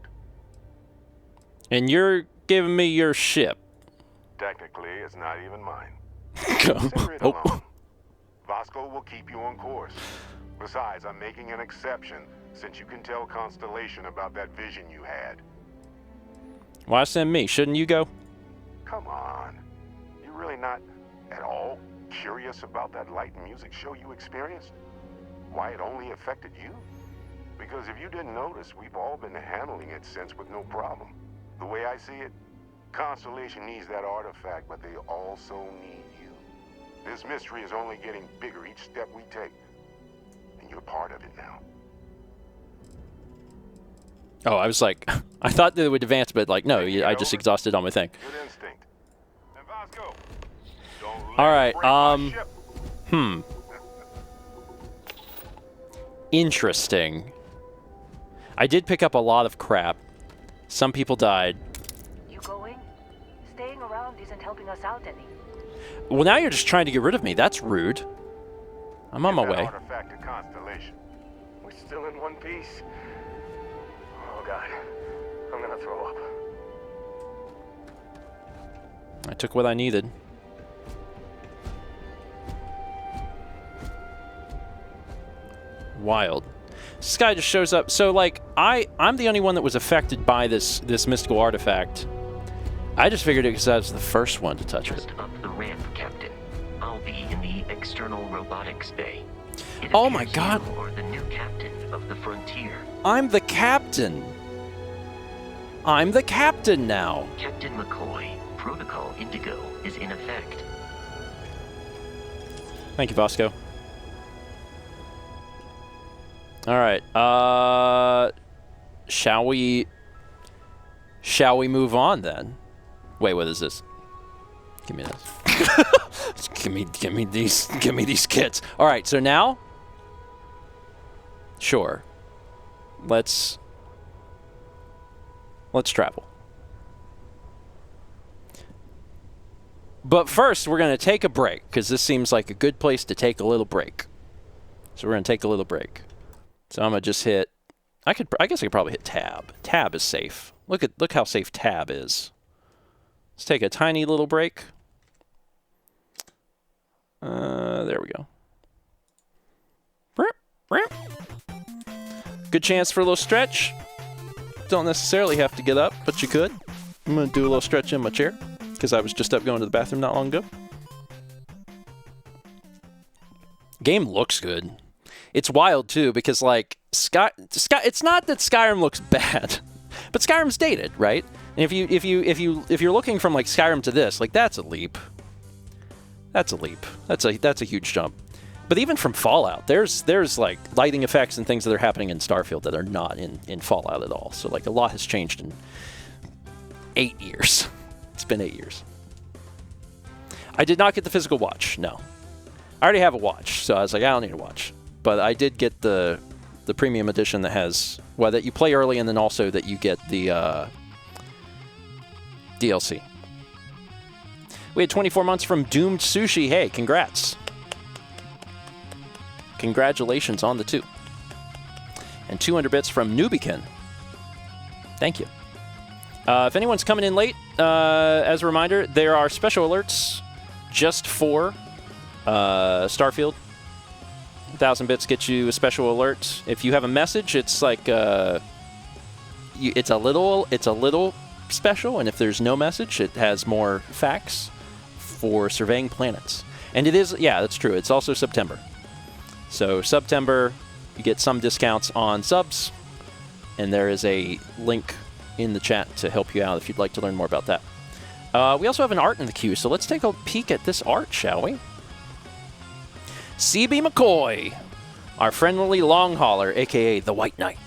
And you're giving me your ship.
Technically, it's not even mine. Consider it alone. Vasco will keep you on course. Besides, I'm making an exception since you can tell Constellation about that vision you had.
Why send me? Shouldn't you go?
Come on. You really not at all curious about that light and music show you experienced? Why it only affected you? Because if you didn't notice, we've all been handling it since with no problem. The way I see it, Constellation needs that artifact, but they also need you. This mystery is only getting bigger each step we take, and you're part of it now.
Oh, I was like, I thought they would advance, but like, no, I just exhausted all my thing.
Good instinct. And Vasco, don't let
All
it
right,
break my ship.
Interesting. I did pick up a lot of crap. Some people died.
You going? Staying around isn't helping us out any.
Well, now you're just trying to get rid of me. That's rude. I'm on my
Give that
way.
artifact to Constellation.
We're still in one piece. Oh God, I'm gonna throw up.
I took what I needed. Wild. This guy just shows up. So, like, I'm the only one that was affected by this mystical artifact. I just figured it because I was the first one to touch it.
Just up the ramp, Captain. I'll be in the external robotics bay. It
Oh my
appears
God.
You are the new captain of the Frontier.
I'm the captain. I'm the captain now.
Captain McCoy, Protocol Indigo is in effect.
Thank you, Vasco. All right. Shall we move on then? Wait, what is this? Give me this. give me these kits. All right, so now, sure. Let's travel. But first, we're going to take a break because this seems like a good place to take a little break. So we're going to take a little break. So I'm going to just hit, I guess I could probably hit tab. Tab is safe. Look how safe tab is. Let's take a tiny little break. There we go. Good chance for a little stretch. Don't necessarily have to get up, but you could. I'm going to do a little stretch in my chair because I was just up going to the bathroom not long ago. Game looks good. It's wild too because like Sky. It's not that Skyrim looks bad, but Skyrim's dated, right? And if you're looking from like Skyrim to this, like that's a leap. That's a leap. That's a huge jump. But even from Fallout, there's like lighting effects and things that are happening in Starfield that are not in Fallout at all. So like a lot has changed in 8 years. It's been 8 years. I did not get the physical watch. No, I already have a watch, so I was like, I don't need a watch. But I did get the premium edition that has, well, that you play early and then also that you get the DLC. We had 24 months from Doomed Sushi. Hey, congrats. Congratulations on the 2. And 200 bits from Nubican. Thank you. If anyone's coming in late, as a reminder, there are special alerts just for Starfield. 1,000 bits gets you a special alert. If you have a message, it's like it's a little special, and if there's no message, it has more facts for surveying planets. And it is, yeah, that's true. It's also September. So September, you get some discounts on subs, and there is a link in the chat to help you out if you'd like to learn more about that. We also have an art in the queue, so let's take a peek at this art, shall we? C.B. McCoy, our friendly long hauler, a.k.a. the White Knight.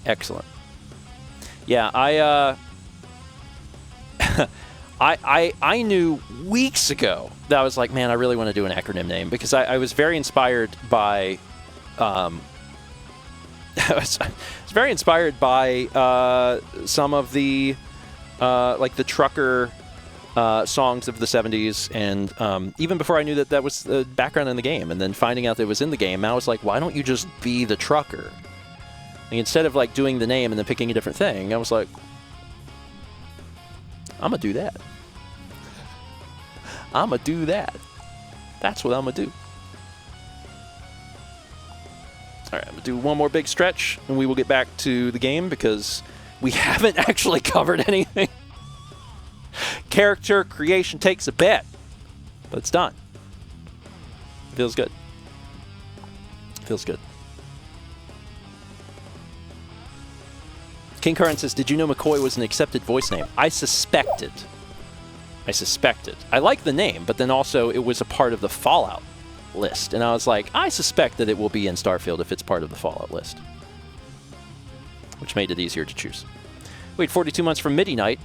Excellent. Yeah, I knew weeks ago that I was like, man, I really want to do an acronym name because I was very inspired by I was very inspired by some of the like the trucker songs of the 70s, and even before I knew that was the background in the game, and then finding out that it was in the game, I was like, why don't you just be the trucker? And instead of like doing the name and then picking a different thing, I was like, I'm gonna do that. I'm gonna do that. That's what I'm gonna do. All right, we'll do one more big stretch, and we will get back to the game because we haven't actually covered anything. Character creation takes a bit, but it's done. Feels good. Feels good. King Curran says, did you know McCoy was an accepted voice name? I suspected. I like the name, but then also it was a part of the Fallout list. And I was like, I suspect that it will be in Starfield if it's part of the Fallout list. Which made it easier to choose. Wait, 42 months from Midnight.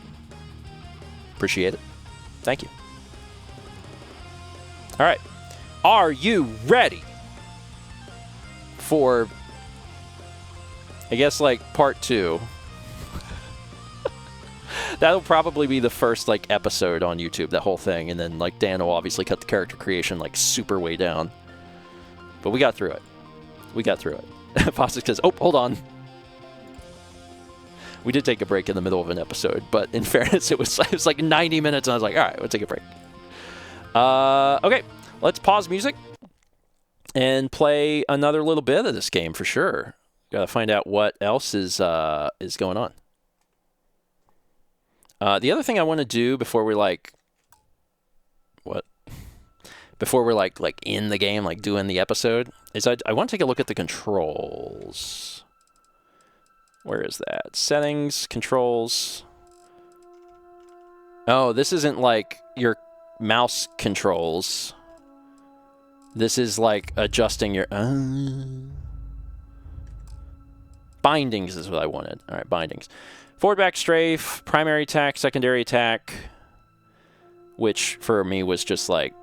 Appreciate it. Thank you. All right. Are you ready for, I guess, like, part 2? That'll probably be the first, like, episode on YouTube, that whole thing. And then, like, Dan will obviously cut the character creation, like, super way down. But we got through it. We got through it. Foster says, oh, hold on. We did take a break in the middle of an episode, but in fairness, it was like 90 minutes, and I was like, all right, we'll take a break. Okay, let's pause music and play another little bit of this game for sure. Got to find out what else is going on. The other thing I want to do before we're like, before we're like in the game, like doing the episode, is I want to take a look at the controls. Where is that? Settings, controls. Oh, this isn't like your mouse controls. This is like adjusting your... Bindings is what I wanted. All right, bindings. Forward, back, strafe, primary attack, secondary attack, which for me was just like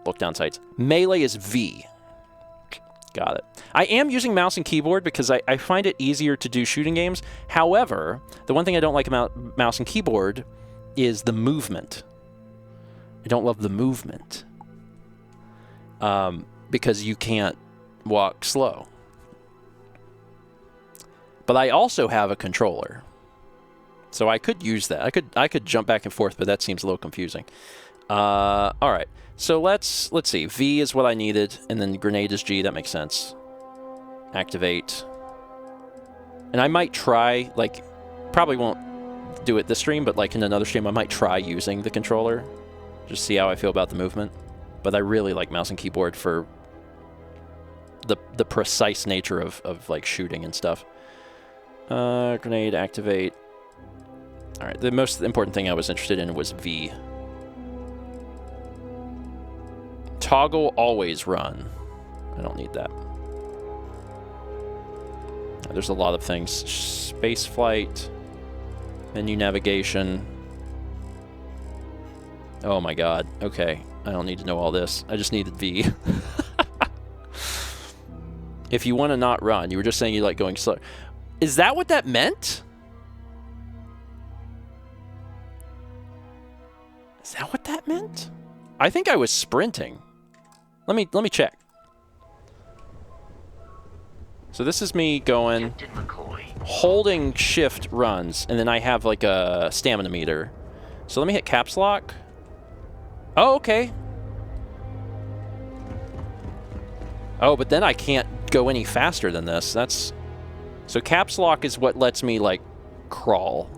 look down sights. Melee is V. Got it. I am using mouse and keyboard because I find it easier to do shooting games. However, the one thing I don't like about mouse and keyboard is the movement. I don't love the movement. Because you can't walk slow. But I also have a controller. So I could use that. I could jump back and forth, but that seems a little confusing. All right. So let's see. V is what I needed, and then grenade is G. That makes sense. Activate. And I might try, like, probably won't do it this stream, but like in another stream, I might try using the controller. Just see how I feel about the movement. But I really like mouse and keyboard for the precise nature of like shooting and stuff. Grenade, activate. All right, the most important thing I was interested in was V. Toggle always run. I don't need that. There's a lot of things. Space flight, menu navigation. Oh my god. Okay, I don't need to know all this. I just needed V. If you want to not run, you were just saying you like going slow. Is that what that meant? Is that what that meant? I think I was sprinting. Let me check. So this is me going, holding shift runs, and then I have like a stamina meter. So let me hit caps lock. Oh, okay. Oh, but then I can't go any faster than this. That's... So caps lock is what lets me, like, crawl.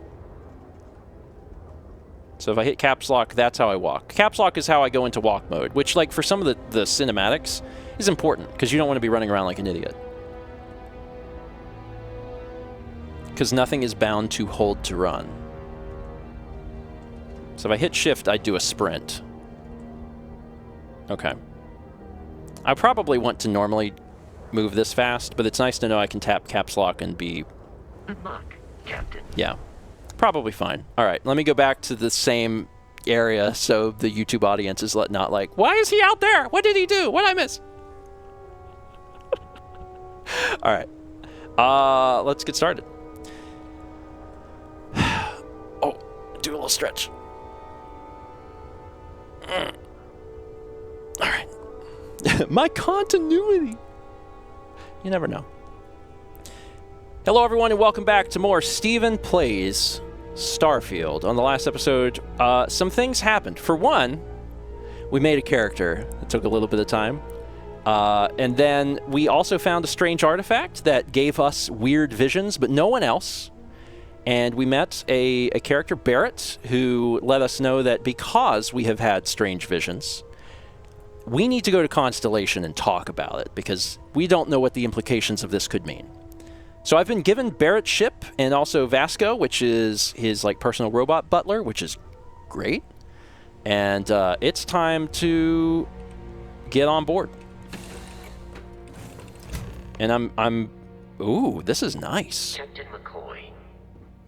So if I hit caps lock, that's how I walk. Caps lock is how I go into walk mode, which, like, for some of the cinematics is important, because you don't want to be running around like an idiot. Because nothing is bound to hold to run. So if I hit shift, I do a sprint. Okay. I probably want to normally move this fast, but it's nice to know I can tap caps lock and be...
Good luck, Captain.
Yeah. Probably fine. All right, let me go back to the same area so the YouTube audience is not like, why is he out there? What did he do? What did I miss? All right. Let's get started. Oh, do a little stretch. All right. My continuity. You never know. Hello, everyone, and welcome back to more Steven Plays Starfield. On the last episode, some things happened. For one, we made a character. It took a little bit of time. And then we also found a strange artifact that gave us weird visions, but no one else. And we met a character, Barrett, who let us know that because we have had strange visions, we need to go to Constellation and talk about it, because we don't know what the implications of this could mean. So I've been given Barrett's ship and also Vasco, which is his like personal robot butler, which is great. And it's time to get on board. And I'm ooh, this is nice.
Captain McCoy,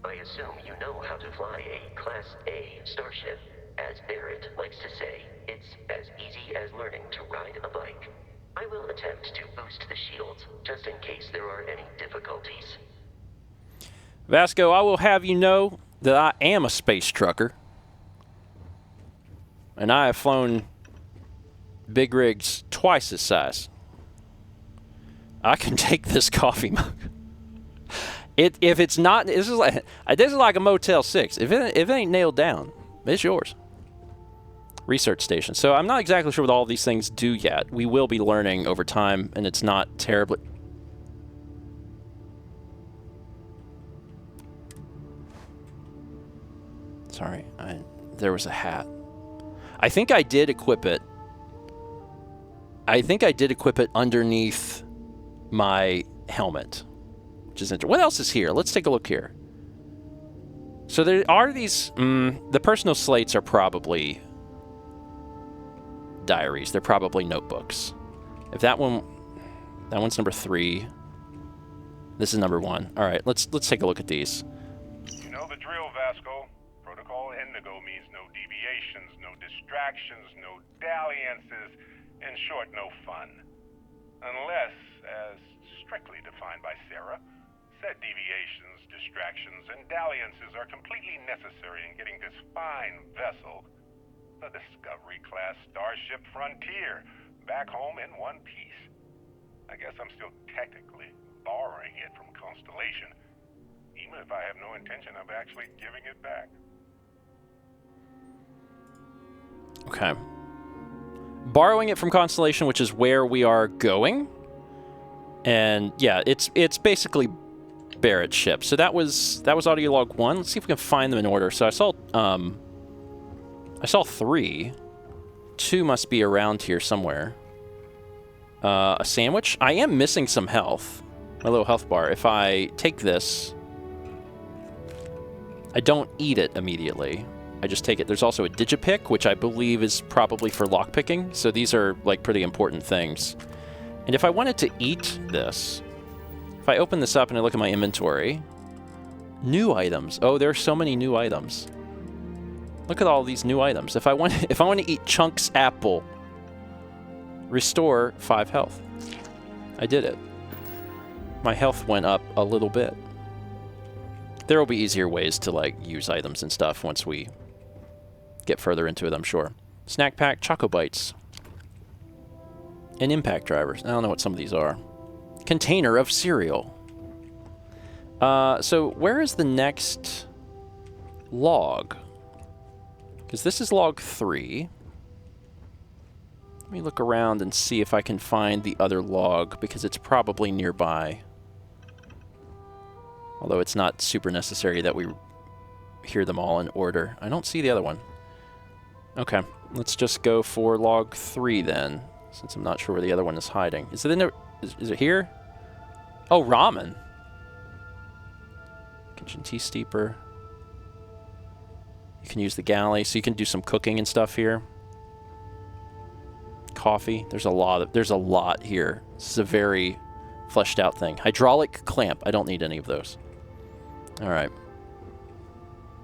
I assume you know how to fly a Class A starship. As Barrett likes to say, it's as easy as learning to ride a bike. I will attempt to boost the shields, just in case there are any difficulties.
Vasco, I will have you know that I am a space trucker. And I have flown big rigs twice this size. I can take this coffee mug. If it's not, this is like a Motel 6. If it ain't nailed down, it's yours. Research station. So I'm not exactly sure what all these things do yet. We will be learning over time, and it's not terribly... Sorry, there was a hat. I think I did equip it. I think I did equip it underneath my helmet, which is interesting. What else is here? Let's take a look here. So there are these... the personal slates are probably diaries. They're probably notebooks. If that one's number 3. This is number 1. All right, let's take a look at these.
You know the drill, Vasco. Protocol Indigo means no deviations, no distractions, no dalliances, in short, no fun. Unless, as strictly defined by Sarah, said deviations, distractions, and dalliances are completely necessary in getting this fine vessel, the Discovery-class Starship Frontier, back home in one piece. I guess I'm still technically borrowing it from Constellation, even if I have no intention of actually giving it back.
Okay. Borrowing it from Constellation, which is where we are going. And yeah, it's basically Barrett's ship. So that was audio log 1. Let's see if we can find them in order. So I saw 3. 2 must be around here somewhere. A sandwich. I am missing some health. My little health bar. If I take this, I don't eat it immediately. I just take it. There's also a digipick, which I believe is probably for lockpicking. So these are like pretty important things. And if I wanted to eat this, if I open this up and I look at my inventory, new items. Oh, there are so many new items. Look at all these new items. If I want to eat Chunk's apple, restore 5 health. I did it. My health went up a little bit. There will be easier ways to like use items and stuff once we get further into it, I'm sure. Snack pack, Choco Bites, and impact drivers. I don't know what some of these are. Container of cereal. So where is the next log? Because this is log 3. Let me look around and see if I can find the other log, because it's probably nearby. Although it's not super necessary that we hear them all in order. I don't see the other one. Okay, let's just go for log 3 then, since I'm not sure where the other one is hiding. Is it in there? Is it here? Oh, ramen. Kitchen tea steeper. You can use the galley, so you can do some cooking and stuff here. Coffee. There's a lot here. This is a very fleshed out thing. Hydraulic clamp. I don't need any of those. All right.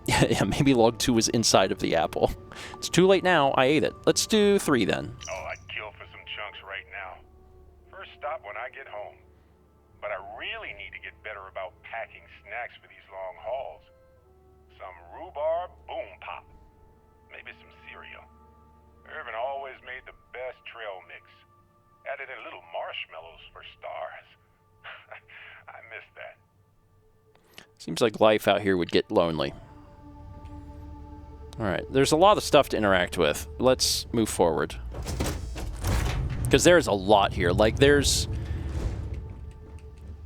Yeah, maybe log 2 was inside of the apple. It's too late now. I ate it. Let's do 3 then.
Oh, I'd kill for some chunks right now. First stop when I get home. But I really need to get better about packing snacks for these long hauls. Some rhubarb boom pop. Maybe some cereal. Irvin always made the best trail mix. Added in little marshmallows for stars. I miss that.
Seems like life out here would get lonely. All right, there's a lot of stuff to interact with. Let's move forward. Because there's a lot here. Like, there's...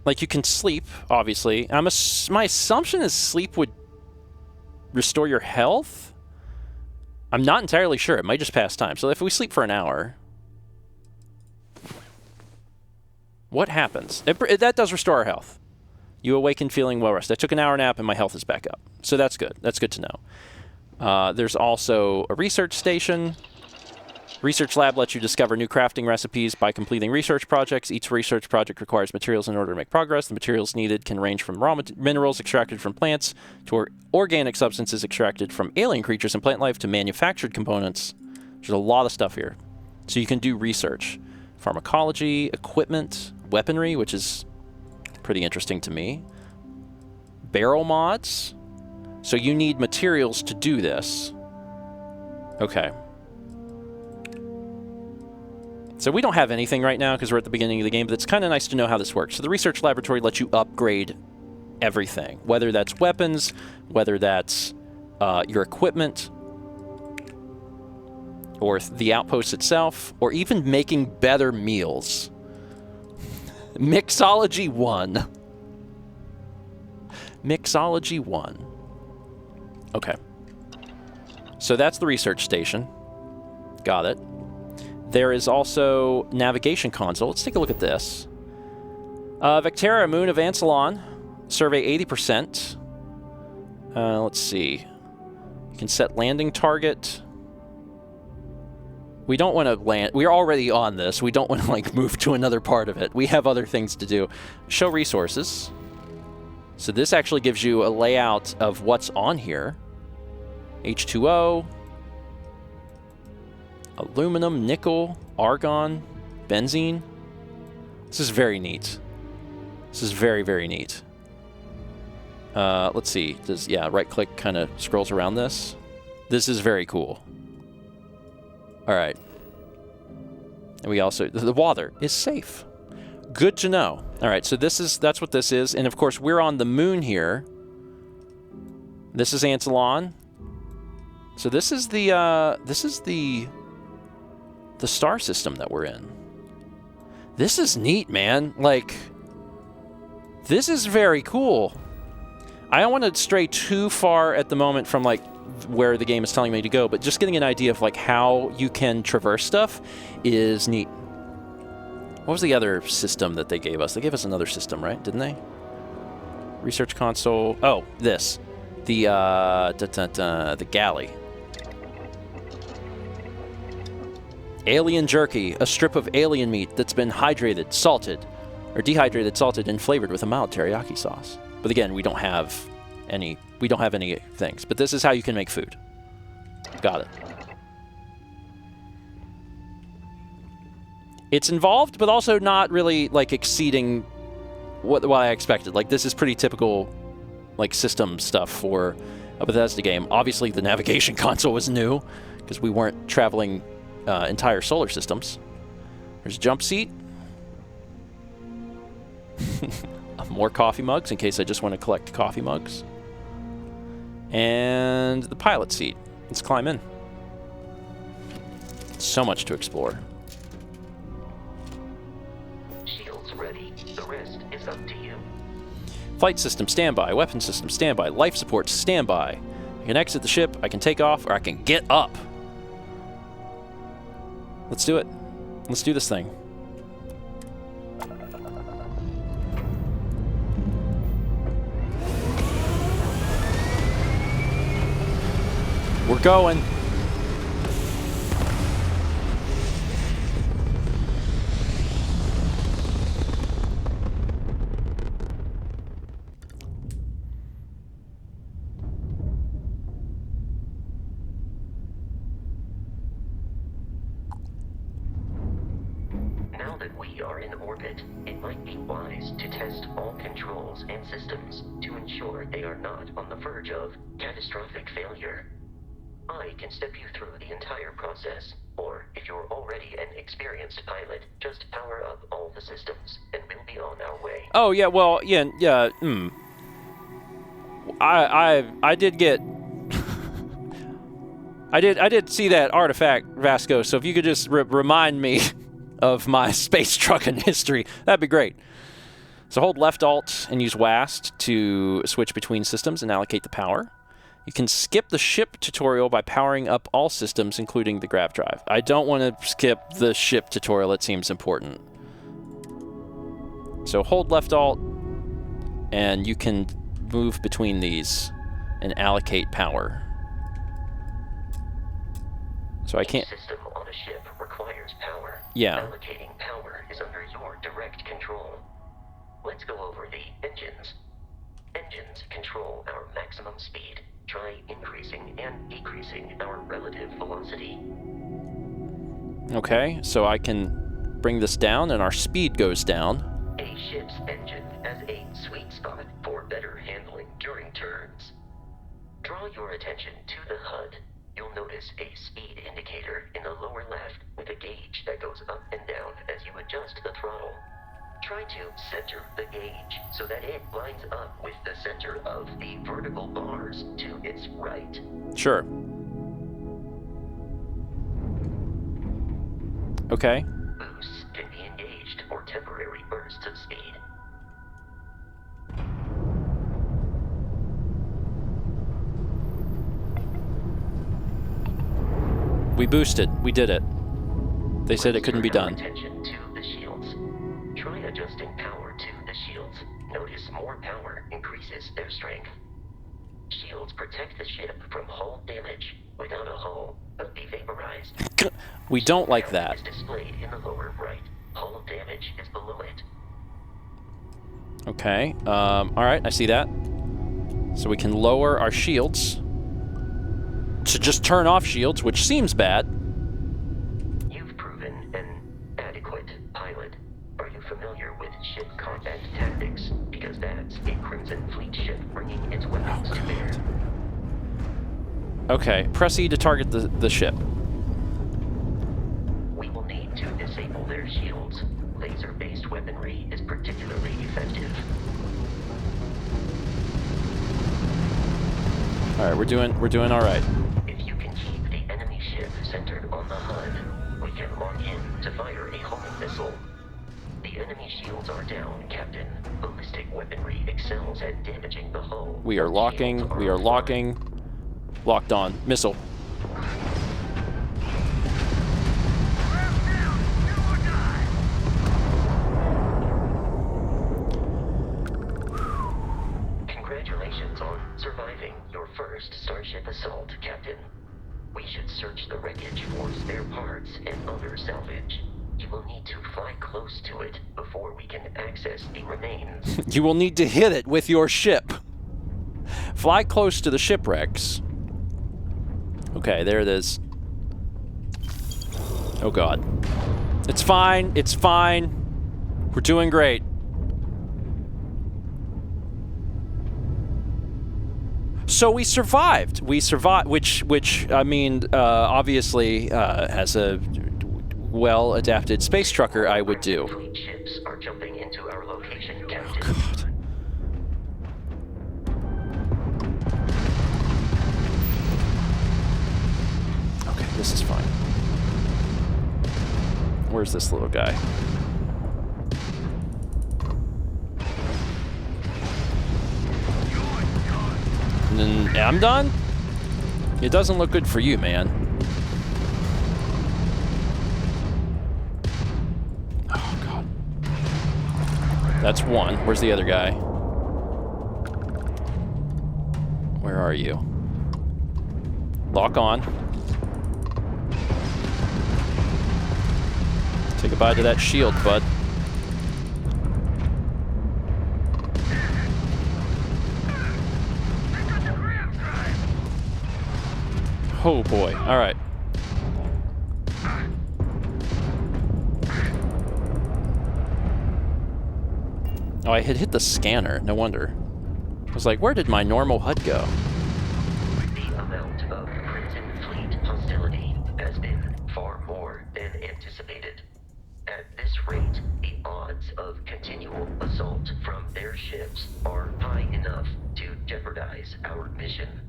Like, you can sleep, obviously. My assumption is sleep would restore your health? I'm not entirely sure. It might just pass time. So if we sleep for an hour... What happens? That does restore our health. You awaken feeling well rested. I took an hour nap and my health is back up. So that's good. That's good to know. There's also a research station. Research lab lets you discover new crafting recipes by completing research projects. Each research project requires materials in order to make progress. The materials needed can range from raw minerals extracted from plants to organic substances extracted from alien creatures and plant life to manufactured components. There's a lot of stuff here. So you can do research. Pharmacology, equipment, weaponry, which is pretty interesting to me. Barrel mods. So you need materials to do this. Okay. So we don't have anything right now because we're at the beginning of the game, but it's kind of nice to know how this works. So the research laboratory lets you upgrade everything, whether that's weapons, whether that's your equipment, or the outpost itself, or even making better meals. Mixology 1. Mixology 1. Okay. So that's the research station. Got it. There is also navigation console. Let's take a look at this. Vectera, moon of Ansalon. Survey 80%. Let's see. You can set landing target. We don't want to land. We're already on this. We don't want to, like, move to another part of it. We have other things to do. Show resources. So this actually gives you a layout of what's on here. H2O. Aluminum, nickel, argon, benzene. This is very neat. This is very, very neat. Let's see. Right-click kind of scrolls around this. This is very cool. All right. And we also... The water is safe. Good to know. All right, so that's what this is. And, of course, we're on the moon here. This is Ansalon. So this is the star system that we're in. This is neat, man. Like, this is very cool. I don't want to stray too far at the moment from, like, where the game is telling me to go, but just getting an idea of, like, how you can traverse stuff is neat. What was the other system that they gave us? They gave us another system, right? Didn't they? Research console. Oh, this. The galley. Alien jerky, a strip of alien meat that's been hydrated, salted, or dehydrated, salted, and flavored with a mild teriyaki sauce. But again, we don't have any things. But this is how you can make food. Got it. It's involved, but also not really, like, exceeding what I expected. Like, this is pretty typical, like, system stuff for a Bethesda game. Obviously, the navigation console was new because we weren't traveling entire solar systems. There's a jump seat. More coffee mugs in case I just want to collect coffee mugs. And the pilot seat. Let's climb in. So much to explore.
Shields ready. The rest is up to you.
Flight system standby. Weapon system standby. Life support standby. I can exit the ship, I can take off, or I can get up. Let's do it. Let's do this thing. We're going.
Now that we are in orbit, it might be wise to test all controls and systems to ensure they are not on the verge of catastrophic failure. I can step you through the entire process, or if you're already an experienced pilot, just power up all the systems, and we'll be on our way.
Oh yeah, well, yeah. I did get. I did see that artifact, Vasco. So if you could just remind me of my space trucking history. That'd be great. So hold left alt and use WASD to switch between systems and allocate the power. You can skip the ship tutorial by powering up all systems, including the grav drive. I don't want to skip the ship tutorial. It seems important. So hold left alt, and you can move between these and allocate power. So I can't...
Each system on a ship requires power.
Yeah.
Allocating power is under your direct control. Let's go over the engines. Engines control our maximum speed. Try increasing and decreasing our relative velocity.
Okay, so I can bring this down and our speed goes down.
A ship's engine has a sweet spot for better handling during turns. Draw your attention to the HUD. You'll notice a speed indicator in the lower left with a gauge that goes up and down as you adjust the throttle. Try to center the gauge so that it lines up with the center of the vertical bars to its right.
Sure. Okay.
Boosts can be engaged for temporary bursts of speed.
We boosted. We did it. They said it couldn't be done.
Attention to the shields. Try adjusting power to the shields. Notice more power increases their strength. Shields protect the ship from hull damage. Without a hull, but be vaporized.
We don't like that.
Is displayed in the lower right. Hull damage is below it.
Okay. All right, I see that. So we can lower our shields to just turn off shields, which seems bad.
You've proven an adequate pilot. Are you familiar with ship combat tactics? Because that's a Crimson Fleet ship bringing its weapons to bear.
Okay, press E to target the ship.
We will need to disable their shields. Laser-based weaponry is particularly effective.
All right, we're doing all right.
If you can keep the enemy ship centered on the HUD, we can lock in to fire a homing missile. The enemy shields are down, Captain. Ballistic weaponry excels at damaging the hull.
We are locking. We are locking. Locked on. Missile.
Congratulations on surviving your first Starship assault, Captain. We should search the wreckage for spare parts and other salvage. You will need to fly close to it before we can access the remains.
You will need to hit it with your ship. Fly close to the shipwrecks. Okay, there it is. Oh god. It's fine. It's fine. We're doing great. So we survived. We survived, which I mean, obviously, as a well-adapted space trucker, I would do.
Fleet ships are jumping into our location, Captain.
Oh god. Okay, this is fine. Where's this little guy? And then I'm done? It doesn't look good for you, man. Oh, God. That's one. Where's the other guy? Where are you? Lock on. Say goodbye to that shield, bud. Oh boy. All right. Oh, I had hit the scanner. No wonder. I was like, where did my normal HUD go?
The amount of Crimson Fleet hostility has been far more than anticipated. At this rate, the odds of continual assault from their ships are high enough to jeopardize our mission.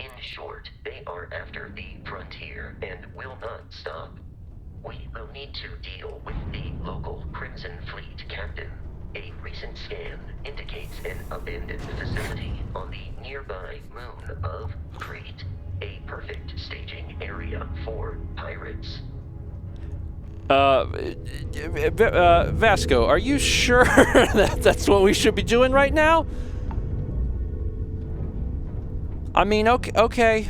In short, they are after the frontier and will not stop. We will need to deal with the local Crimson Fleet captain. A recent scan indicates an abandoned facility on the nearby moon of Crete. A perfect staging area for pirates.
Vasco, are you sure that that's what we should be doing right now? I mean, okay.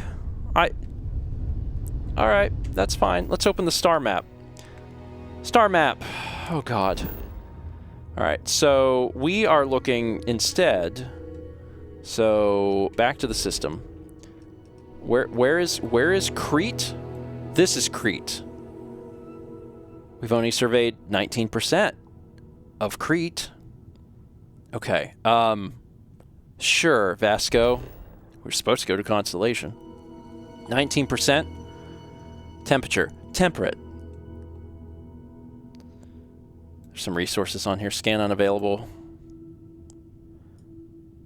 All right, that's fine. Let's open the star map. Star map. Oh, God. All right, so we are looking instead. So back to the system. Where is Crete? This is Crete. We've only surveyed 19% of Crete. Okay. Sure, Vasco. We're supposed to go to Constellation. 19%. Temperature. Temperate. There's some resources on here. Scan unavailable.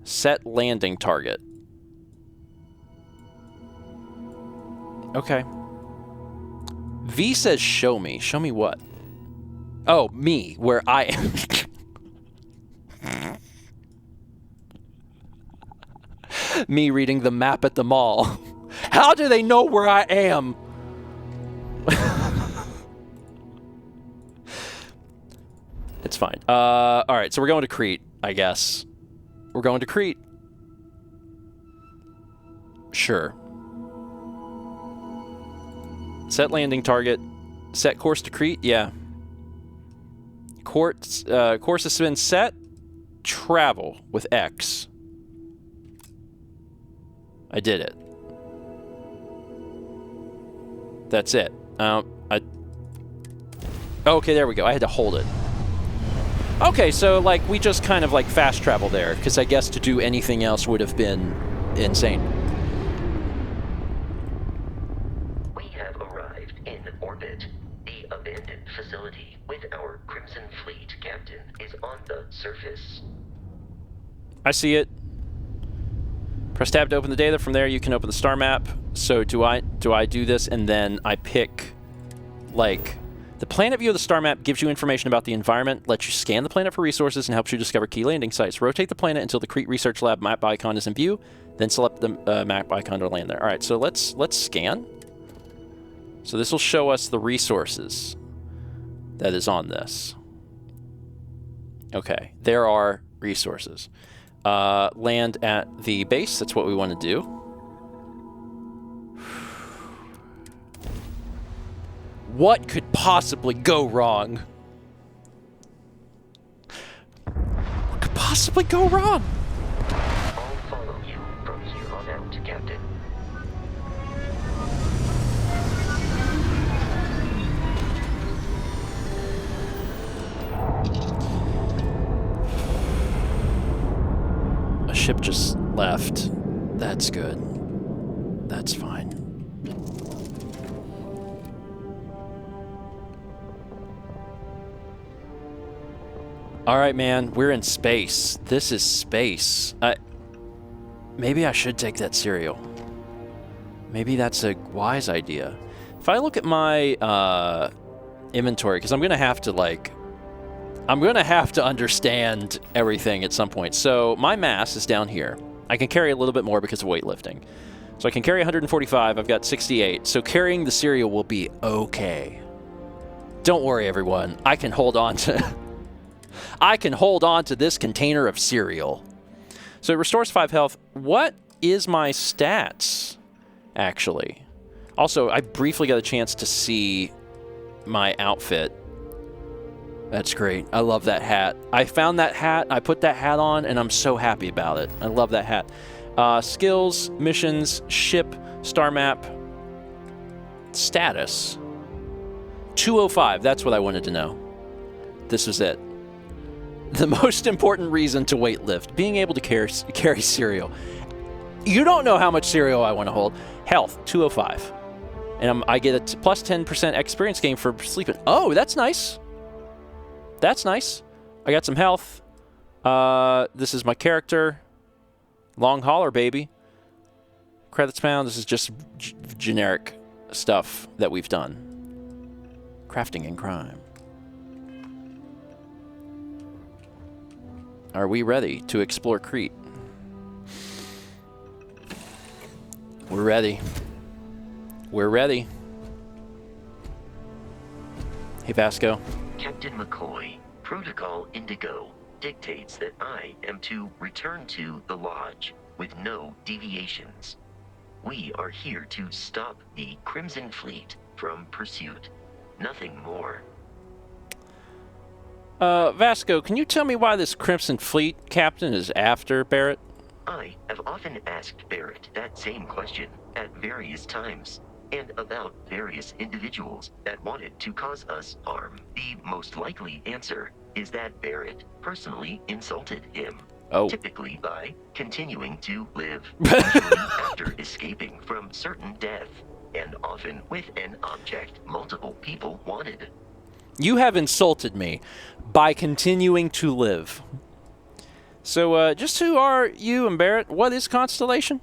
Set landing target. Okay. V says show me. Show me what? Oh, me, where I am. Me reading the map at the mall. How do they know where I am? It's fine. All right, so we're going to Crete, I guess. We're going to Crete. Sure. Set landing target. Set course to Crete. Yeah. Course has been set. Travel with X. I did it. That's it. Okay, there we go. I had to hold it. Okay, so like we just kind of like fast travel there, because I guess to do anything else would have been insane.
We have arrived in orbit. The abandoned facility with our Crimson Fleet captain is on the surface.
I see it. Press tab to open the data. From there, you can open the star map. So do I do this and then I pick, like, the planet view of the star map gives you information about the environment, lets you scan the planet for resources, and helps you discover key landing sites. Rotate the planet until the Crete Research Lab map icon is in view, then select the map icon to land there. All right, so let's scan. So this will show us the resources that is on this. Okay, there are resources. Land at the base, that's what we want to do. What could possibly go wrong? What could possibly go wrong?
I'll follow you from here on out, Captain.
A ship just left. That's good. That's fine. All right, man, we're in space. This is space. Maybe I should take that cereal. Maybe that's a wise idea. If I look at my inventory, because I'm gonna have to understand everything at some point. So my mass is down here. I can carry a little bit more because of weightlifting. So I can carry 145. I've got 68. So carrying the cereal will be okay. Don't worry, everyone. I can hold on to. I can hold on to this container of cereal. So it restores 5 health. What is my stats, actually? Also, I briefly got a chance to see my outfit. That's great. I love that hat. I found that hat. I put that hat on, and I'm so happy about it. I love that hat. Skills, missions, ship, star map, status. 205. That's what I wanted to know. This was it. The most important reason to weightlift, being able to carry cereal. You don't know how much cereal I want to hold. Health, 205. And I get a plus 10% experience gain for sleeping. Oh, that's nice. That's nice. I got some health. This is my character. Long hauler, baby. Credits found. This is just generic stuff that we've done. Crafting and crime. Are we ready to explore Crete? We're ready. We're ready. Hey, Vasco.
Captain McCoy, Protocol Indigo dictates that I am to return to the Lodge with no deviations. We are here to stop the Crimson Fleet from pursuit. Nothing more.
Vasco, can you tell me why this Crimson Fleet captain is after Barrett?
I have often asked Barrett that same question at various times, and about various individuals that wanted to cause us harm. The most likely answer is that Barrett personally insulted him.
Oh.
Typically by continuing to live, usually after escaping from certain death, and often with an object multiple people wanted.
You have insulted me by continuing to live. So, just who are you and Barrett? What is Constellation?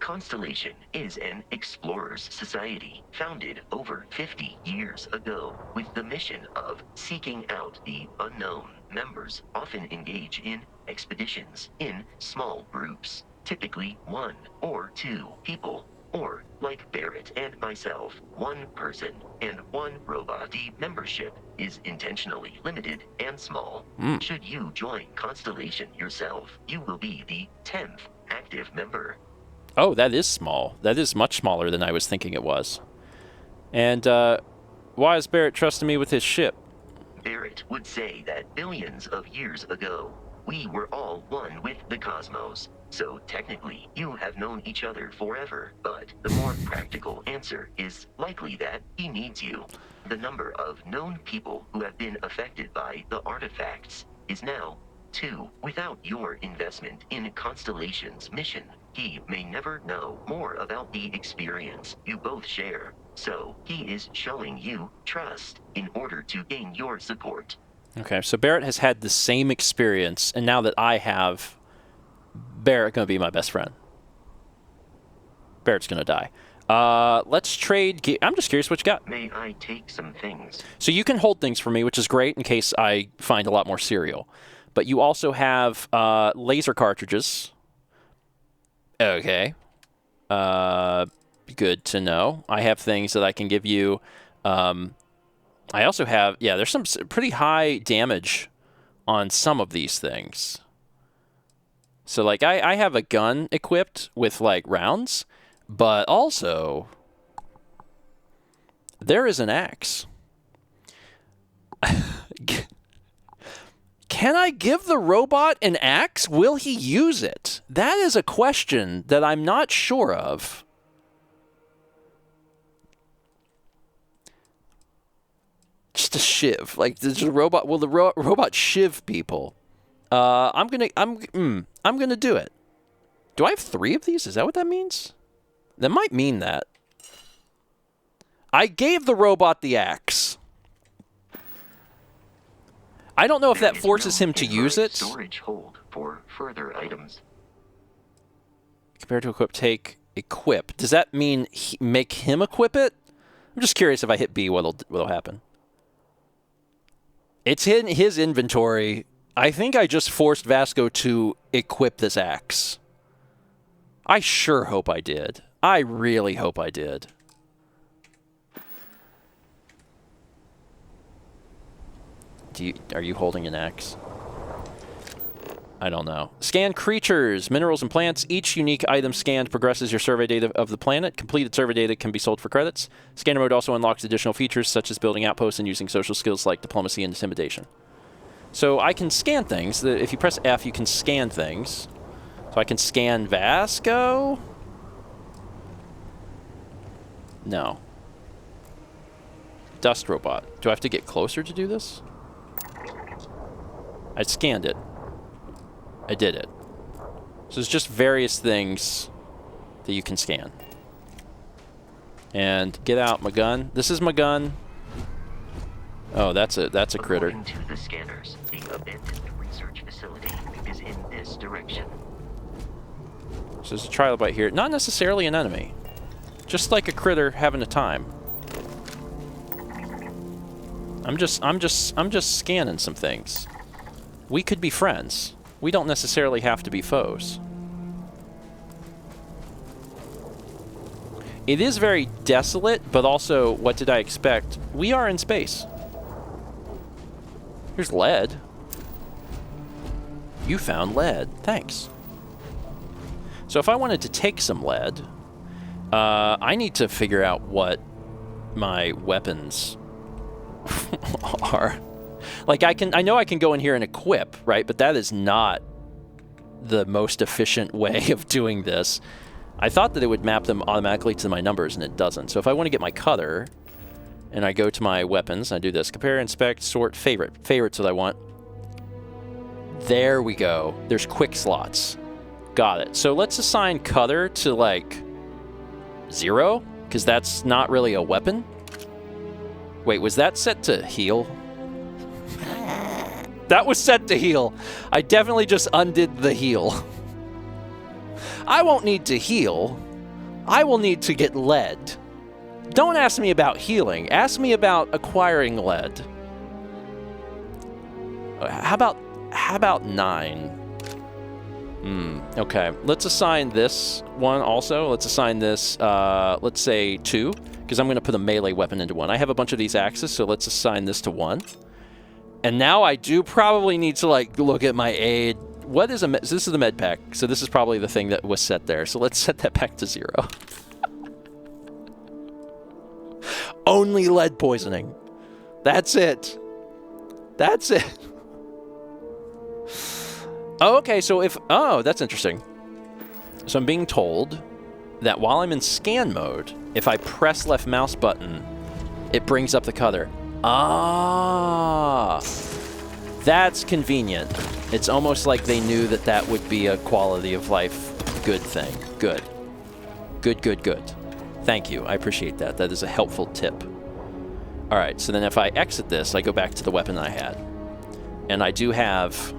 Constellation is an explorers society founded over 50 years ago with the mission of seeking out the unknown. Members often engage in expeditions in small groups, typically 1 or 2 people, or like Barrett and myself, 1 person and 1 robot. The membership is intentionally limited and small. Should you join Constellation yourself, you will be the 10th active member.
Oh, that is small. That is much smaller than I was thinking it was. And, why is Barrett trusting me with his ship?
Barrett would say that billions of years ago, we were all one with the cosmos. So technically, you have known each other forever, but the more practical answer is likely that he needs you. The number of known people who have been affected by the artifacts is now 2. Without your investment in Constellation's mission, he may never know more about the experience you both share. So he is showing you trust in order to gain your support.
Okay, so Barrett has had the same experience, and now that I have, Barrett going to be my best friend. Barrett's going to die. Let's trade. I'm just curious what you got.
May I take some things?
So you can hold things for me, which is great in case I find a lot more cereal. But you also have laser cartridges. Okay. Good to know. I have things that I can give you. I also have, yeah, there's some pretty high damage on some of these things. So, like, I have a gun equipped with, like, rounds, but also there is an axe. Can I give the robot an axe? Will he use it? That is a question that I'm not sure of. Just a shiv. Like, does the robot, will the robot shiv people? I'm gonna do it. Do I have 3 of these? Is that what that means? That might mean that. I gave the robot the axe. I don't know if that forces him to use it.
Storage hold for further items.
Compared to equip, take equip. Does that mean make him equip it? I'm just curious if I hit B, what'll happen. It's in his inventory. I think I just forced Vasco to equip this axe. I sure hope I did. I really hope I did. Are you holding an axe? I don't know. Scan creatures, minerals, and plants. Each unique item scanned progresses your survey data of the planet. Completed survey data can be sold for credits. Scanner mode also unlocks additional features such as building outposts and using social skills like diplomacy and intimidation. So I can scan things. If you press F, you can scan things. So I can scan Vasco. No. Dust robot. Do I have to get closer to do this? I scanned it. I did it. So there's just various things that you can scan. And get out my gun. This is my gun. Oh, that's a critter.
According to the scanners, the abandoned research facility is in this direction.
So there's a trilobite here. Not necessarily an enemy. Just like a critter having a time. I'm just scanning some things. We could be friends. We don't necessarily have to be foes. It is very desolate, but also, what did I expect? We are in space. Here's lead. You found lead. Thanks. So if I wanted to take some lead, I need to figure out what my weapons are. Like, I know I can go in here and equip, right? But that is not the most efficient way of doing this. I thought that it would map them automatically to my numbers, and it doesn't. So if I want to get my cutter, and I go to my weapons, and I do this. Compare, inspect, sort, favorite. Favorite's what I want. There we go. There's quick slots. Got it. So let's assign cutter to, like, 0, because that's not really a weapon. Wait, was that set to heal? That was set to heal. I definitely just undid the heal. I won't need to heal. I will need to get lead. Don't ask me about healing. Ask me about acquiring lead. How about 9? Okay. Let's assign this one also. Let's assign this, let's say 2, because I'm going to put a melee weapon into 1. I have a bunch of these axes, so let's assign this to 1. And now I do probably need to, like, look at my aid. What is this is the med pack, so this is probably the thing that was set there. So let's set that back to 0. Only lead poisoning. That's it. That's it. Oh, okay, so if... Oh, that's interesting. So I'm being told that while I'm in scan mode, if I press left mouse button, it brings up the cutter. Ah, that's convenient. It's almost like they knew that that would be a quality of life good thing. Good. Good, good, good. Thank you. I appreciate that. That is a helpful tip. All right, so then if I exit this, I go back to the weapon I had. And I do have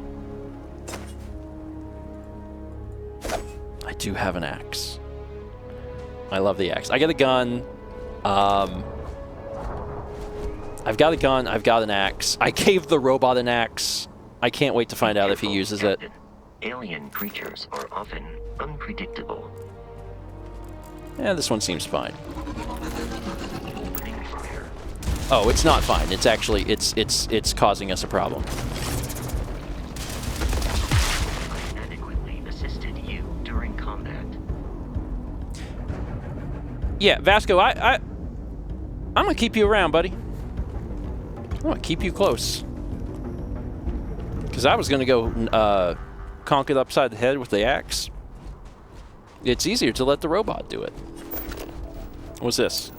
an axe. I love the axe. I got a gun. I've got a gun. I've got an axe. I gave the robot an axe. I can't wait to find out if he uses it.
Alien creatures are often unpredictable.
Yeah, this one seems fine. Oh, it's not fine. It's actually it's causing us a problem.
I adequately assisted you during combat.
Yeah, Vasco, I'm gonna keep you around, buddy. I'm gonna keep you close. Because I was gonna go conk it upside the head with the axe. It's easier to let the robot do it. What's this?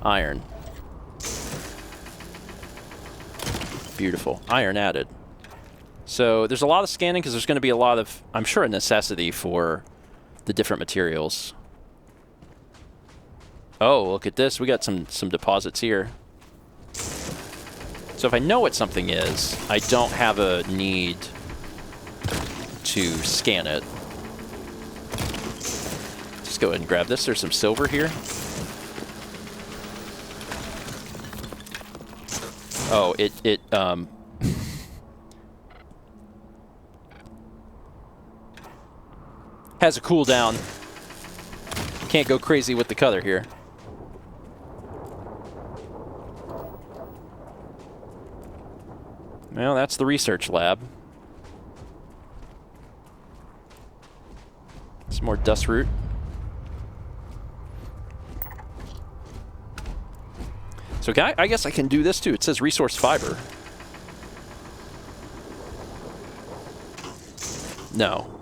Iron. Beautiful. Iron added. So there's a lot of scanning because there's going to be a lot of, I'm sure, a necessity for the different materials. Oh, look at this. We got some deposits here. So if I know what something is, I don't have a need to scan it. Just go ahead and grab this. There's some silver here. Oh, it has a cooldown. Can't go crazy with the cutter here. Well, that's the research lab. Some more dust root. So I guess I can do this too. It says resource fiber. No.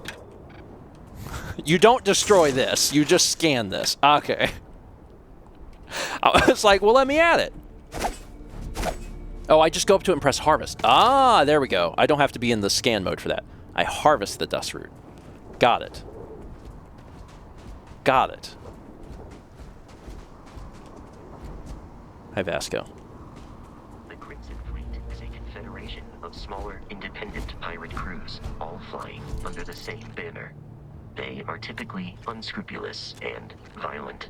You don't destroy this. You just scan this. Okay. I was like, well, let me add it. Oh, I just go up to it and press harvest. Ah, there we go. I don't have to be in the scan mode for that. I harvest the dust root. Got it. Got it. Hi, Vasco.
The Crimson Fleet is a confederation of smaller, independent pirate crews, all flying under the same banner. They are typically unscrupulous and violent.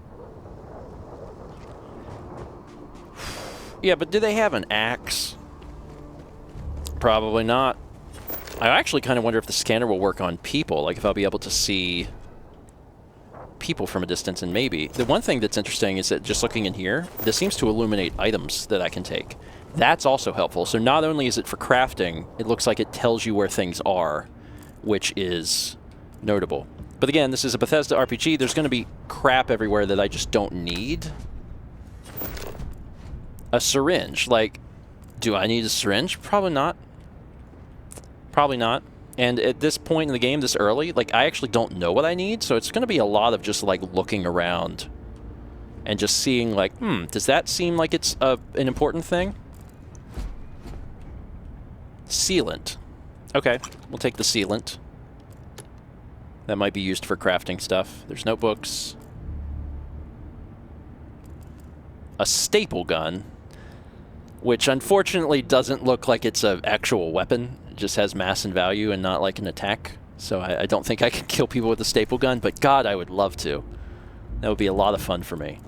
Yeah, but do they have an axe? Probably not. I actually kind of wonder if the scanner will work on people, like if I'll be able to see people from a distance, and maybe. The one thing that's interesting is that just looking in here, this seems to illuminate items that I can take. That's also helpful. So not only is it for crafting, it looks like it tells you where things are, which is notable. But again, this is a Bethesda RPG. There's going to be crap everywhere that I just don't need. A syringe. Like, do I need a syringe? Probably not. Probably not. And at this point in the game, this early, like, I actually don't know what I need, so it's going to be a lot of just, like, looking around and just seeing, like, does that seem like it's an important thing? Sealant. Okay, we'll take the sealant. That might be used for crafting stuff. There's notebooks. A staple gun, which unfortunately doesn't look like it's an actual weapon. It just has mass and value and not like an attack. So I don't think I can kill people with a staple gun, but God, I would love to. That would be a lot of fun for me.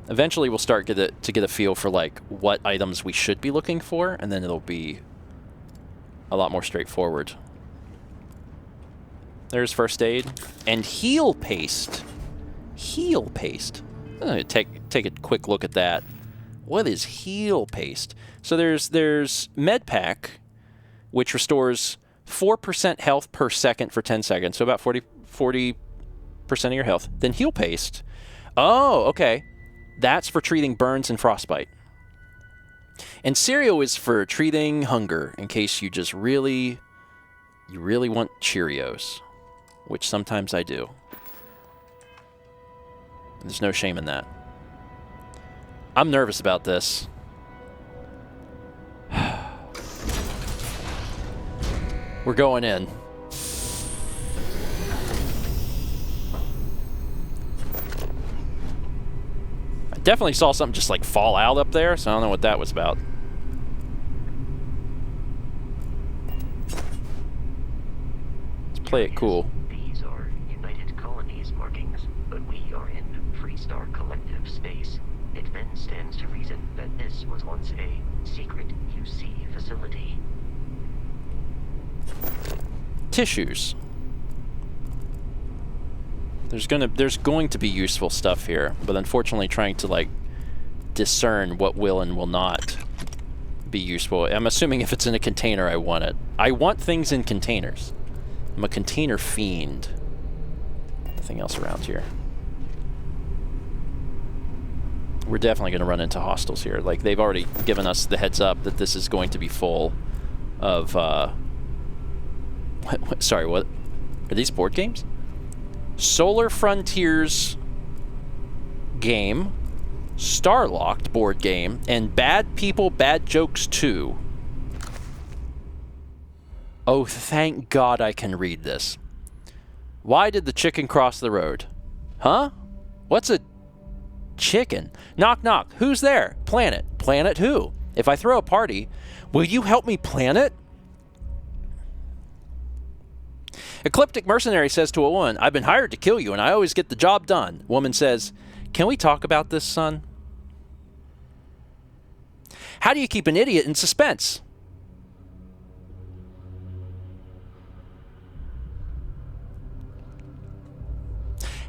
Eventually we'll start to get a feel for like what items we should be looking for, and then it'll be a lot more straightforward. There's first aid. And heal paste. Heal paste. I'm gonna take a quick look at that. What is heal paste? So there's med pack, which restores 4% health per second for 10 seconds. So about 40% of your health. Then heal paste. Oh, okay. That's for treating burns and frostbite. And cereal is for treating hunger, in case you just really want Cheerios, which sometimes I do. There's no shame in that. I'm nervous about this. We're going in. I definitely saw something just like fall out up there, so I don't know what that was about. Let's play it cool.
These are United Colonies markings, but we are in Freestar Collective space. It then stands to reason that this was once a secret UC facility.
Tissues. There's going to be useful stuff here, but unfortunately trying to like discern what will and will not be useful. I'm assuming if it's in a container I want it. I want things in containers. I'm a container fiend. Nothing else around here. We're definitely going to run into hostiles here. Like, they've already given us the heads up that this is going to be full of, sorry, what? Are these board games? Solar Frontiers game, Starlocked board game, and Bad People, Bad Jokes 2. Oh, thank God I can read this. Why did the chicken cross the road? Huh? What's a chicken? Knock, knock. Who's there? Planet. Planet who? If I throw a party, will you help me plan it? Ecliptic mercenary says to a woman, I've been hired to kill you and I always get the job done. Woman says, can we talk about this, son? How do you keep an idiot in suspense?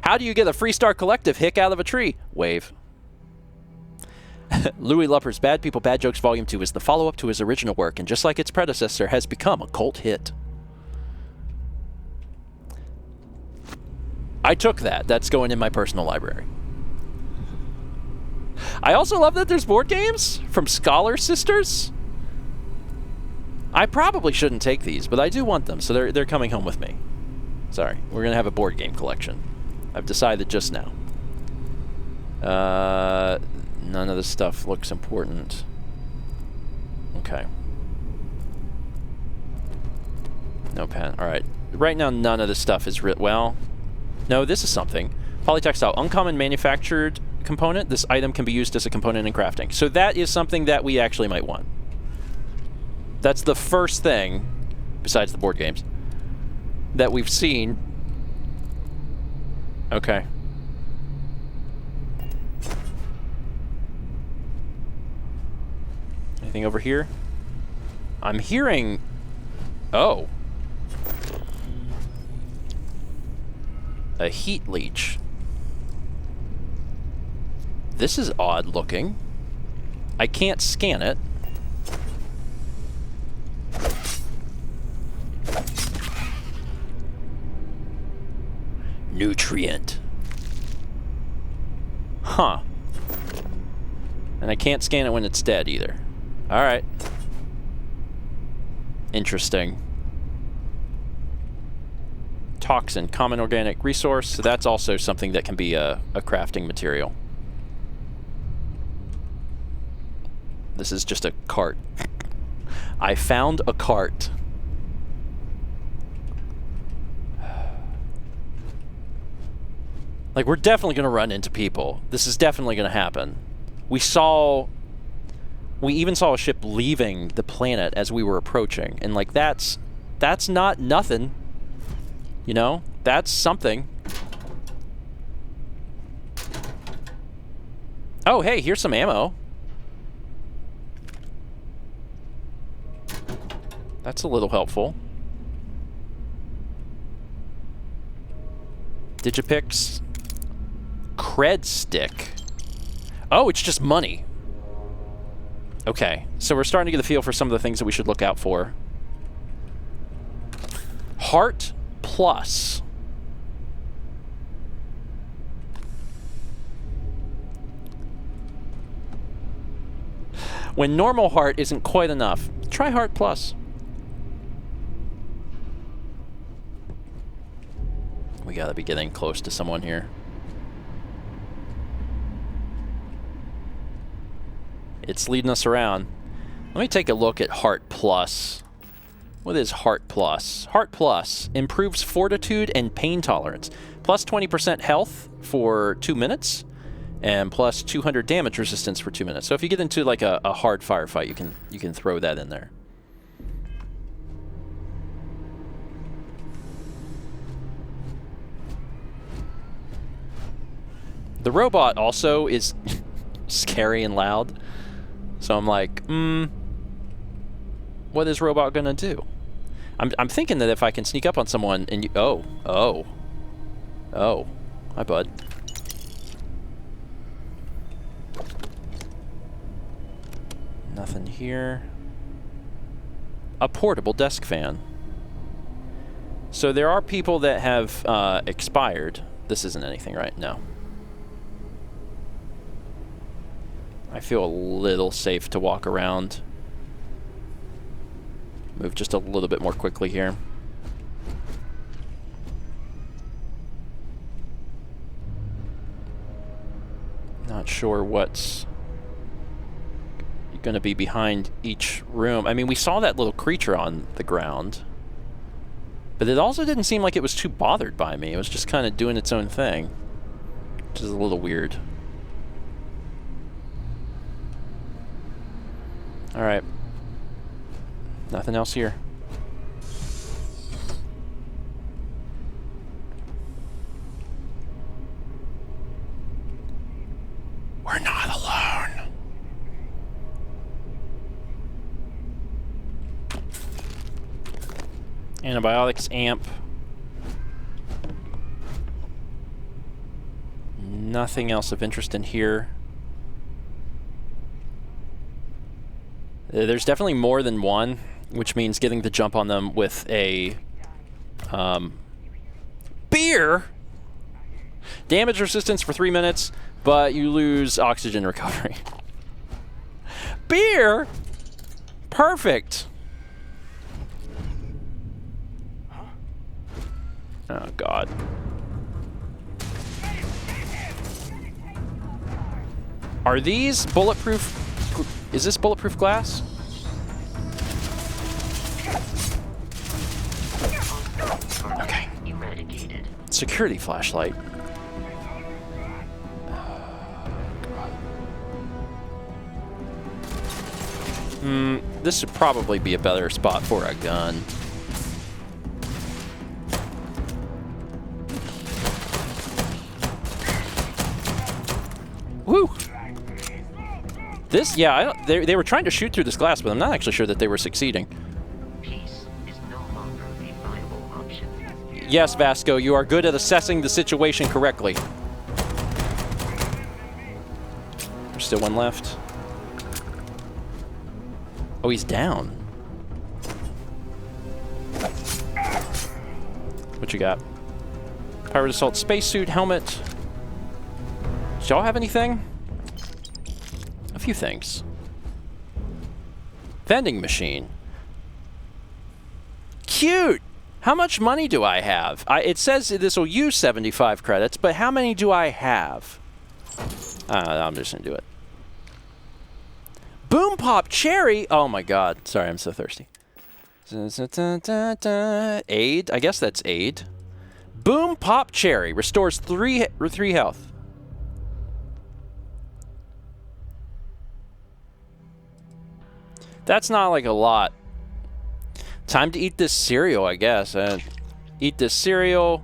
How do you get a Freestar Collective hick out of a tree? Wave. Louis Lupper's Bad People, Bad Jokes Volume 2 is the follow-up to his original work, and just like its predecessor, has become a cult hit. I took that. That's going in my personal library. I also love that there's board games from Scholar Sisters. I probably shouldn't take these, but I do want them, so they're coming home with me. Sorry, we're going to have a board game collection. I've decided just now. None of this stuff looks important. Okay. No pen. All right. Right now, none of this stuff is well. No, this is something. Polytextile, uncommon manufactured component. This item can be used as a component in crafting. So that is something that we actually might want. That's the first thing, besides the board games, that we've seen. Okay. Anything over here? I'm hearing... Oh. A heat leech. This is odd looking. I can't scan it. Nutrient. Huh. And I can't scan it when it's dead either. Alright. Interesting. Toxin, common organic resource. So that's also something that can be a crafting material. This is just a cart. I found a cart. Like, we're definitely going to run into people. This is definitely going to happen. We even saw a ship leaving the planet as we were approaching. And, like, that's not nothing. You know? That's something. Oh, hey, here's some ammo. That's a little helpful. Digipix. Cred stick. Oh, it's just money. Okay, so we're starting to get a feel for some of the things that we should look out for. Heart plus. When normal heart isn't quite enough, try heart plus. We gotta be getting close to someone here. It's leading us around. Let me take a look at Heart Plus. What is Heart Plus? Heart Plus improves fortitude and pain tolerance. Plus 20% health for 2 minutes. And plus 200 damage resistance for 2 minutes. So if you get into like a hard firefight, you can throw that in there. The robot also is scary and loud. So I'm like, what is robot gonna do? I'm thinking that if I can sneak up on someone and you... Oh. Hi, bud. Nothing here. A portable desk fan. So there are people that have expired. This isn't anything, right? No. I feel a little safe to walk around. Move just a little bit more quickly here. Not sure what's going to be behind each room. I mean, we saw that little creature on the ground, but it also didn't seem like it was too bothered by me. It was just kind of doing its own thing, which is a little weird. All right. Nothing else here. We're not alone. Antibiotics amp. Nothing else of interest in here. There's definitely more than one, which means getting the jump on them with a beer. Damage resistance for 3 minutes, but you lose oxygen recovery. Beer? Perfect. Oh, God. Are these bulletproof? Is this bulletproof glass? Okay. Security flashlight. This should probably be a better spot for a gun. Woo! This, yeah, I don't, they were trying to shoot through this glass, but I'm not actually sure that they were succeeding.
Peace is no longer a viable option.
Yes, Vasco, you are good at assessing the situation correctly. There's still one left. Oh, he's down. What you got? Pirate assault spacesuit, helmet. Does y'all have anything? A few things. Vending machine. Cute! How much money do I have? It says this will use 75 credits, but how many do I have? I'm just gonna do it. Boom Pop Cherry! Oh my god. Sorry, I'm so thirsty. Aid? I guess that's aid. Boom Pop Cherry restores 3 health. That's not like a lot. Time to eat this cereal, I guess. Eat this cereal.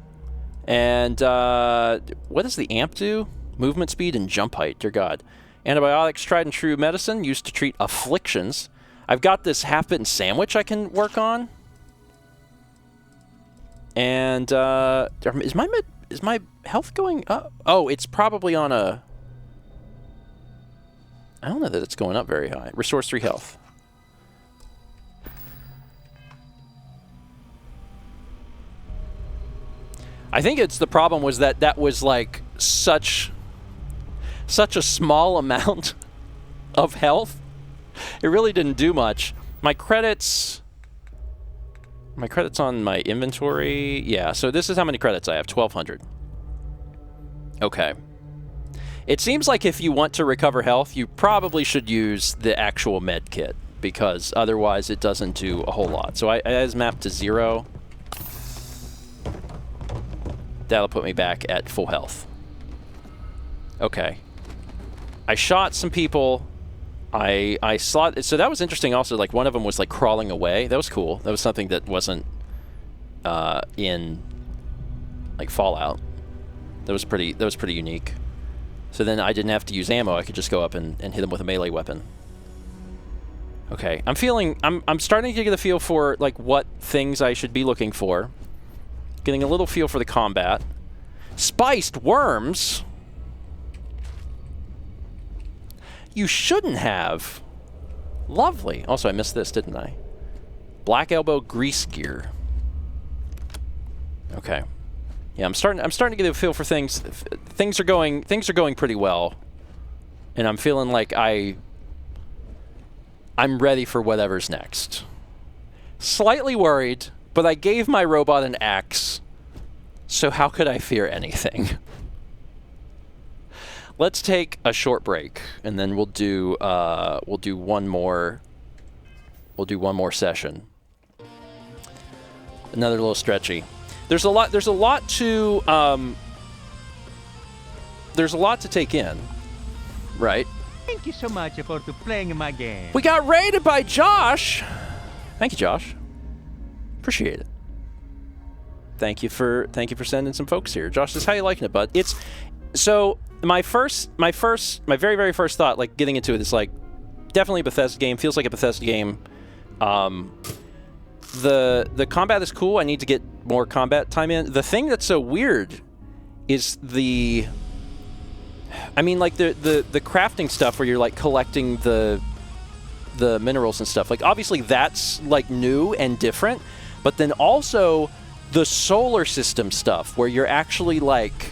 And what does the amp do? Movement speed and jump height. Dear God. Antibiotics, tried and true medicine used to treat afflictions. I've got this half-bitten sandwich I can work on. And is my health going up? Oh, it's probably on a... I don't know that it's going up very high. Restores 3 health. I think it's the problem was that was like such a small amount of health. It really didn't do much. My credits on my inventory. Yeah, so this is how many credits I have. 1,200. Okay. It seems like if you want to recover health, you probably should use the actual med kit, because otherwise it doesn't do a whole lot. So it is mapped to 0. That'll put me back at full health. Okay. I shot some people. I slot. So that was interesting also. Like, one of them was like crawling away. That was cool. That was something that wasn't in like Fallout. That was pretty unique. So then I didn't have to use ammo. I could just go up and hit him with a melee weapon. Okay. I'm starting to get a feel for like what things I should be looking for. Getting a little feel for the combat. Spiced worms? You shouldn't have. Lovely. Also, I missed this, didn't I? Black elbow grease gear. Okay. Yeah, I'm starting to get a feel for things. Things are going pretty well. And I'm feeling like I'm ready for whatever's next. Slightly worried, but I gave my robot an axe, so how could I fear anything? Let's take a short break, and then we'll do one more session. Another little stretchy. There's a lot to take in, right?
Thank you so much for playing my game.
We got raided by Josh. Thank you, Josh. Appreciate it. Thank you for sending some folks here. Josh says, "How you liking it, bud?" It's so my very first thought, like getting into it, is like definitely a Bethesda game. Feels like a Bethesda game. The combat is cool. I need to get more combat time in. The thing that's so weird is the crafting stuff where you're like collecting the minerals and stuff. Like, obviously that's like new and different, but then also the solar system stuff where you're actually like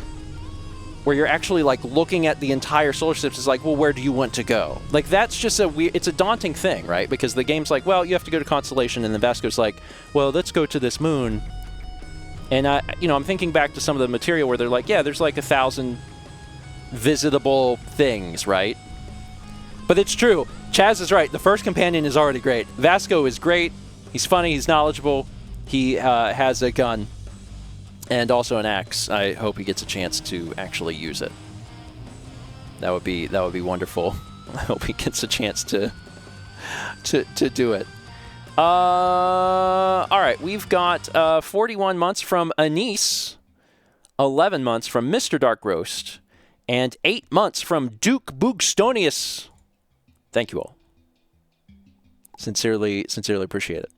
looking at the entire solar system is like, well, where do you want to go? Like, that's just it's a daunting thing, right? Because the game's like, well, you have to go to Constellation, and then Vasco's like, well, let's go to this moon. And I'm thinking back to some of the material where they're like, yeah, there's like 1,000 visitable things, right? But it's true. Chaz is right. The first companion is already great. Vasco is great. He's funny. He's knowledgeable. He has a gun and also an axe. I hope he gets a chance to actually use it. That would be wonderful. I hope he gets a chance to do it. All right, we've got 41 months from Anise, 11 months from Mr. Dark Roast, and 8 months from Duke Boogstonius. Thank you all. Sincerely appreciate it.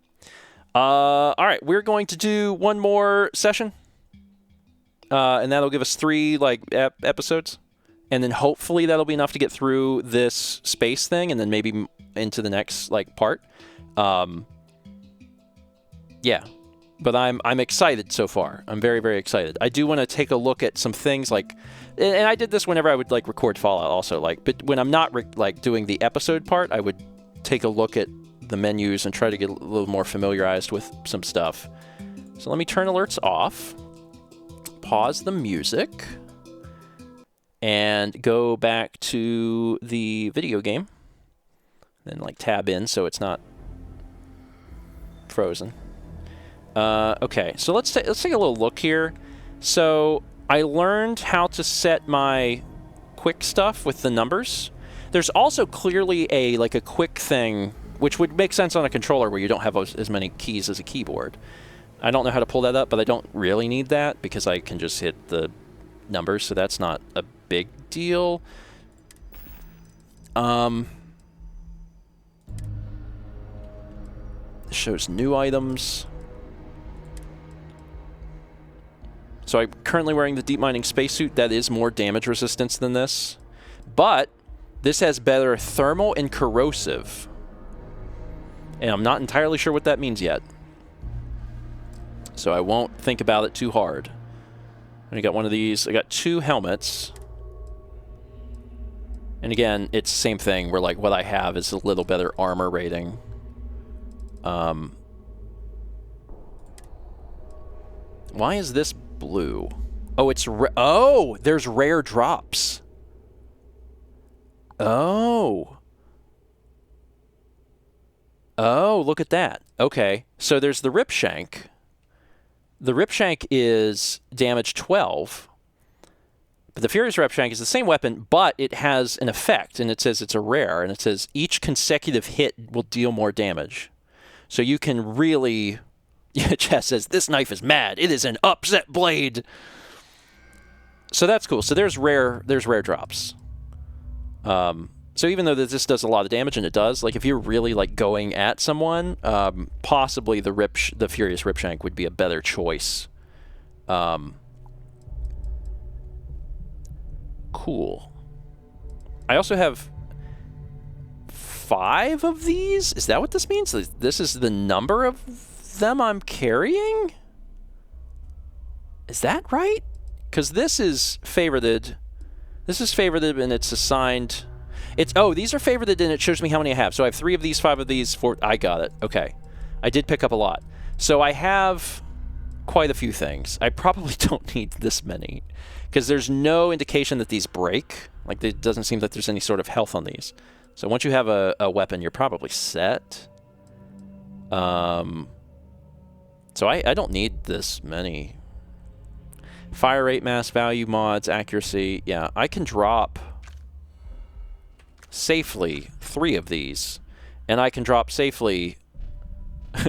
All right, we're going to do one more session, and that'll give us 3 episodes, and then hopefully that'll be enough to get through this space thing, and then maybe into the next part. Yeah, but I'm excited so far. I'm very, very excited. I do want to take a look at some things and I did this whenever I would record Fallout also, but when I'm not doing the episode part, I would take a look at the menus and try to get a little more familiarized with some stuff. So let me turn alerts off, pause the music, and go back to the video game. Then tab in so it's not frozen. Okay, so let's take a little look here. So I learned how to set my quick stuff with the numbers. There's also clearly a quick thing, which would make sense on a controller where you don't have as many keys as a keyboard. I don't know how to pull that up, but I don't really need that because I can just hit the numbers, so that's not a big deal. It shows new items. So I'm currently wearing the deep mining spacesuit. That is more damage resistance than this. But this has better thermal and corrosive. And I'm not entirely sure what that means yet. So I won't think about it too hard. I got one of these. I got 2 helmets. And again, it's the same thing where what I have is a little better armor rating. Why is this blue? Oh, it's there's rare drops. Oh, look at that. Okay, so there's the Rip Shank. The Rip Shank is damage 12. But the Furious Rip Shank is the same weapon, but it has an effect, and it says it's a rare, and it says each consecutive hit will deal more damage. So you can really... Chess says, this knife is mad. It is an upset blade. So that's cool. So there's rare drops. So even though this does a lot of damage, and it does, if you're really going at someone, possibly the Furious Rip Shank would be a better choice. Cool. I also have 5 of these. Is that what this means? This is the number of them I'm carrying? Is that right? Because this is favorited. This is favorited, and it's assigned. These are favorited, and it shows me how many I have. So I have 3 of these, 5 of these, 4. I got it. Okay. I did pick up a lot. So I have quite a few things. I probably don't need this many because there's no indication that these break. It doesn't seem that there's any sort of health on these. So once you have a weapon, you're probably set. So I don't need this many. Fire rate, mass value, mods, accuracy. Yeah, I can drop safely 3 of these. And I can drop safely...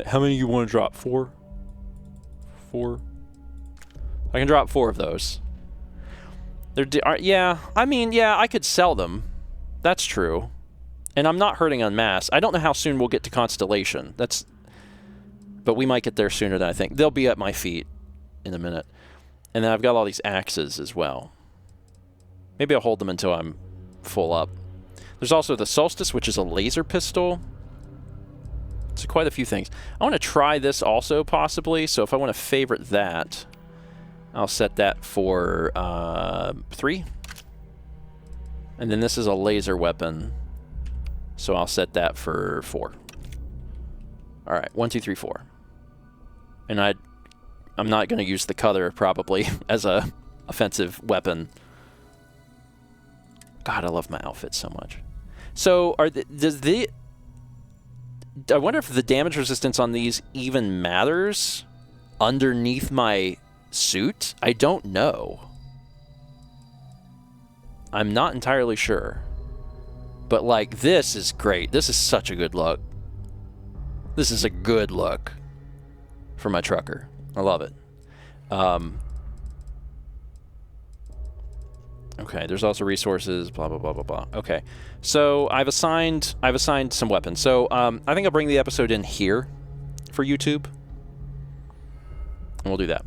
How many you want to drop? 4? 4? I can drop 4 of those. Yeah, I mean, yeah, I could sell them. That's true. And I'm not hurting on mass. I don't know how soon we'll get to Constellation. But we might get there sooner than I think. They'll be at my feet in a minute. And then I've got all these axes as well. Maybe I'll hold them until I'm full up. There's also the Solstice, which is a laser pistol. So quite a few things. I want to try this also, possibly. So if I want to favorite that, I'll set that for 3. And then this is a laser weapon. So I'll set that for 4. All right, 1, 2, 3, 4. And I'm not going to use the cutter, probably, as a offensive weapon. God, I love my outfit so much. So, I wonder if the damage resistance on these even matters underneath my suit? I don't know. I'm not entirely sure. But, this is great. This is such a good look. This is a good look for my trucker. I love it. Okay, there's also resources, blah, blah, blah, blah, blah. Okay, so I've assigned some weapons. So I think I'll bring the episode in here for YouTube. And we'll do that.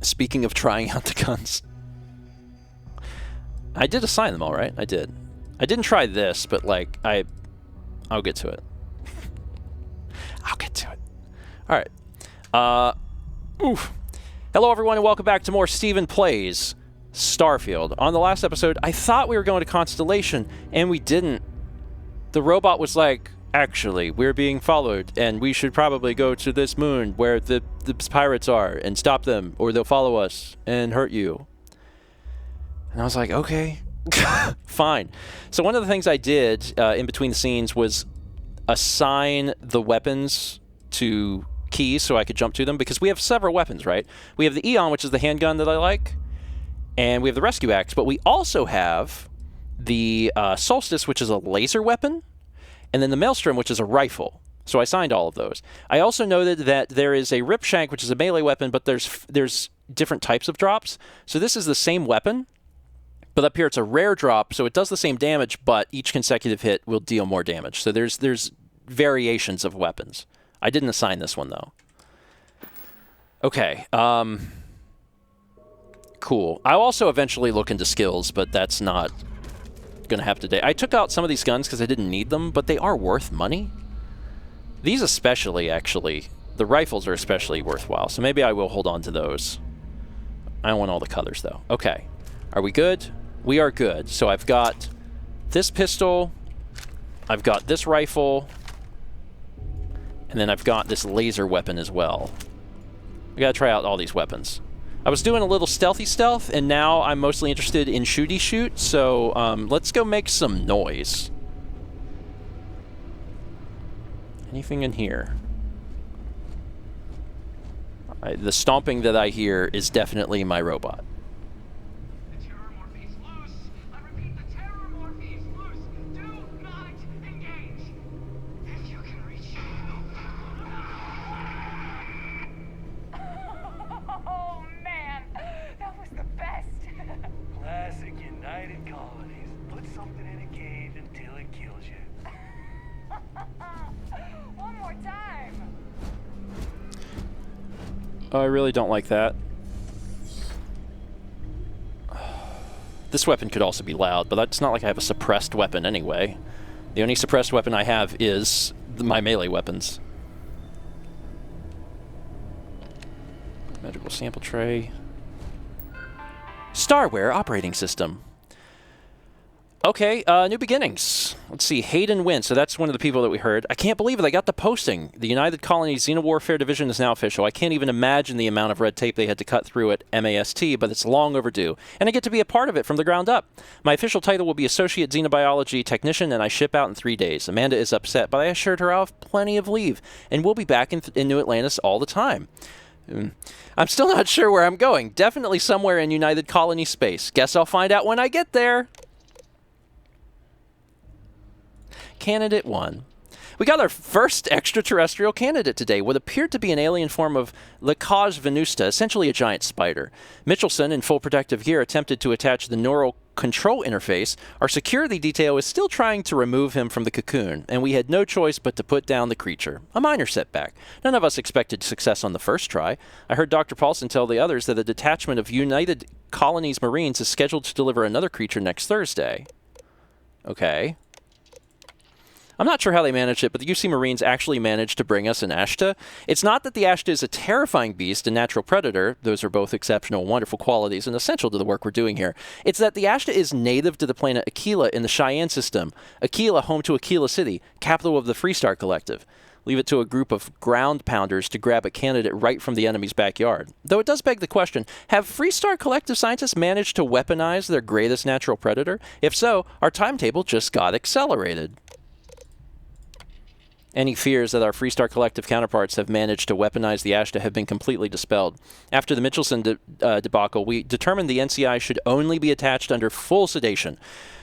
Speaking of trying out the guns. I did assign them all right. I did. I didn't try this, but like I'll get to it. I'll get to it. All right. Oof. Hello, everyone, and welcome back to more Steven Plays Starfield. On the last episode, I thought we were going to Constellation, and we didn't. The robot was like, actually, we're being followed, and we should probably go to this moon where the pirates are and stop them, or they'll follow us and hurt you. And I was like, okay, fine. So one of the things I did in between the scenes was assign the weapons to keys so I could jump to them, because we have several weapons, right? We have the Eon, which is the handgun that I like, and we have the Rescue Axe, but we also have the Solstice, which is a laser weapon, and then the Maelstrom, which is a rifle. So I assigned all of those. I also noted that there is a Ripshank, which is a melee weapon, but there's different types of drops. So this is the same weapon, but up here it's a rare drop, so it does the same damage, but each consecutive hit will deal more damage. So there's variations of weapons. I didn't assign this one, though. Okay. Cool. I'll also eventually look into skills, but that's not going to happen today. I took out some of these guns because I didn't need them, but they are worth money. These especially, actually. The rifles are especially worthwhile, so maybe I will hold on to those. I don't want all the colors, though. Okay. Are we good? We are good. So I've got this pistol. I've got this rifle. And then I've got this laser weapon as well. I gotta try out all these weapons. I was doing a little stealthy stealth, and now I'm mostly interested in shooty shoot, so let's go make some noise. Anything in here? The stomping that I hear is definitely my robot. I really don't like that. This weapon could also be loud, but it's not like I have a suppressed weapon anyway. The only suppressed weapon I have is my melee weapons. Medical sample tray. Starware operating system. Okay, new beginnings. Let's see, Hayden Wynn. So that's one of the people that we heard. I can't believe it. I got the posting. The United Colonies Xenowarfare Division is now official. I can't even imagine the amount of red tape they had to cut through at MAST, but it's long overdue. And I get to be a part of it from the ground up. My official title will be Associate Xenobiology Technician, and I ship out in 3 days. Amanda is upset, but I assured her I'll have plenty of leave, and we'll be back in New Atlantis all the time. I'm still not sure where I'm going. Definitely somewhere in United Colony space. Guess I'll find out when I get there. Candidate 1. We got our first extraterrestrial candidate today, what appeared to be an alien form of Lacage venusta, essentially a giant spider. Mitchelson, in full protective gear, attempted to attach the neural control interface. Our security detail is still trying to remove him from the cocoon, and we had no choice but to put down the creature. A minor setback. None of us expected success on the first try. I heard Dr. Paulson tell the others that a detachment of United Colonies Marines is scheduled to deliver another creature next Thursday. Okay. I'm not sure how they managed it, but the UC Marines actually managed to bring us an Ashta. It's not that the Ashta is a terrifying beast, a natural predator. Those are both exceptional, wonderful qualities and essential to the work we're doing here. It's that the Ashta is native to the planet Aquila in the Cheyenne system. Aquila, home to Aquila City, capital of the Freestar Collective. Leave it to a group of ground pounders to grab a candidate right from the enemy's backyard. Though it does beg the question, have Freestar Collective scientists managed to weaponize their greatest natural predator? If so, our timetable just got accelerated. Any fears that our Freestar Collective counterparts have managed to weaponize the Ashta have been completely dispelled. After the Mitchelson debacle, we determined the NCI should only be attached under full sedation.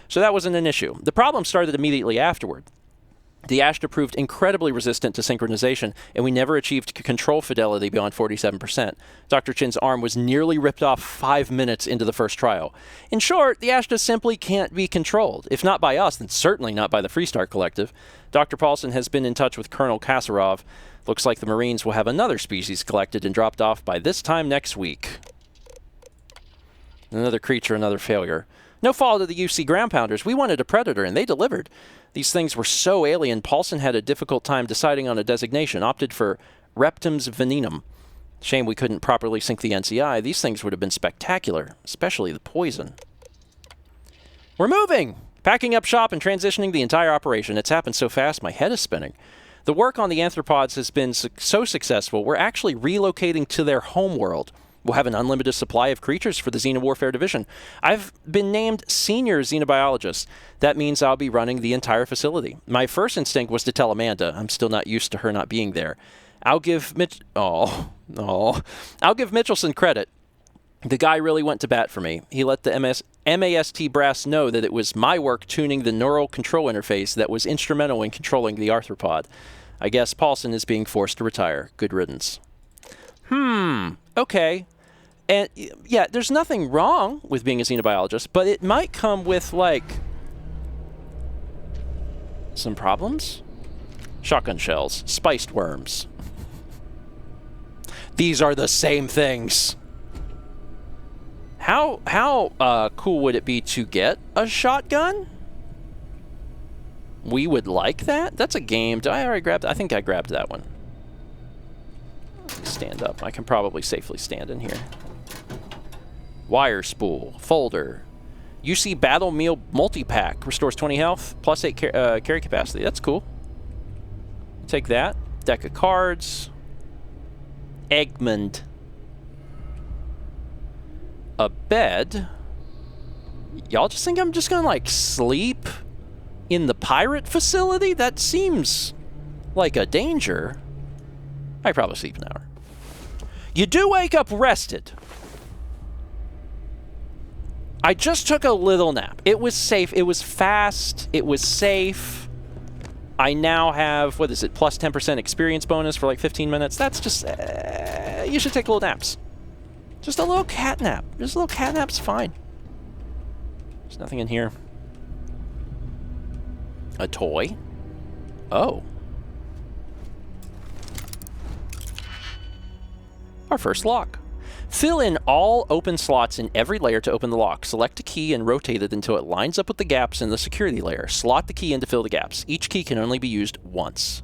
So that wasn't an issue. The problem started immediately afterward. The Ashta proved incredibly resistant to synchronization, and we never achieved control fidelity beyond 47%. Dr. Chin's arm was nearly ripped off 5 minutes into the first trial. In short, the Ashta simply can't be controlled. If not by us, then certainly not by the Freestar Collective. Dr. Paulson has been in touch with Colonel Kasarov. Looks like the Marines will have another species collected and dropped off by this time next week. Another creature, another failure. No fault of the UC ground pounders. We wanted a predator, and they delivered. These things were so alien, Paulson had a difficult time deciding on a designation, opted for Reptums venenum. Shame we couldn't properly sync the NCI. These things would have been spectacular, especially the poison. We're moving! Packing up shop and transitioning the entire operation. It's happened so fast, my head is spinning. The work on the anthropods has been so successful, we're actually relocating to their homeworld. We'll have an unlimited supply of creatures for the Xena Warfare Division. I've been named Senior Xenobiologist. That means I'll be running the entire facility. My first instinct was to tell Amanda. I'm still not used to her not being there. I'll give I'll give Mitchelson credit. The guy really went to bat for me. He let the MAST brass know that it was my work tuning the neural control interface that was instrumental in controlling the arthropod. I guess Paulson is being forced to retire. Good riddance. Okay. And, yeah, there's nothing wrong with being a xenobiologist, but it might come with, like, some problems. Shotgun shells. Spiced worms. These are the same things. How cool would it be to get a shotgun? We would like that? That's a game. Did I already grab that? I think I grabbed that one. Stand up. I can probably safely stand in here. Wire spool. Folder. UC Battle Meal Multi-Pack. Restores 20 health. Plus 8 carry capacity. That's cool. Take that. Deck of cards. Egmont. A bed. Y'all just think I'm just gonna, like, sleep in the pirate facility? That seems like a danger. I probably sleep an hour. You do wake up rested. I just took a little nap. It was safe. It was fast. It was safe. I now have, what is it, plus 10% experience bonus for like 15 minutes. That's just, you should take little naps. Just a little cat nap. Just a little cat nap's fine. There's nothing in here. A toy? Oh. Our first lock. Fill in all open slots in every layer to open the lock. Select a key and rotate it until it lines up with the gaps in the security layer. Slot the key in to fill the gaps. Each key can only be used once.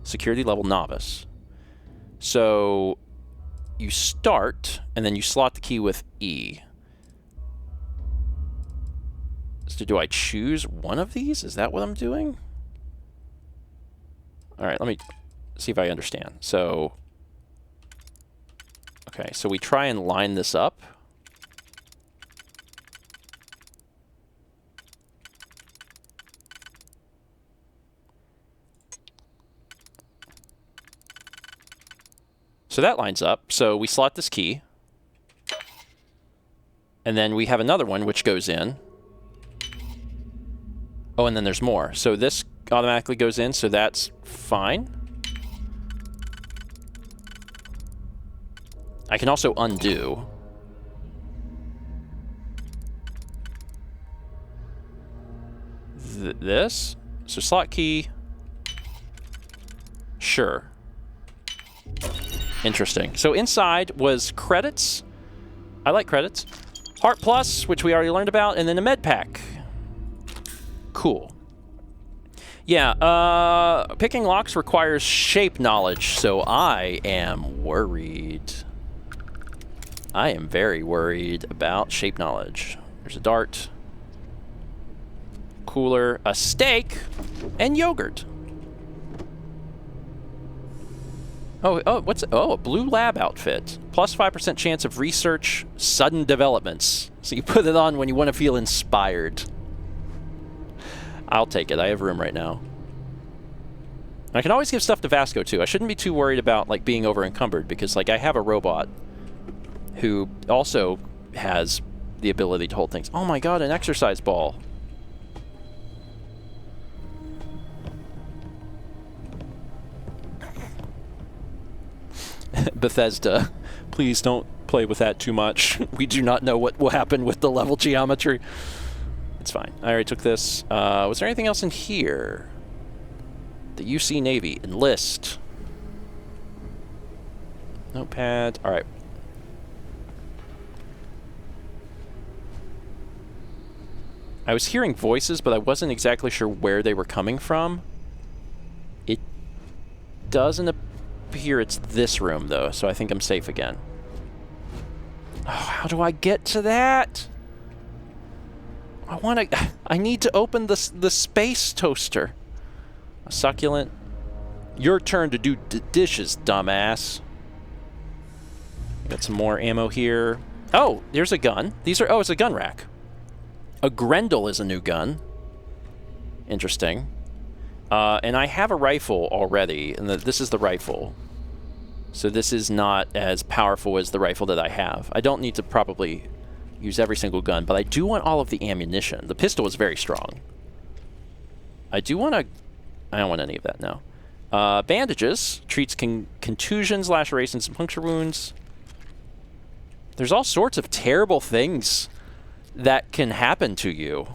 Security level novice. So you start, and then you slot the key with E. So do I choose one of these? Is that what I'm doing? All right, let me see if I understand. So, okay, so we try and line this up. So that lines up. So we slot this key. And then we have another one which goes in. Oh, and then there's more. So this automatically goes in, so that's fine. I can also undo. This. So slot key. Sure. Interesting. So inside was credits. I like credits. Heart Plus, which we already learned about, and then a med pack. Cool. Yeah, picking locks requires shape knowledge, so I am worried. I am very worried about shape knowledge. There's a dart, cooler, a steak, and yogurt. Oh, a blue lab outfit. Plus 5% chance of research sudden developments. So you put it on when you want to feel inspired. I'll take it. I have room right now. I can always give stuff to Vasco, too. I shouldn't be too worried about, like, being over-encumbered, because, like, I have a robot who also has the ability to hold things. Oh, my God, an exercise ball. Bethesda, please don't play with that too much. We do not know what will happen with the level geometry. It's fine. I already took this. Was there anything else in here? The UC Navy. Enlist. Notepad. All right. I was hearing voices, but I wasn't exactly sure where they were coming from. It doesn't appear it's this room, though, so I think I'm safe again. Oh, how do I get to that? I need to open the space toaster. A succulent. Your turn to do dishes, dumbass. Got some more ammo here. Oh, there's a gun. These are, oh, it's a gun rack. A Grendel is a new gun. Interesting. And I have a rifle already, and this is the rifle. So this is not as powerful as the rifle that I have. I don't need to probably use every single gun, but I do want all of the ammunition. The pistol is very strong. I do want to... I don't want any of that now. Bandages. Treats contusions, lacerations, and puncture wounds. There's all sorts of terrible things that can happen to you.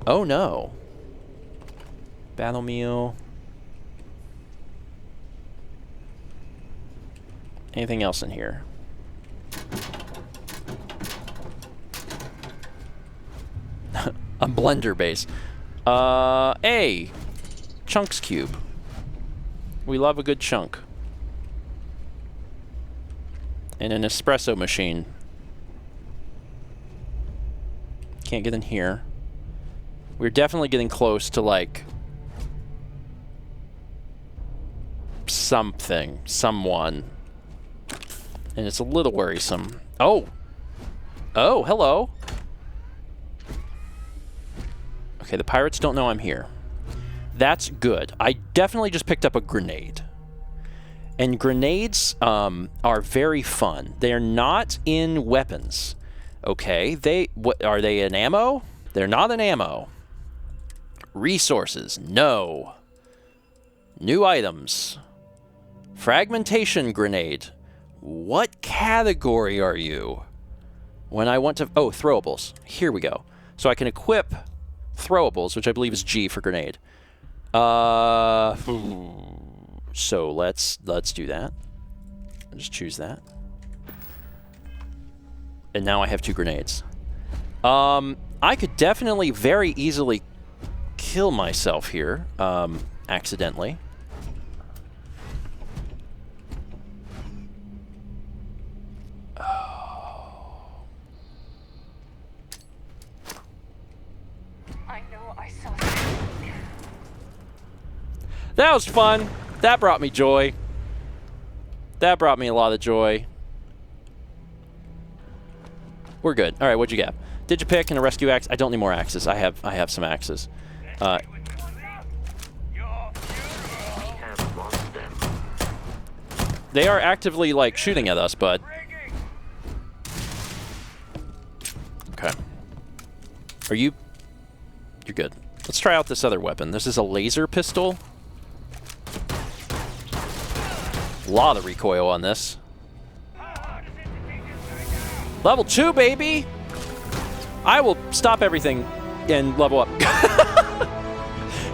Oh no. Battle meal. Anything else in here? A blender base. A chunks cube. We love a good chunk. And an espresso machine. Can't get in here. We're definitely getting close to, like, something, someone. And it's a little worrisome. Oh! Oh, hello! Okay, the pirates don't know I'm here. That's good. I definitely just picked up a grenade. And grenades are very fun. They are not in weapons. Okay, what are they in ammo? They're not in ammo. Resources, no. New items. Fragmentation grenade. What category are you? When I want to... Oh, throwables. Here we go. So I can equip throwables, which I believe is G for grenade. So let's do that. I'll just choose that. And now I have 2 grenades. I could definitely very easily kill myself here, accidentally. That was fun. That brought me joy. That brought me a lot of joy. We're good. All right, what'd you get? Digipick and a rescue axe. I don't need more axes. I have some axes. They are actively, like, shooting at us, bud. Okay. Are you... You're good. Let's try out this other weapon. This is a laser pistol. A lot of recoil on this. Level 2, baby! I will stop everything and level up.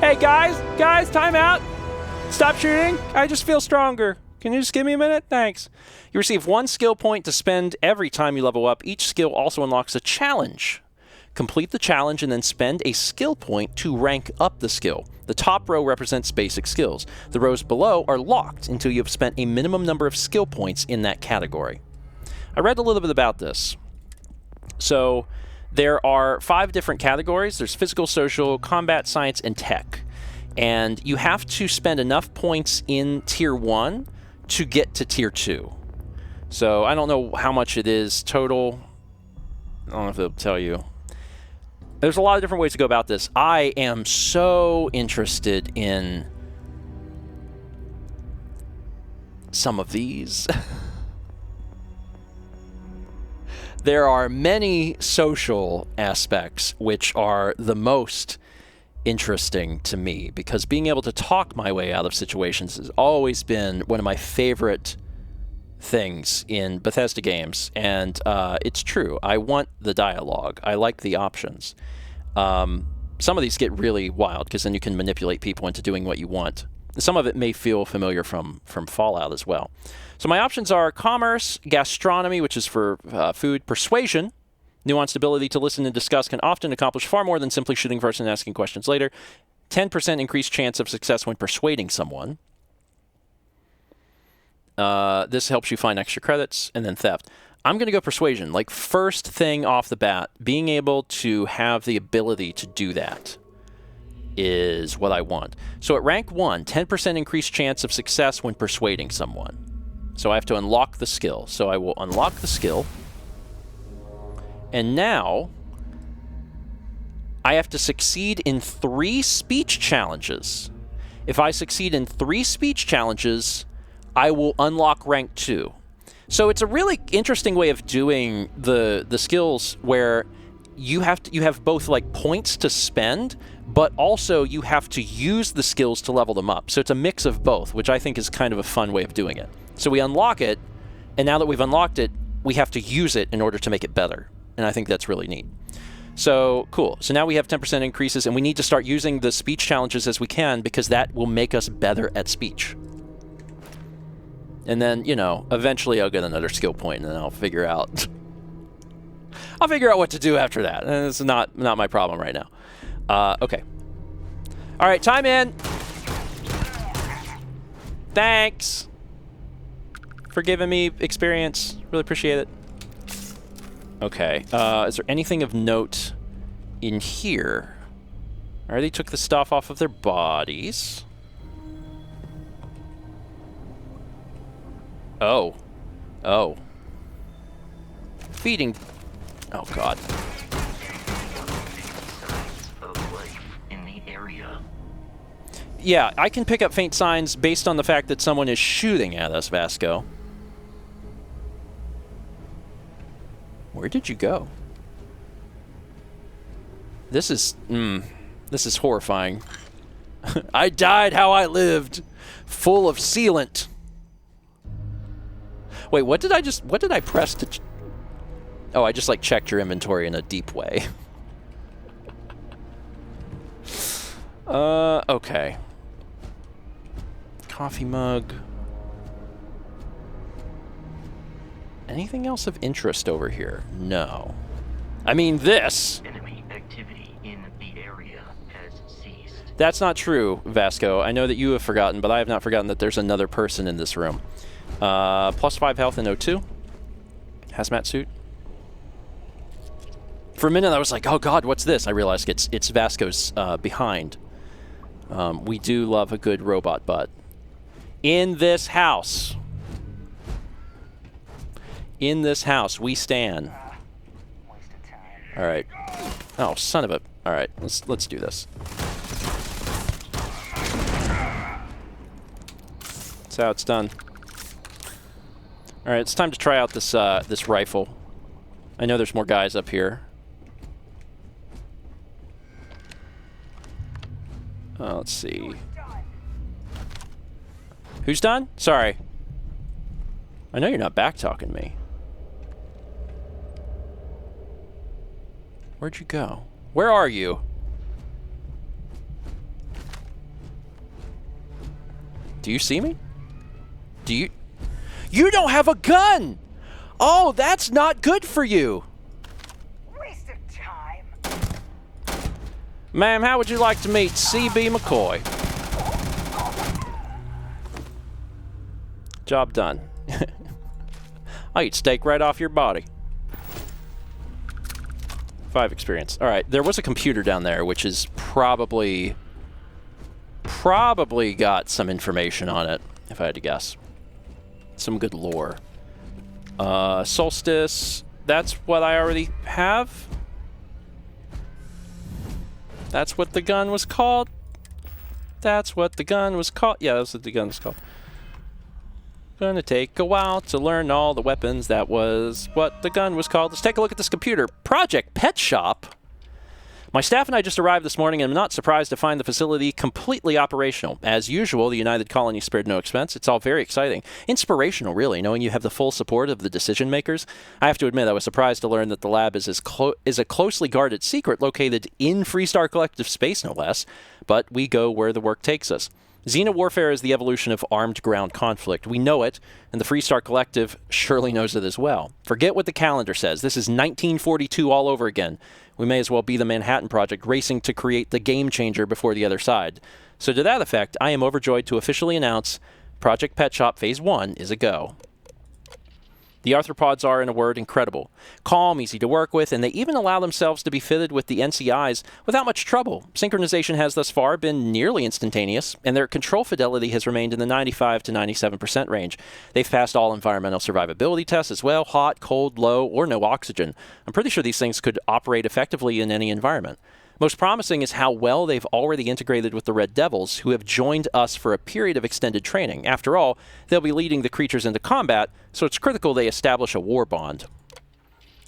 Hey, guys, time out. Stop shooting. I just feel stronger. Can you just give me a minute? Thanks. You receive 1 skill point to spend every time you level up. Each skill also unlocks a challenge. Complete the challenge and then spend a skill point to rank up the skill. The top row represents basic skills. The rows below are locked until you have spent a minimum number of skill points in that category. I read a little bit about this. So there are 5 different categories. There's physical, social, combat, science, and tech. And you have to spend enough points in Tier 1 to get to Tier 2. So I don't know how much it is total. I don't know if they'll tell you. There's a lot of different ways to go about this. I am so interested in some of these. There are many social aspects which are the most interesting to me, because being able to talk my way out of situations has always been one of my favorite things in Bethesda games, and it's true. I want the dialogue. I like the options. Some of these get really wild because then you can manipulate people into doing what you want. Some of it may feel familiar from Fallout as well. So my options are commerce, gastronomy, which is for food, persuasion, nuanced ability to listen and discuss can often accomplish far more than simply shooting first and asking questions later. 10% increased chance of success when persuading someone. This helps you find extra credits, and then theft. I'm going to go persuasion. Like, first thing off the bat, being able to have the ability to do that is what I want. So at rank 1, 10% increased chance of success when persuading someone. So I have to unlock the skill. So I will unlock the skill. And now I have to succeed in 3 speech challenges. If I succeed in 3 speech challenges, I will unlock rank 2. So it's a really interesting way of doing the skills where you have both like points to spend, but also you have to use the skills to level them up. So it's a mix of both, which I think is kind of a fun way of doing it. So we unlock it, and now that we've unlocked it, we have to use it in order to make it better. And I think that's really neat. So, cool. So now we have 10% increases, and we need to start using the speech challenges as we can because that will make us better at speech. And then, you know, eventually I'll get another skill point, and then I'll figure out what to do after that. And it's not my problem right now. Okay. All right, time in. Thanks for giving me experience. Really appreciate it. Okay. Is there anything of note in here? I already took the stuff off of their bodies. Oh. Oh. Feeding. Oh, God. Yeah, I can pick up faint signs based on the fact that someone is shooting at us, Vasco. Where did you go? This is horrifying. I died how I lived, full of sealant. Wait, what did I press to... Oh, I just, like, checked your inventory in a deep way. Okay. Coffee mug. Anything else of interest over here? No. I mean, this...
Enemy activity in the area has ceased.
That's not true, Vasco. I know that you have forgotten, but I have not forgotten that there's another person in this room. +5 health in O2. Hazmat suit. For a minute, I was like, oh God, what's this? I realized it's Vasco's behind. We do love a good robot butt. In this house. In this house, we stand. All right. Oh, son of a... All right, let's do this. That's how it's done. All right, it's time to try out this this rifle. I know there's more guys up here. Let's see. Who's done? Sorry. I know you're not back-talking me. Where'd you go? Where are you? Do you see me? Do you... You don't have a gun! Oh, that's not good for you!
Waste of time.
Ma'am, how would you like to meet C.B. McCoy? Job done. I'll eat steak right off your body. 5 experience. All right, there was a computer down there, which is probably got some information on it, if I had to guess. Some good lore. Solstice. That's what I already have. That's what the gun was called. That's what the gun was called. Yeah, that's what the gun was called. Gonna take a while to learn all the weapons. That was what the gun was called. Let's take a look at this computer. Project Pet Shop. My staff and I just arrived this morning, and I'm not surprised to find the facility completely operational. As usual, the United Colony spared no expense. It's all very exciting. Inspirational, really, knowing you have the full support of the decision makers. I have to admit, I was surprised to learn that the lab is a closely guarded secret located in Freestar Collective space, no less. But we go where the work takes us. Xena warfare is the evolution of armed ground conflict. We know it, and the Freestar Collective surely knows it as well. Forget what the calendar says. This is 1942 all over again. We may as well be the Manhattan Project, racing to create the game changer before the other side. So to that effect, I am overjoyed to officially announce Project Pet Shop Phase 1 is a go. The arthropods are, in a word, incredible. Calm, easy to work with, and they even allow themselves to be fitted with the NCIs without much trouble. Synchronization has thus far been nearly instantaneous, and their control fidelity has remained in the 95 to 97% range. They've passed all environmental survivability tests as well, hot, cold, low, or no oxygen. I'm pretty sure these things could operate effectively in any environment. Most promising is how well they've already integrated with the Red Devils, who have joined us for a period of extended training. After all, they'll be leading the creatures into combat, so it's critical they establish a war bond.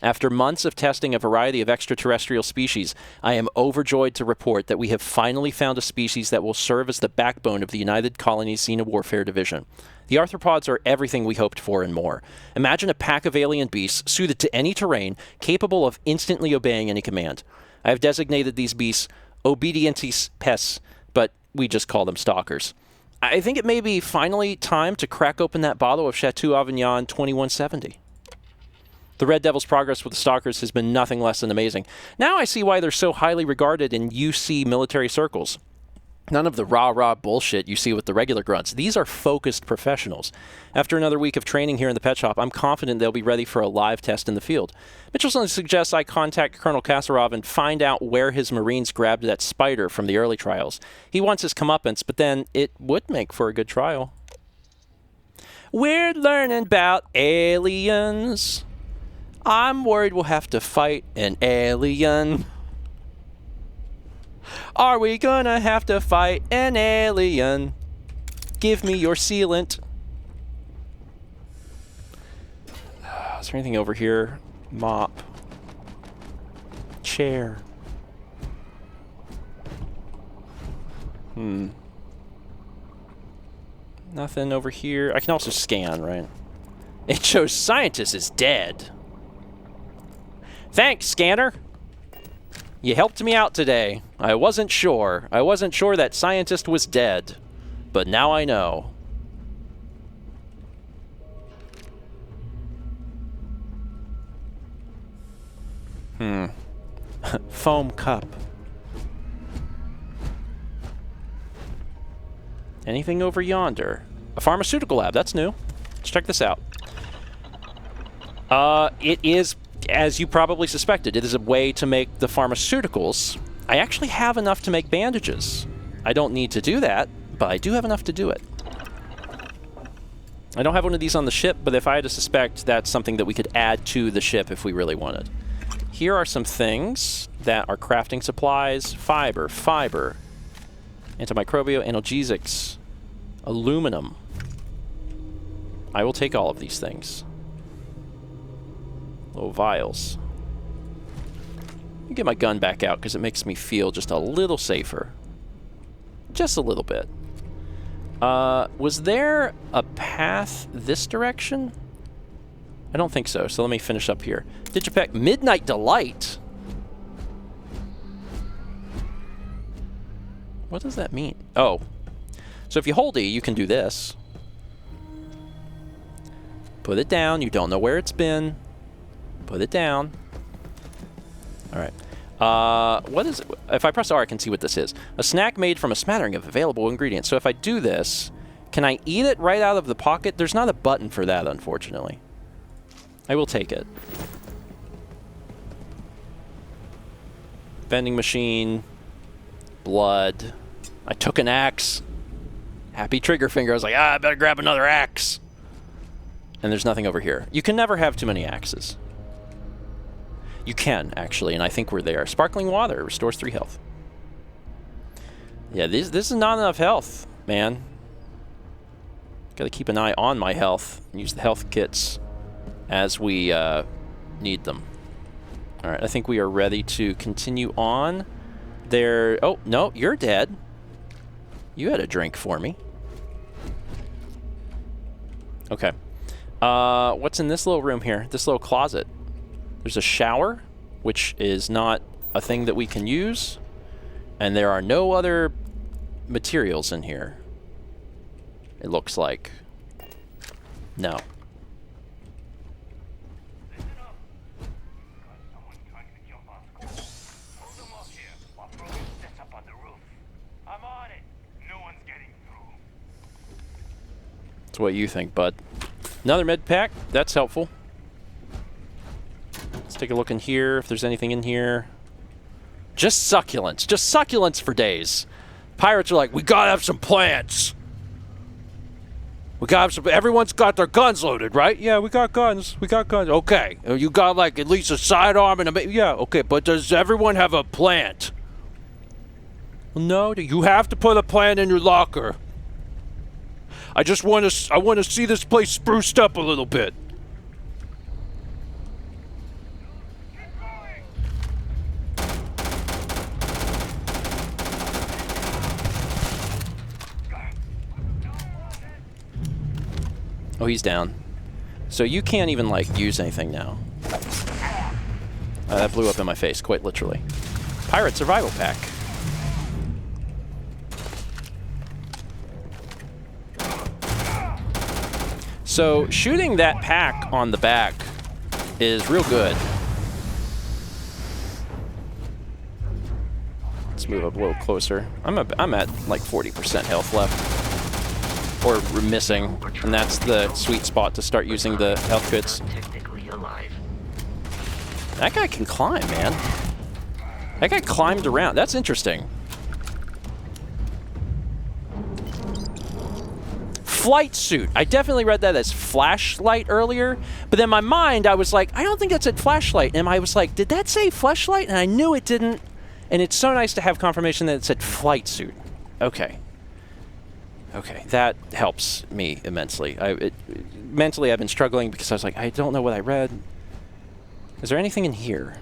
After months of testing a variety of extraterrestrial species, I am overjoyed to report that we have finally found a species that will serve as the backbone of the United Colony's Xena Warfare Division. The arthropods are everything we hoped for and more. Imagine a pack of alien beasts suited to any terrain, capable of instantly obeying any command. I have designated these beasts obedientis pests, but we just call them stalkers. I think it may be finally time to crack open that bottle of Chateau Avignon 2170. The Red Devil's progress with the stalkers has been nothing less than amazing. Now I see why they're so highly regarded in UC military circles. None of the rah-rah bullshit you see with the regular grunts. These are focused professionals. After another week of training here in the pet shop, I'm confident they'll be ready for a live test in the field. Mitchelson suggests I contact Colonel Kasarov and find out where his Marines grabbed that spider from the early trials. He wants his comeuppance, but then it would make for a good trial. We're learning about aliens. I'm worried we'll have to fight an alien. Are we gonna have to fight an alien? Give me your sealant. Is there anything over here? Mop. Chair. Nothing over here. I can also scan, right? It shows scientist is dead. Thanks, scanner. You helped me out today. I wasn't sure. I wasn't sure that scientist was dead. But now I know. Foam cup. Anything over yonder? A pharmaceutical lab. That's new. Let's check this out. It is, as you probably suspected, it is a way to make the pharmaceuticals. I actually have enough to make bandages. I don't need to do that, but I do have enough to do it. I don't have one of these on the ship, but if I had to suspect, that's something that we could add to the ship if we really wanted. Here are some things that are crafting supplies. Fiber, antimicrobial, analgesics, aluminum. I will take all of these things. Little vials. Let me get my gun back out because it makes me feel just a little safer. Just a little bit. Was there a path this direction? I don't think so, so let me finish up here. Digipack Midnight Delight. What does that mean? Oh. So if you hold E, you can do this. Put it down. You don't know where it's been. Put it down. All right. What is it? If I press R, I can see what this is. A snack made from a smattering of available ingredients. So if I do this, can I eat it right out of the pocket? There's not a button for that, unfortunately. I will take it. Vending machine. Blood. I took an axe. Happy trigger finger. I was like, I better grab another axe. And there's nothing over here. You can never have too many axes. You can, actually, and I think we're there. Sparkling water restores 3 health. Yeah, this is not enough health, man. Gotta keep an eye on my health and use the health kits as we need them. All right, I think we are ready to continue on. There... Oh, no, you're dead. You had a drink for me. Okay. What's in this little room here? This little closet. There's a shower, which is not a thing that we can use. And there are no other materials in here. It looks like. No. That's what you think, bud. Another med pack. That's helpful. Let's take a look in here if there's anything in here. Just succulents. Just succulents for days. Pirates are like, we gotta have some plants. We gotta have some... Everyone's got their guns loaded, right? Yeah, we got guns. We got guns. Okay. You got, like, at least a sidearm and a... Yeah, okay. But does everyone have a plant? No. You have to put a plant in your locker. I just want to... I want to see this place spruced up a little bit. Oh, he's down. So you can't even, like, use anything now. That blew up in my face, quite literally. Pirate Survival Pack. So shooting that pack on the back is real good. Let's move up a little closer. I'm at like 40% health left. Or missing, and that's the sweet spot to start using the health kits. That guy can climb, man. That guy climbed around. That's interesting. Flight suit. I definitely read that as flashlight earlier, but then in my mind I was like, I don't think that said flashlight, and I was like, did that say flashlight? And I knew it didn't, and it's so nice to have confirmation that it said flight suit. Okay. Okay, that helps me immensely. Mentally, I've been struggling because I was like, I don't know what I read. Is there anything in here?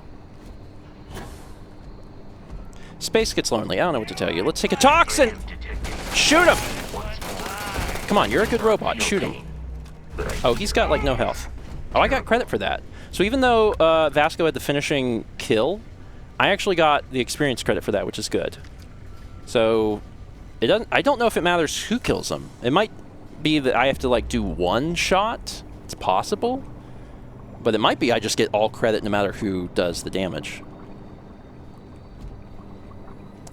Space gets lonely. I don't know what to tell you. Let's take a toxin! Shoot him! Come on, you're a good robot. Shoot him. Oh, he's got, like, no health. Oh, I got credit for that. So even though Vasco had the finishing kill, I actually got the experience credit for that, which is good. So... It doesn't. I don't know if it matters who kills them. It might be that I have to, like, do one shot. It's possible. But it might be I just get all credit no matter who does the damage.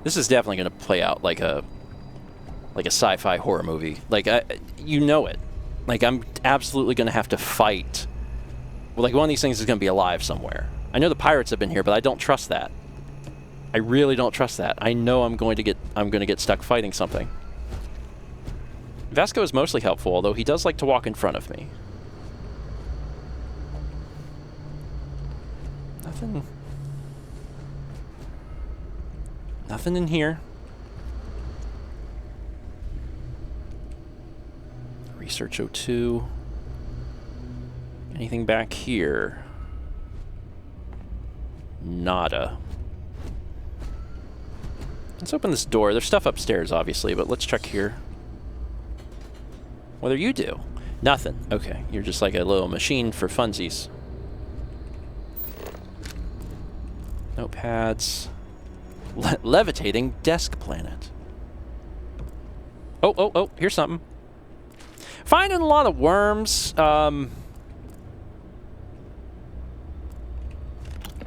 This is definitely going to play out like a sci-fi horror movie. Like, you know it. Like, I'm absolutely going to have to fight. Well, like, one of these things is going to be alive somewhere. I know the pirates have been here, but I don't trust that. I really don't trust that. I know I'm going to get stuck fighting something. Vasco is mostly helpful, although he does like to walk in front of me. Nothing in here. Research 02. Anything back here? Nada. Let's open this door. There's stuff upstairs, obviously, but let's check here. What do you do? Nothing. Okay, you're just like a little machine for funsies. Notepads. Levitating desk planet. Oh, here's something. Finding a lot of worms. Some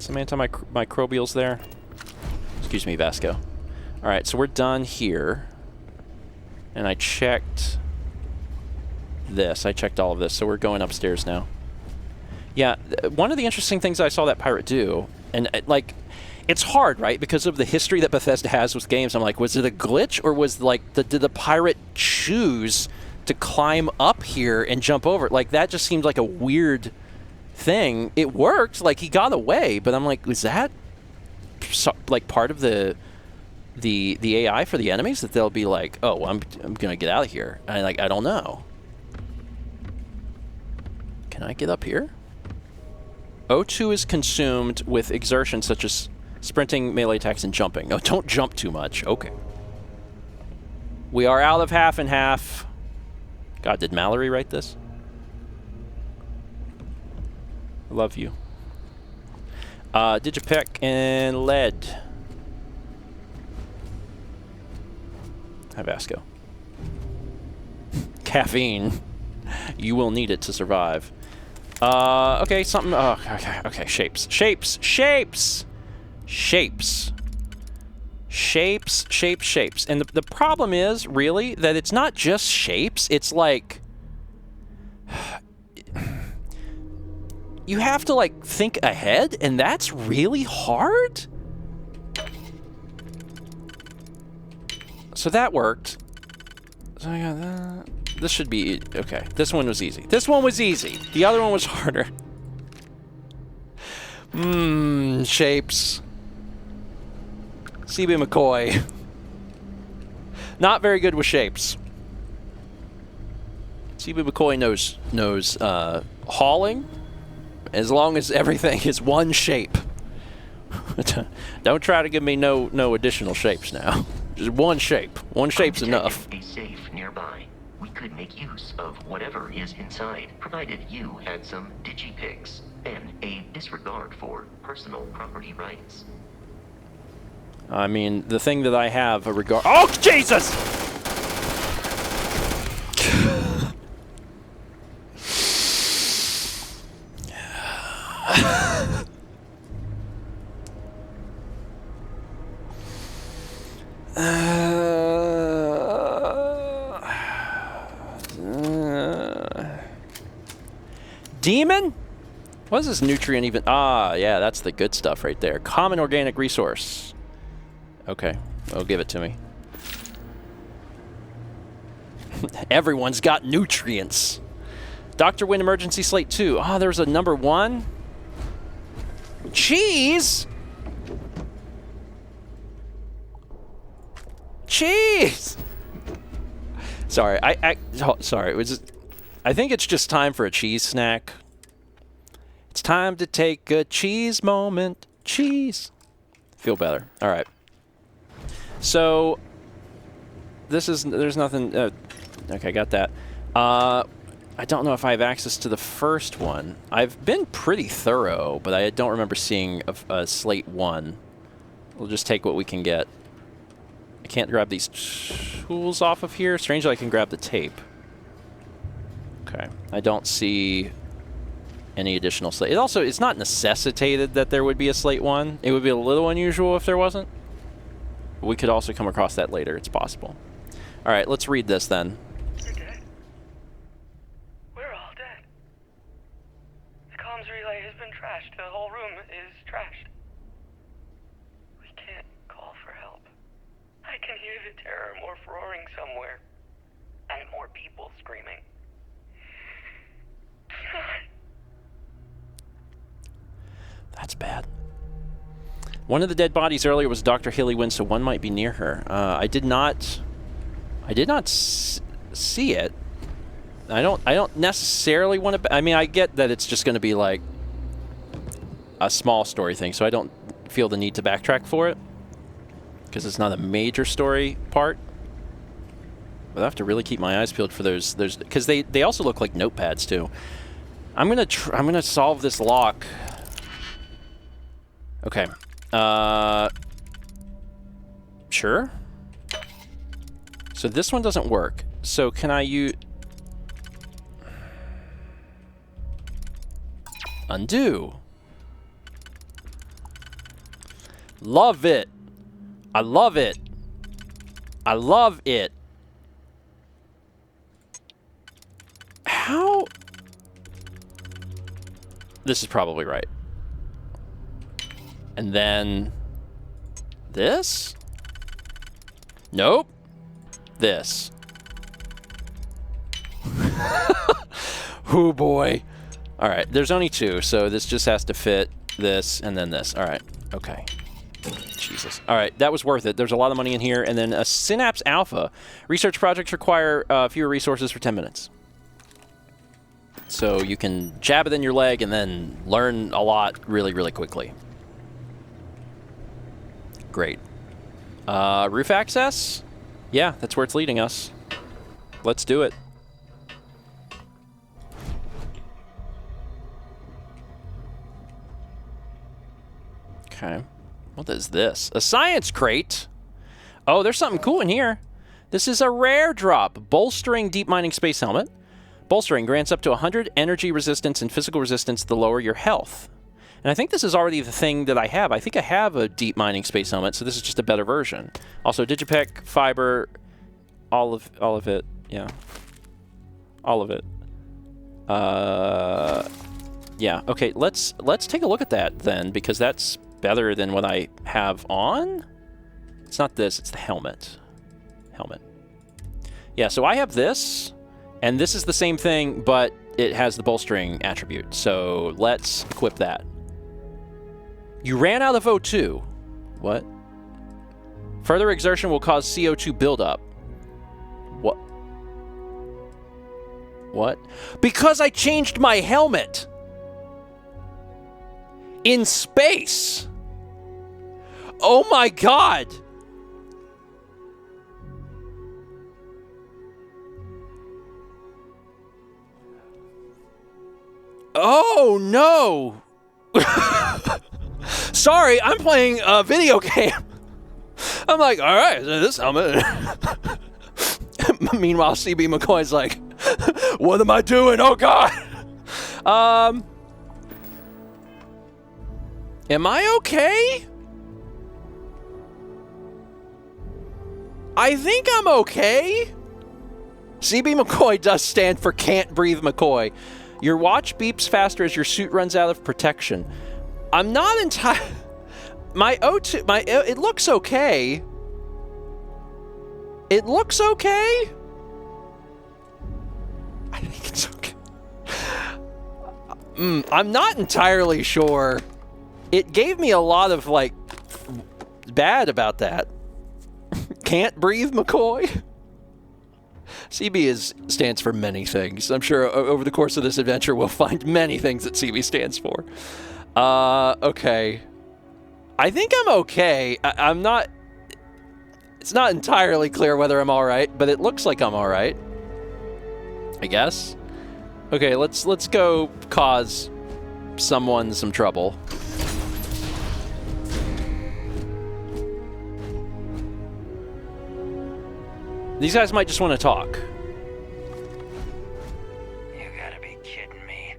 antimicrobials there. Excuse me, Vasco. Alright, so we're done here. And I checked this. I checked all of this, so we're going upstairs now. Yeah, one of the interesting things I saw that pirate do, and like, it's hard, right? Because of the history that Bethesda has with games. I'm like, was it a glitch, or was like, did the pirate choose to climb up here and jump over? Like, that just seemed like a weird thing. It worked, like, he got away, but I'm like, was that like part of the AI for the enemies, that they'll be like, oh, I'm gonna get out of here? And I don't know. Can I get up here? O2 is consumed with exertion such as Sprinting, melee attacks, and jumping. No, don't jump too much. Okay. We are out of half and half. God, did Mallory write this? I love you. Digipick and lead. Hi, Vasco. Caffeine. You will need it to survive. Okay, something. Oh, okay. Shapes. Shapes. Shapes. Shapes. Shapes. Shapes. Shapes. And the problem is, really, that it's not just shapes. It's like... You have to, like, think ahead, and that's really hard? So that worked. So I got that. This should be... Okay, this one was easy. This one was easy. The other one was harder. Shapes. CB McCoy. Not very good with shapes. CB McCoy knows hauling, as long as everything is one shape. Don't try to give me no additional shapes now. Just one shape. One shape's enough.
A safe nearby. We could make use of whatever is inside, provided you had some digipics and a disregard for personal property rights.
I mean, the thing that I have a regard... Oh, Jesus! Demon? What is this nutrient even? Ah, yeah, that's the good stuff right there. Common organic resource. Okay, well, give it to me. Everyone's got nutrients. Dr. Wynn Emergency Slate 2. Ah, there's a number 1. Cheese? Cheese! Sorry, sorry. It was just, I think it's just time for a cheese snack. It's time to take a cheese moment. Cheese. Feel better. All right. So, there's nothing. Okay, got that. I don't know if I have access to the first one. I've been pretty thorough, but I don't remember seeing a Slate 1. We'll just take what we can get. I can't grab these tools off of here. Strangely, I can grab the tape. Okay. I don't see any additional Slate. It's not necessitated that there would be a Slate 1. It would be a little unusual if there wasn't. We could also come across that later. It's possible. All right, let's read this then.
You're dead. We're all dead. The comms relay has been trashed. The whole room is trashed. We can't call for help. I can hear the terror morph roaring somewhere. And more people screaming.
That's bad. One of the dead bodies earlier was Dr. Hilly Wynn, so one might be near her. I did not see it. I don't necessarily want to. I mean, I get that it's just going to be like a small story thing, so I don't feel the need to backtrack for it because it's not a major story part. But I have to really keep my eyes peeled for those because they also look like notepads too. I'm gonna solve this lock. Okay. Sure. So this one doesn't work. So can I use... Undo. Love it. I love it. I love it. How? This is probably right. And then this? Nope. This. Oh boy. All right, there's only 2, so this just has to fit this and then this. All right, okay. Jesus. All right, that was worth it. There's a lot of money in here. And then a Synapse Alpha. Research projects require fewer resources for 10 minutes. So you can jab it in your leg and then learn a lot really, really quickly. Great. Roof access? Yeah, that's where it's leading us. Let's do it. Okay. What is this? A science crate? Oh, there's something cool in here. This is a rare drop. Bolstering deep mining space helmet. Bolstering grants up to 100 energy resistance and physical resistance the lower your health. And I think this is already the thing that I have. I think I have a deep mining space helmet, so this is just a better version. Also, Digipack, fiber, all of it. Yeah. All of it. Yeah. Okay, let's take a look at that then, because that's better than what I have on. It's not this, it's the helmet. Helmet. Yeah, so I have this, and this is the same thing, but it has the bolstering attribute. So let's equip that. You ran out of O2. What? Further exertion will cause CO2 buildup. What? What? Because I changed my helmet! In space! Oh my god! Oh no! Sorry, I'm playing a video game. I'm like, all right, this helmet. Meanwhile, CB McCoy's like, what am I doing? Oh god. Am I okay? I think I'm okay. CB McCoy does stand for Can't Breathe McCoy. Your watch beeps faster as your suit runs out of protection. I'm not entirely... My O2... it looks okay. It looks okay? I think it's okay. I'm not entirely sure. It gave me a lot of, like, bad about that. Can't breathe, McCoy? CB stands for many things. I'm sure over the course of this adventure we'll find many things that CB stands for. Okay. I think I'm okay. I'm not... It's not entirely clear whether I'm alright, but it looks like I'm alright. I guess. Okay, let's go cause someone some trouble. These guys might just want to talk.
You gotta be kidding me.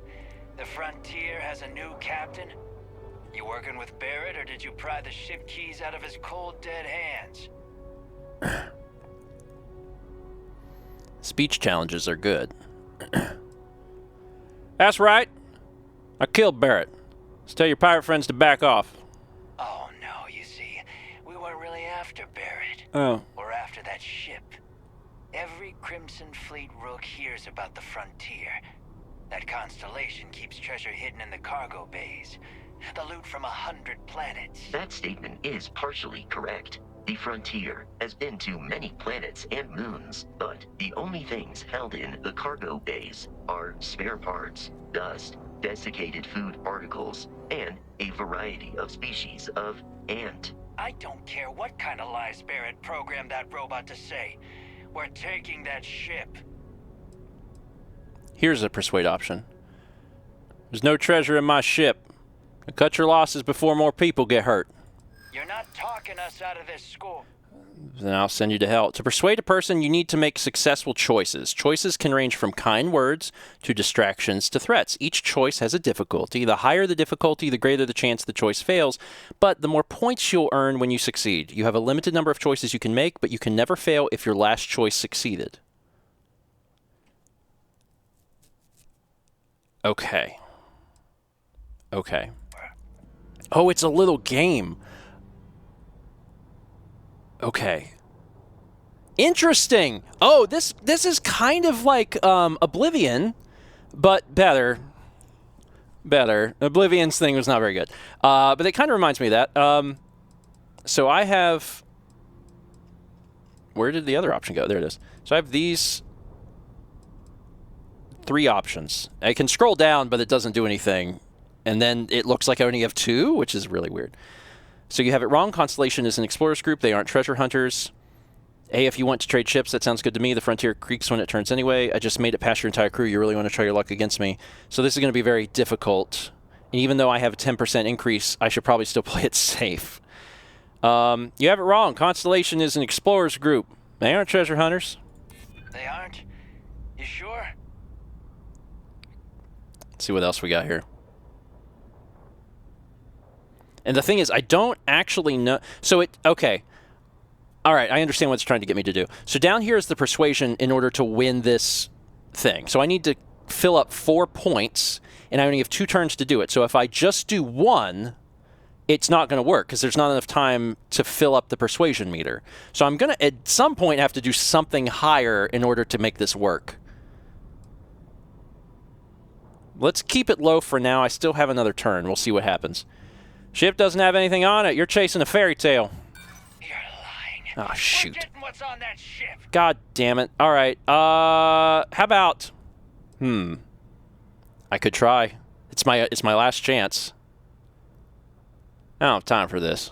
The Frontier has a new captain? You working with Barrett, or did you pry the ship keys out of his cold, dead hands?
Speech challenges are good. That's right. I killed Barrett. Let's tell your pirate friends to back off.
Oh no, you see, we weren't really after Barrett.
Oh.
We're after that ship. Every Crimson Fleet rook hears about the Frontier. That constellation keeps treasure hidden in the cargo bays. The loot from 100 planets.
That statement is partially correct. The Frontier has been to many planets and moons, but the only things held in the cargo bays are spare parts, dust, desiccated food particles, and a variety of species of ant.
I don't care what kind of lies Barrett programmed that robot to say. We're taking that ship.
Here's a persuade option. There's no treasure in my ship. Cut your losses before more people get hurt.
You're not talking us out of this school.
Then I'll send you to hell. To persuade a person, you need to make successful choices. Choices can range from kind words to distractions to threats. Each choice has a difficulty. The higher the difficulty, the greater the chance the choice fails, but the more points you'll earn when you succeed. You have a limited number of choices you can make, but you can never fail if your last choice succeeded. Okay. Okay. Oh, it's a little game. Okay. Interesting. Oh, this is kind of like Oblivion, but better. Better. Oblivion's thing was not very good. But it kind of reminds me of that. So I have... Where did the other option go? There it is. So I have these 3 options. I can scroll down, but it doesn't do anything. And then it looks like I only have 2, which is really weird. So you have it wrong. Constellation is an explorers group. They aren't treasure hunters. A, if you want to trade ships, that sounds good to me. The Frontier creaks when it turns anyway. I just made it past your entire crew. You really want to try your luck against me. So this is going to be very difficult. And even though I have a 10% increase, I should probably still play it safe. You have it wrong. Constellation is an explorers group. They aren't treasure hunters.
They aren't? You sure?
Let's see what else we got here. And the thing is, I don't actually know. So okay. All right, I understand what it's trying to get me to do. So down here is the persuasion in order to win this thing. So I need to fill up 4 points, and I only have 2 turns to do it. So if I just do 1, it's not going to work because there's not enough time to fill up the persuasion meter. So I'm going to, at some point, have to do something higher in order to make this work. Let's keep it low for now. I still have another turn. We'll see what happens. Ship doesn't have anything on it. You're chasing a fairy tale. Oh, shoot.
What's on that ship?
God damn it. All right. How about... I could try. It's my last chance. I don't have time for this.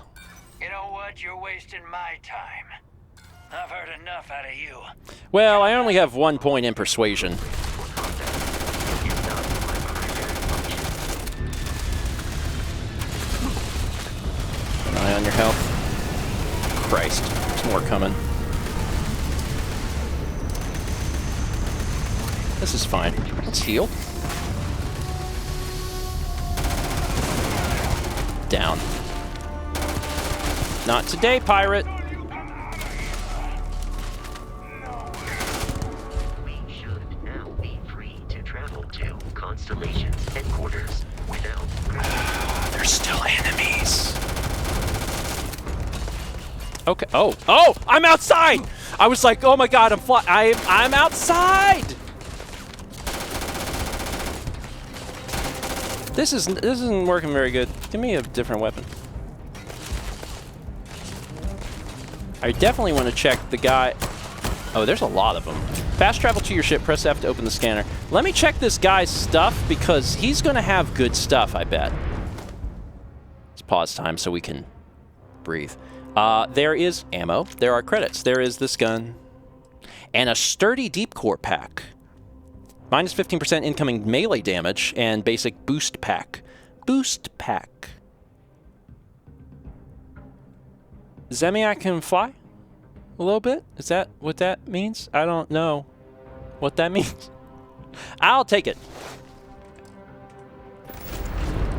You know what? You're wasting my time. I've heard enough out of you.
Well, I only have 1 point in persuasion. An eye on your health. Christ. More coming. This is fine. Let's heal. Down. Not today, pirate.
We should now be free to travel to Constellation's headquarters without...
There's still enemies. Okay. Oh! I'm outside. I was like, oh my god, I'm outside. This isn't working very good. Give me a different weapon. I definitely want to check the guy. Oh, there's a lot of them. Fast travel to your ship. Press F to open the scanner. Let me check this guy's stuff because he's going to have good stuff, I bet. It's pause time so we can breathe. There is ammo. There are credits. There is this gun. And a sturdy deep core pack. Minus 15% incoming melee damage and basic boost pack. Boost pack. Zemiak can fly? A little bit? Is that what that means? I don't know what that means. I'll take it.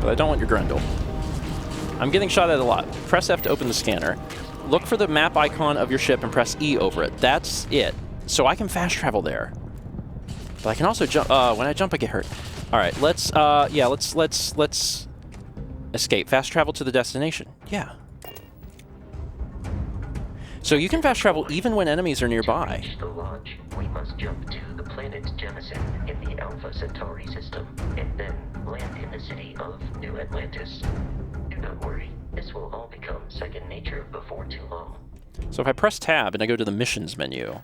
But I don't want your Grundle. I'm getting shot at a lot. Press F to open the scanner. Look for the map icon of your ship and press E over it. That's it. So I can fast travel there. But I can also jump. When I jump, I get hurt. All right, let's escape. Fast travel to the destination. Yeah. So you can fast travel even when enemies are nearby.
To reach the lodge, we must jump to the planet Jemison in the Alpha Centauri system, and then land in the city of New Atlantis. Do not worry, this will all become second nature before too long.
So if I press tab and I go to the missions menu,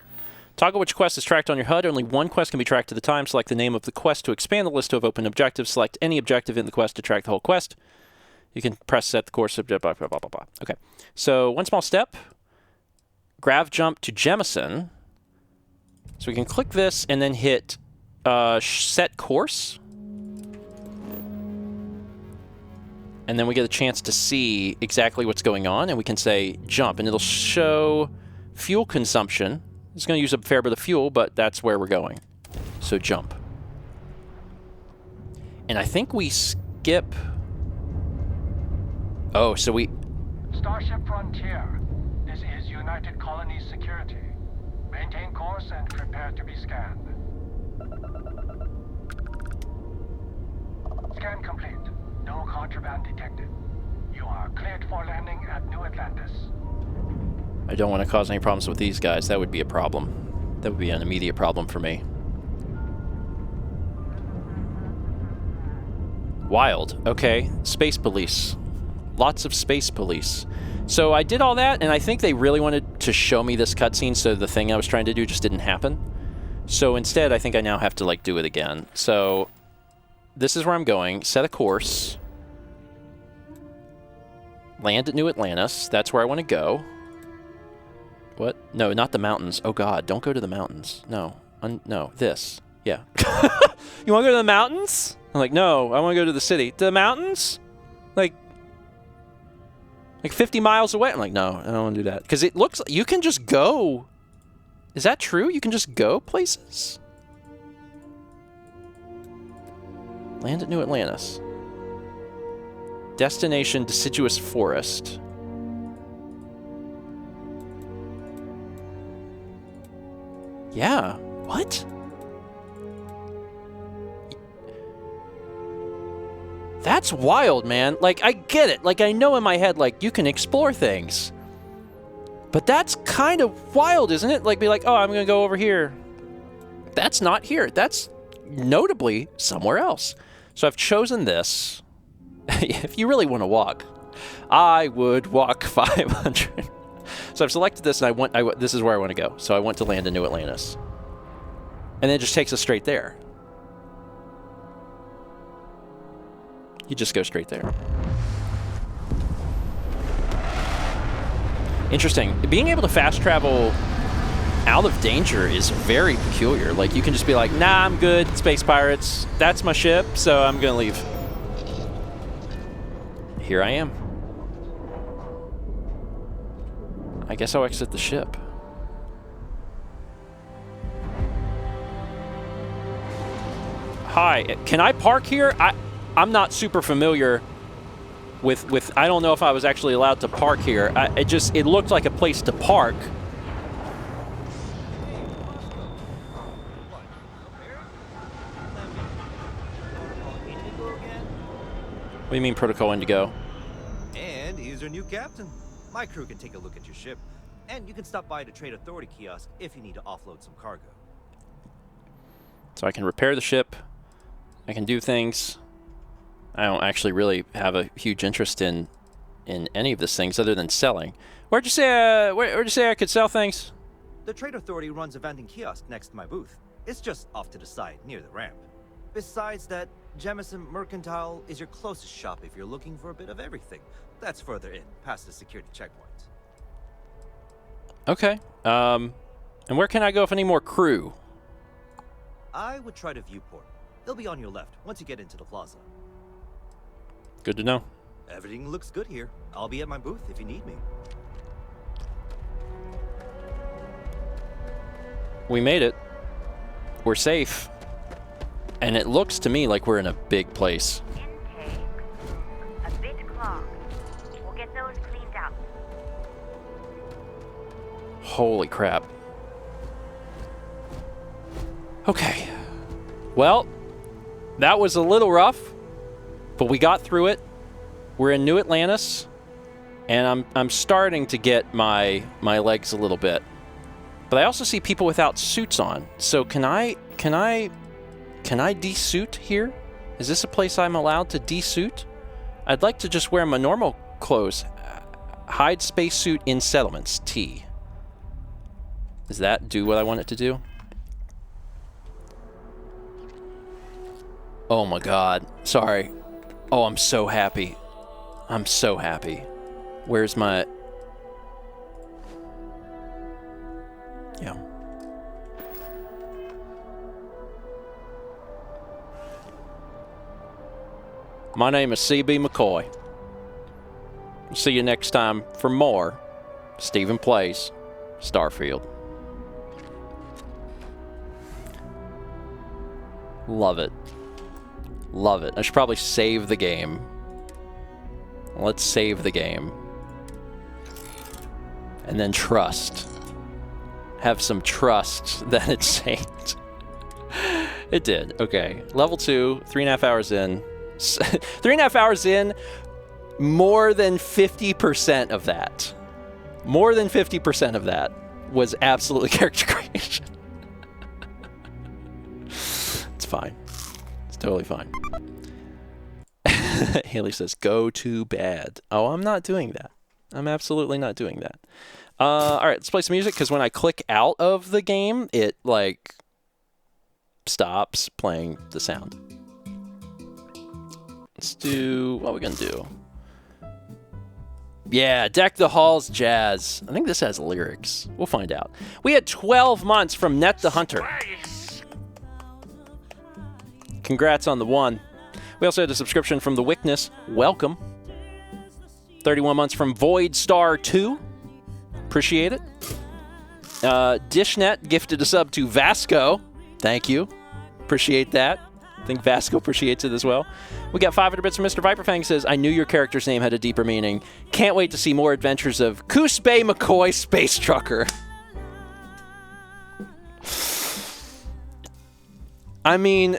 toggle which quest is tracked on your HUD. Only one quest can be tracked at a time. Select the name of the quest to expand the list of open objectives. Select any objective in the quest to track the whole quest. You can press set the course, blah, blah, blah, blah, blah. Okay, so one small step. Grav jump to Jemison. So we can click this and then hit set course. And then we get a chance to see exactly what's going on, and we can say jump, and it'll show fuel consumption. It's going to use a fair bit of fuel, but that's where we're going. So jump. And I think we skip... Oh, so we...
Starship Frontier. This is United Colonies Security. Maintain course and prepare to be scanned. Scan complete. No contraband detected. You are cleared for landing at New Atlantis.
I don't want to cause any problems with these guys. That would be a problem. That would be an immediate problem for me. Wild. Okay. Space police. Lots of space police. So I did all that, and I think they really wanted to show me this cutscene, so the thing I was trying to do just didn't happen. So instead, I think I now have to, like, do it again. So this is where I'm going. Set a course. Land at New Atlantis. That's where I want to go. What? No, not the mountains. Oh god, don't go to the mountains. No. No, this. Yeah. You want to go to the mountains? I'm like, no, I want to go to the city. To the mountains? Like 50 miles away. I'm like, no, I don't want to do that. Because it looks like you can just go. Is that true? You can just go places? Land at New Atlantis. Destination Deciduous Forest. Yeah. What? That's wild, man. Like, I get it. Like, I know in my head, like, you can explore things. But that's kind of wild, isn't it? Like, be like, oh, I'm going to go over here. That's not here. That's notably somewhere else. So I've chosen this. If you really want to walk, I would walk 500. So I've selected this, and this is where I want to go. So I want to land in New Atlantis. And then it just takes us straight there. You just go straight there. Interesting. Being able to fast travel out of danger is very peculiar. Like, you can just be like, nah, I'm good, space pirates. That's my ship, so I'm gonna leave. Here I am. I guess I'll exit the ship. Hi, can I park here? I'm not super familiar with I don't know if I was actually allowed to park here. It looked like a place to park. What do you mean, Protocol Indigo?
And he's our new captain. My crew can take a look at your ship, and you can stop by the Trade Authority kiosk if you need to offload some cargo.
So I can repair the ship. I can do things. I don't actually really have a huge interest in any of these things other than selling. Where'd you say I could sell things?
The Trade Authority runs a vending kiosk next to my booth. It's just off to the side, near the ramp. Besides that, Jemison Mercantile is your closest shop if you're looking for a bit of everything. That's further in, past the security checkpoint.
Okay. And where can I go if I need more crew?
I would try to Viewport. They'll be on your left once you get into the plaza.
Good to know.
Everything looks good here. I'll be at my booth if you need me.
We made it. We're safe. And it looks to me like we're in a big place.
Intake. A bit clogged. We'll get those cleaned up.
Holy crap. Okay. Well, that was a little rough, but we got through it. We're in New Atlantis, and I'm starting to get my legs a little bit. But I also see people without suits on. So can I de-suit here? Is this a place I'm allowed to de-suit? I'd like to just wear my normal clothes. Hide spacesuit in settlements. T. Does that do what I want it to do? Oh my god. Sorry. Oh, I'm so happy. I'm so happy. Where's my... Yeah. My name is CB McCoy. See you next time for more Stephen Plays Starfield. Love it. Love it. I should probably save the game. Let's save the game. And then trust. Have some trust that it's saved. It did. Okay. Level 2, 3.5 hours in. 3.5 hours in, more than 50% of that. More than 50% of that was absolutely character creation. It's fine. It's totally fine. Haley says, go to bed. Oh, I'm not doing that. I'm absolutely not doing that. All right, let's play some music, because when I click out of the game, it, like, stops playing the sound. Let's do... What are we going to do? Yeah, Deck the Halls Jazz. I think this has lyrics. We'll find out. We had 12 months from Net the Hunter. Congrats on the one. We also had a subscription from The Wickness. Welcome. 31 months from Void Star 2. Appreciate it. Dishnet gifted a sub to Vasco. Thank you. Appreciate that. I think Vasco appreciates it as well. We got 500 bits from Mr. Viperfang. Says, I knew your character's name had a deeper meaning. Can't wait to see more adventures of Coosbay McCoy Space Trucker. I mean,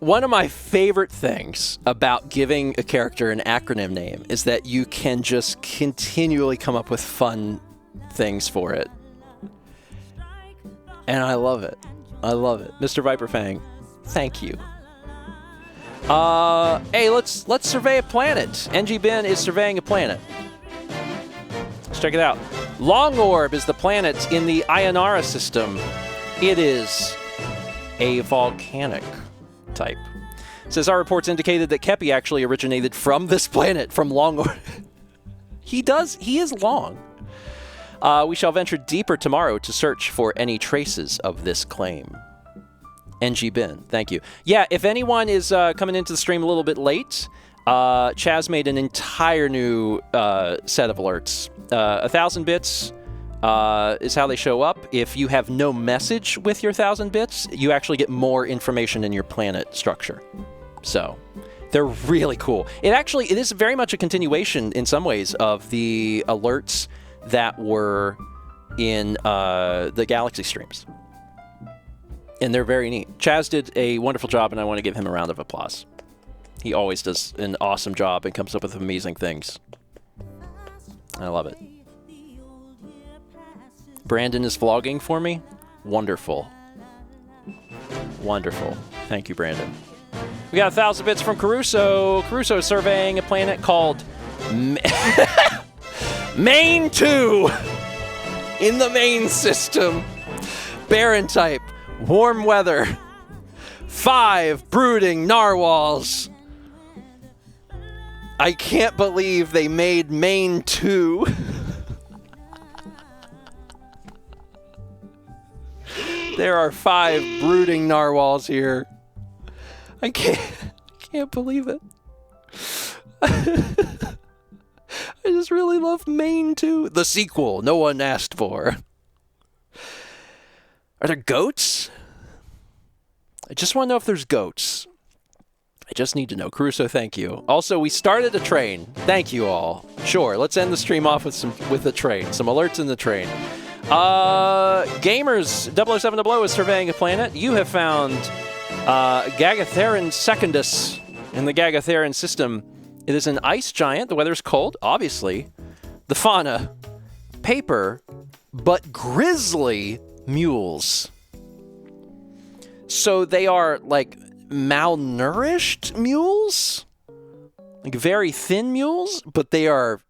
one of my favorite things about giving a character an acronym name is that you can just continually come up with fun things for it. And I love it. I love it. Mr. Viperfang, thank you. Hey, let's survey a planet. NG Ben is surveying a planet. Let's check it out. Long Orb is the planet in the Ionara system. It is a volcanic type. It says our reports indicated that Kepi actually originated from this planet, from Long Orb. He is long. We shall venture deeper tomorrow to search for any traces of this claim. NG Bin, thank you. Yeah, if anyone is coming into the stream a little bit late, Chaz made an entire new set of alerts. 1,000 bits is how they show up. If you have no message with your 1,000 bits, you actually get more information in your planet structure. So they're really cool. It is very much a continuation in some ways of the alerts that were in the Galaxy streams. And they're very neat. Chaz did a wonderful job, and I want to give him a round of applause. He always does an awesome job and comes up with amazing things. I love it. Brandon is vlogging for me. Wonderful. Wonderful. Thank you, Brandon. We got 1,000 bits from Caruso. Caruso is surveying a planet called Main 2 in the main system. Barren type. Warm weather. 5 brooding narwhals. I can't believe they made Main 2. There are 5 brooding narwhals here. I can't believe it. I just really love Main 2. The sequel no one asked for. Are there goats? I just want to know if there's goats. I just need to know. Caruso, thank you. Also, we started a train. Thank you all. Sure, let's end the stream off with a train. Some alerts in the train. Gamers 00700 is surveying a planet. You have found Gagatherin Secundus in the Gagatherin system. It is an ice giant. The weather's cold, obviously. The fauna, paper, but grizzly mules. So they are like malnourished mules? Like very thin mules, but they are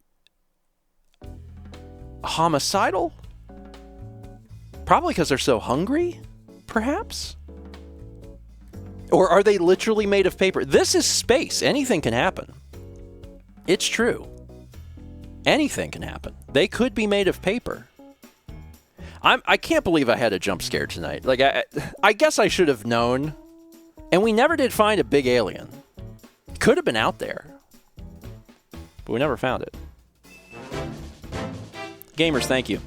homicidal? Probably because they're so hungry, perhaps? Or are they literally made of paper? This is space. Anything can happen. It's true. Anything can happen. They could be made of paper. I can't believe I had a jump scare tonight. Like, I guess I should have known. And we never did find a big alien. Could have been out there. But we never found it. Gamers, thank you.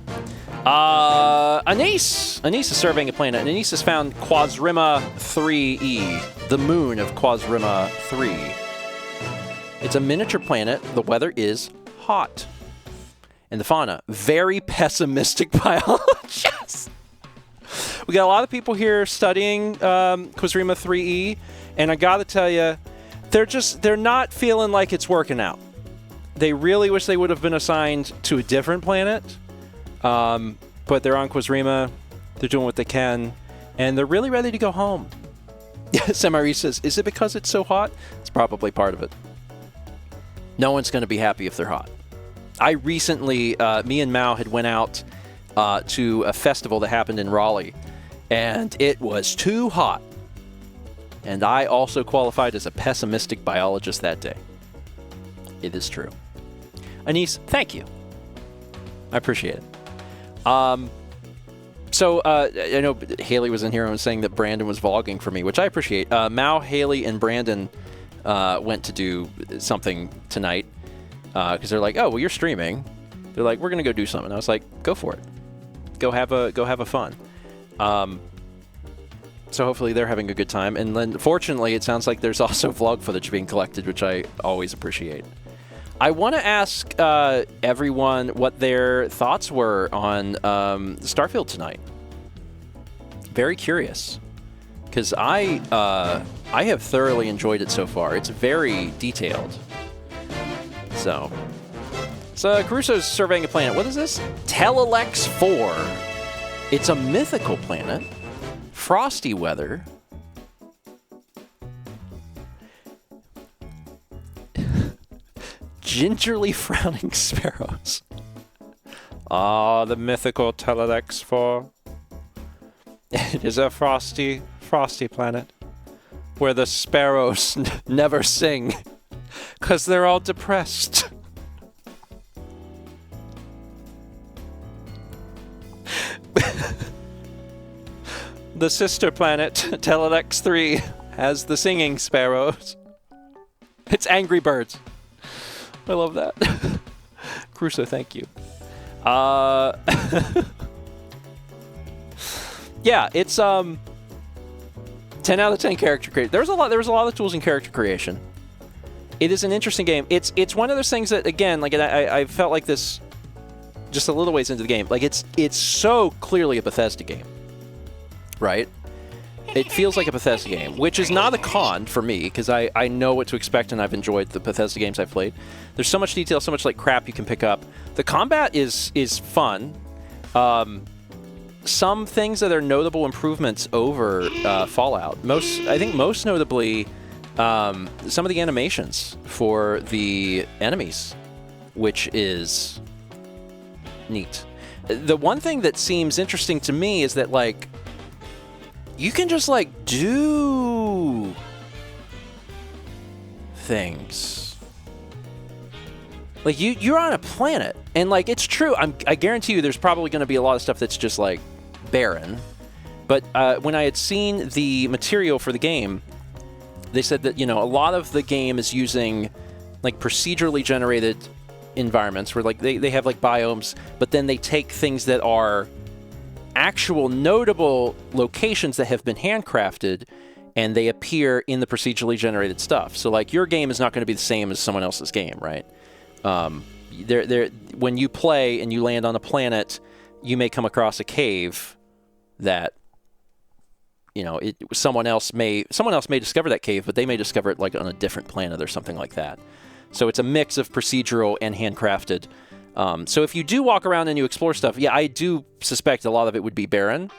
Anise is surveying a planet. And Anise has found Quasrima 3e, the moon of Quasrima 3. It's a miniature planet. The weather is hot. And the fauna, very pessimistic biologists. We got a lot of people here studying Quasrima 3e, and I gotta tell you, they're not feeling like it's working out. They really wish they would have been assigned to a different planet, but they're on Quasrima, they're doing what they can, and they're really ready to go home. Samari says, is it because it's so hot? It's probably part of it. No one's going to be happy if they're hot. I recently, me and Mao had went out to a festival that happened in Raleigh, and it was too hot. And I also qualified as a pessimistic biologist that day. It is true. Anise, thank you. I appreciate it. So I know Haley was in here and was saying that Brandon was vlogging for me, which I appreciate. Mao, Haley, and Brandon went to do something tonight because they're like, "Oh, well, you're streaming." They're like, "We're gonna go do something." I was like, "Go for it. Go have a fun." So hopefully they're having a good time. And then, fortunately, it sounds like there's also vlog footage being collected, which I always appreciate. I want to ask everyone what their thoughts were on Starfield tonight. Very curious, because I have thoroughly enjoyed it so far. It's very detailed. So Caruso's surveying a planet. What is this? Telelex 4. It's a mythical planet. Frosty weather. Gingerly frowning sparrows. Ah, the mythical Telelex 4. It is a frosty planet where the sparrows never sing because they're all depressed. The sister planet, Telelex 3, has the singing sparrows. It's Angry Birds. I love that. Crusoe, thank you. Yeah, it's 10 out of 10 character creation. There was a lot of tools in character creation. It is an interesting game. It's one of those things that, again, like I felt like this just a little ways into the game. Like it's so clearly a Bethesda game. Right? It feels like a Bethesda game, which is not a con for me, because I know what to expect and I've enjoyed the Bethesda games I've played. There's so much detail, so much like crap you can pick up. The combat is fun. Some things that are notable improvements over Fallout. I think most notably, some of the animations for the enemies, which is neat. The one thing that seems interesting to me is that, like, you can just, like, do things. Like, you're on a planet, and, like, it's true. I guarantee you there's probably going to be a lot of stuff that's just, like, barren. But when I had seen the material for the game, they said that, you know, a lot of the game is using, like, procedurally generated environments where, like, they have, like, biomes, but then they take things that are actual notable locations that have been handcrafted, and they appear in the procedurally generated stuff. So, like, your game is not going to be the same as someone else's game, right? When you play and you land on a planet, you may come across a cave that, you know, someone else may discover that cave, but they may discover it, like, on a different planet or something like that. So it's a mix of procedural and handcrafted. So if you do walk around and you explore stuff, yeah, I do suspect a lot of it would be barren.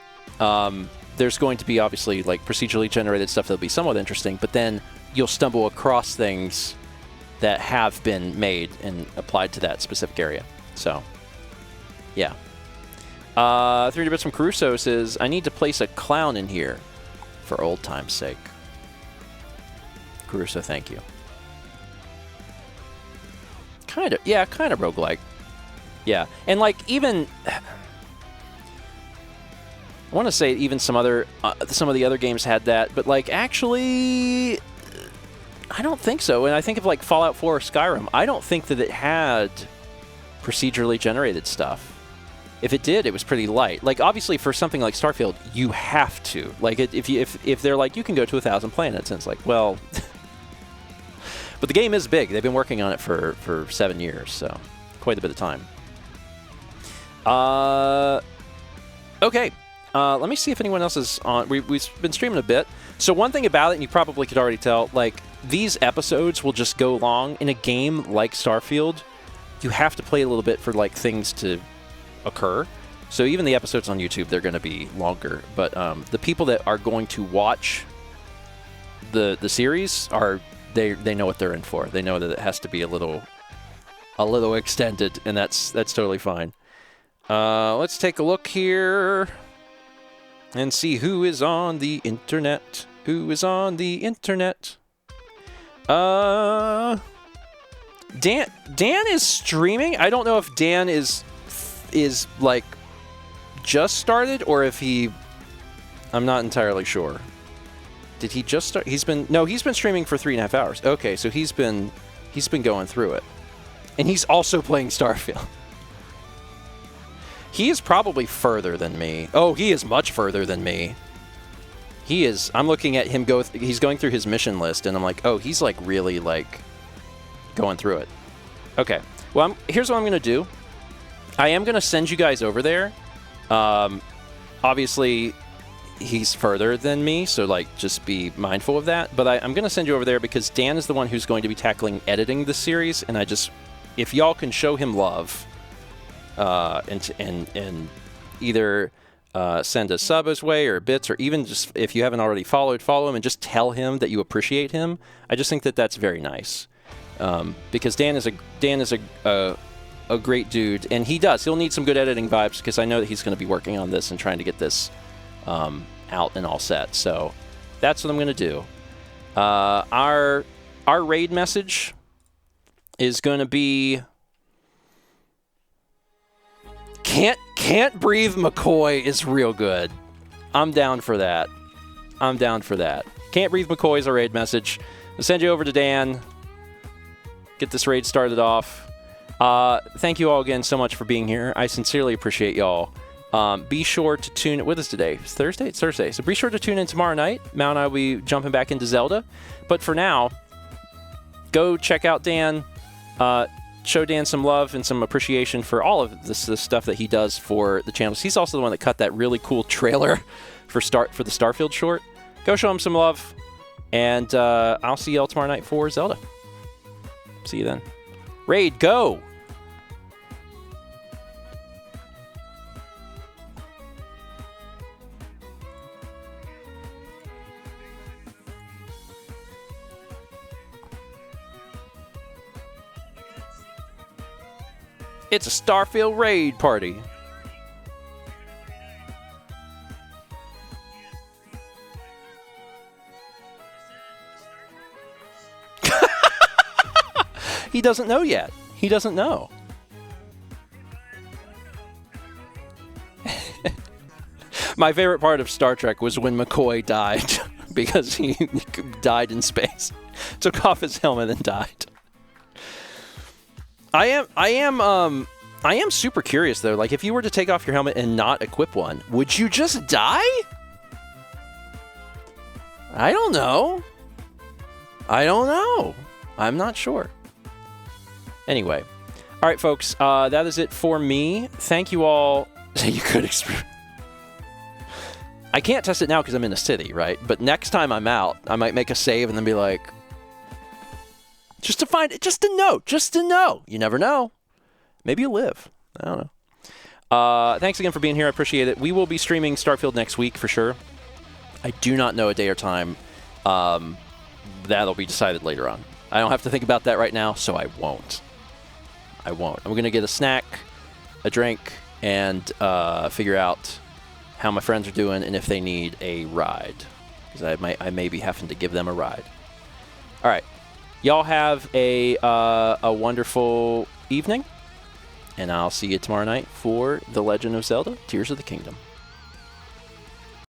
There's going to be, obviously, like, procedurally generated stuff that'll be somewhat interesting, but then you'll stumble across things that have been made and applied to that specific area. So, yeah. 300 bits from Caruso says, I need to place a clown in here for old time's sake. Caruso, thank you. Kind of roguelike. Yeah, and, like, even I want to say even some of the other games had that, but, like, actually, I don't think so. And I think of, like, Fallout 4 or Skyrim. I don't think that it had procedurally generated stuff. If it did, it was pretty light. Like, obviously, for something like Starfield, you have to. Like, if they're like, you can go to 1,000 planets, and it's like, well, but the game is big. They've been working on it for 7 years, so quite a bit of time. Okay. Let me see if anyone else is on. We've been streaming a bit. So one thing about it, and you probably could already tell, like, these episodes will just go long. In a game like Starfield, you have to play a little bit for, like, things to occur. So even the episodes on YouTube, they're going to be longer. But the people that are going to watch the series they know what they're in for. They know that it has to be a little extended, and that's totally fine. Let's take a look here and see who is on the internet. Dan is streaming. I don't know if Dan is like just started or if he. I'm not entirely sure. Did he just start? He's been streaming for 3.5 hours. Okay, so he's been going through it, and he's also playing Starfield. He is probably further than me. Oh, he is much further than me. He is. I'm looking at him go. He's going through his mission list, and I'm like, oh, he's like really like going through it. Okay. Well, here's what I'm gonna do. I am gonna send you guys over there. Obviously, he's further than me, so like just be mindful of that. But I'm gonna send you over there because Dan is the one who's going to be tackling editing the series, and if y'all can show him love. And either send a sub his way or bits, or even just if you haven't already follow him and just tell him that you appreciate him. I just think that that's very nice because Dan is a great dude, and he'll need some good editing vibes because I know that he's going to be working on this and trying to get this out and all set. So that's what I'm going to do. Our raid message is going to be. Can't breathe McCoy is real good. I'm down for that. Can't breathe McCoy is a raid message. I'll send you over to Dan. Get this raid started off. Thank you all again so much for being here. I sincerely appreciate y'all. Be sure to tune. What is today? It's Thursday? It's Thursday. So be sure to tune in tomorrow night. Mal and I will be jumping back into Zelda. But for now, go check out Dan. Show Dan some love and some appreciation for all of this stuff that he does for the channels. He's also the one that cut that really cool trailer for the Starfield short. Go show him some love, and I'll see y'all tomorrow night for Zelda. See you then. Raid, go! It's a Starfield raid party. He doesn't know yet. He doesn't know. My favorite part of Star Trek was when McCoy died because he died in space. Took off his helmet and died. I am super curious though. Like, if you were to take off your helmet and not equip one, would you just die? I don't know. I'm not sure. Anyway, all right, folks. That is it for me. Thank you all. You could experience. I can't test it now because I'm in a city, right? But next time I'm out, I might make a save and then be like. Just to find it, just to know. You never know. Maybe you live. I don't know. Thanks again for being here. I appreciate it. We will be streaming Starfield next week for sure. I do not know a day or time. That'll be decided later on. I don't have to think about that right now, so I won't. I'm going to get a snack, a drink, and figure out how my friends are doing and if they need a ride. Because I may be having to give them a ride. All right. Y'all have a wonderful evening, and I'll see you tomorrow night for The Legend of Zelda: Tears of the Kingdom.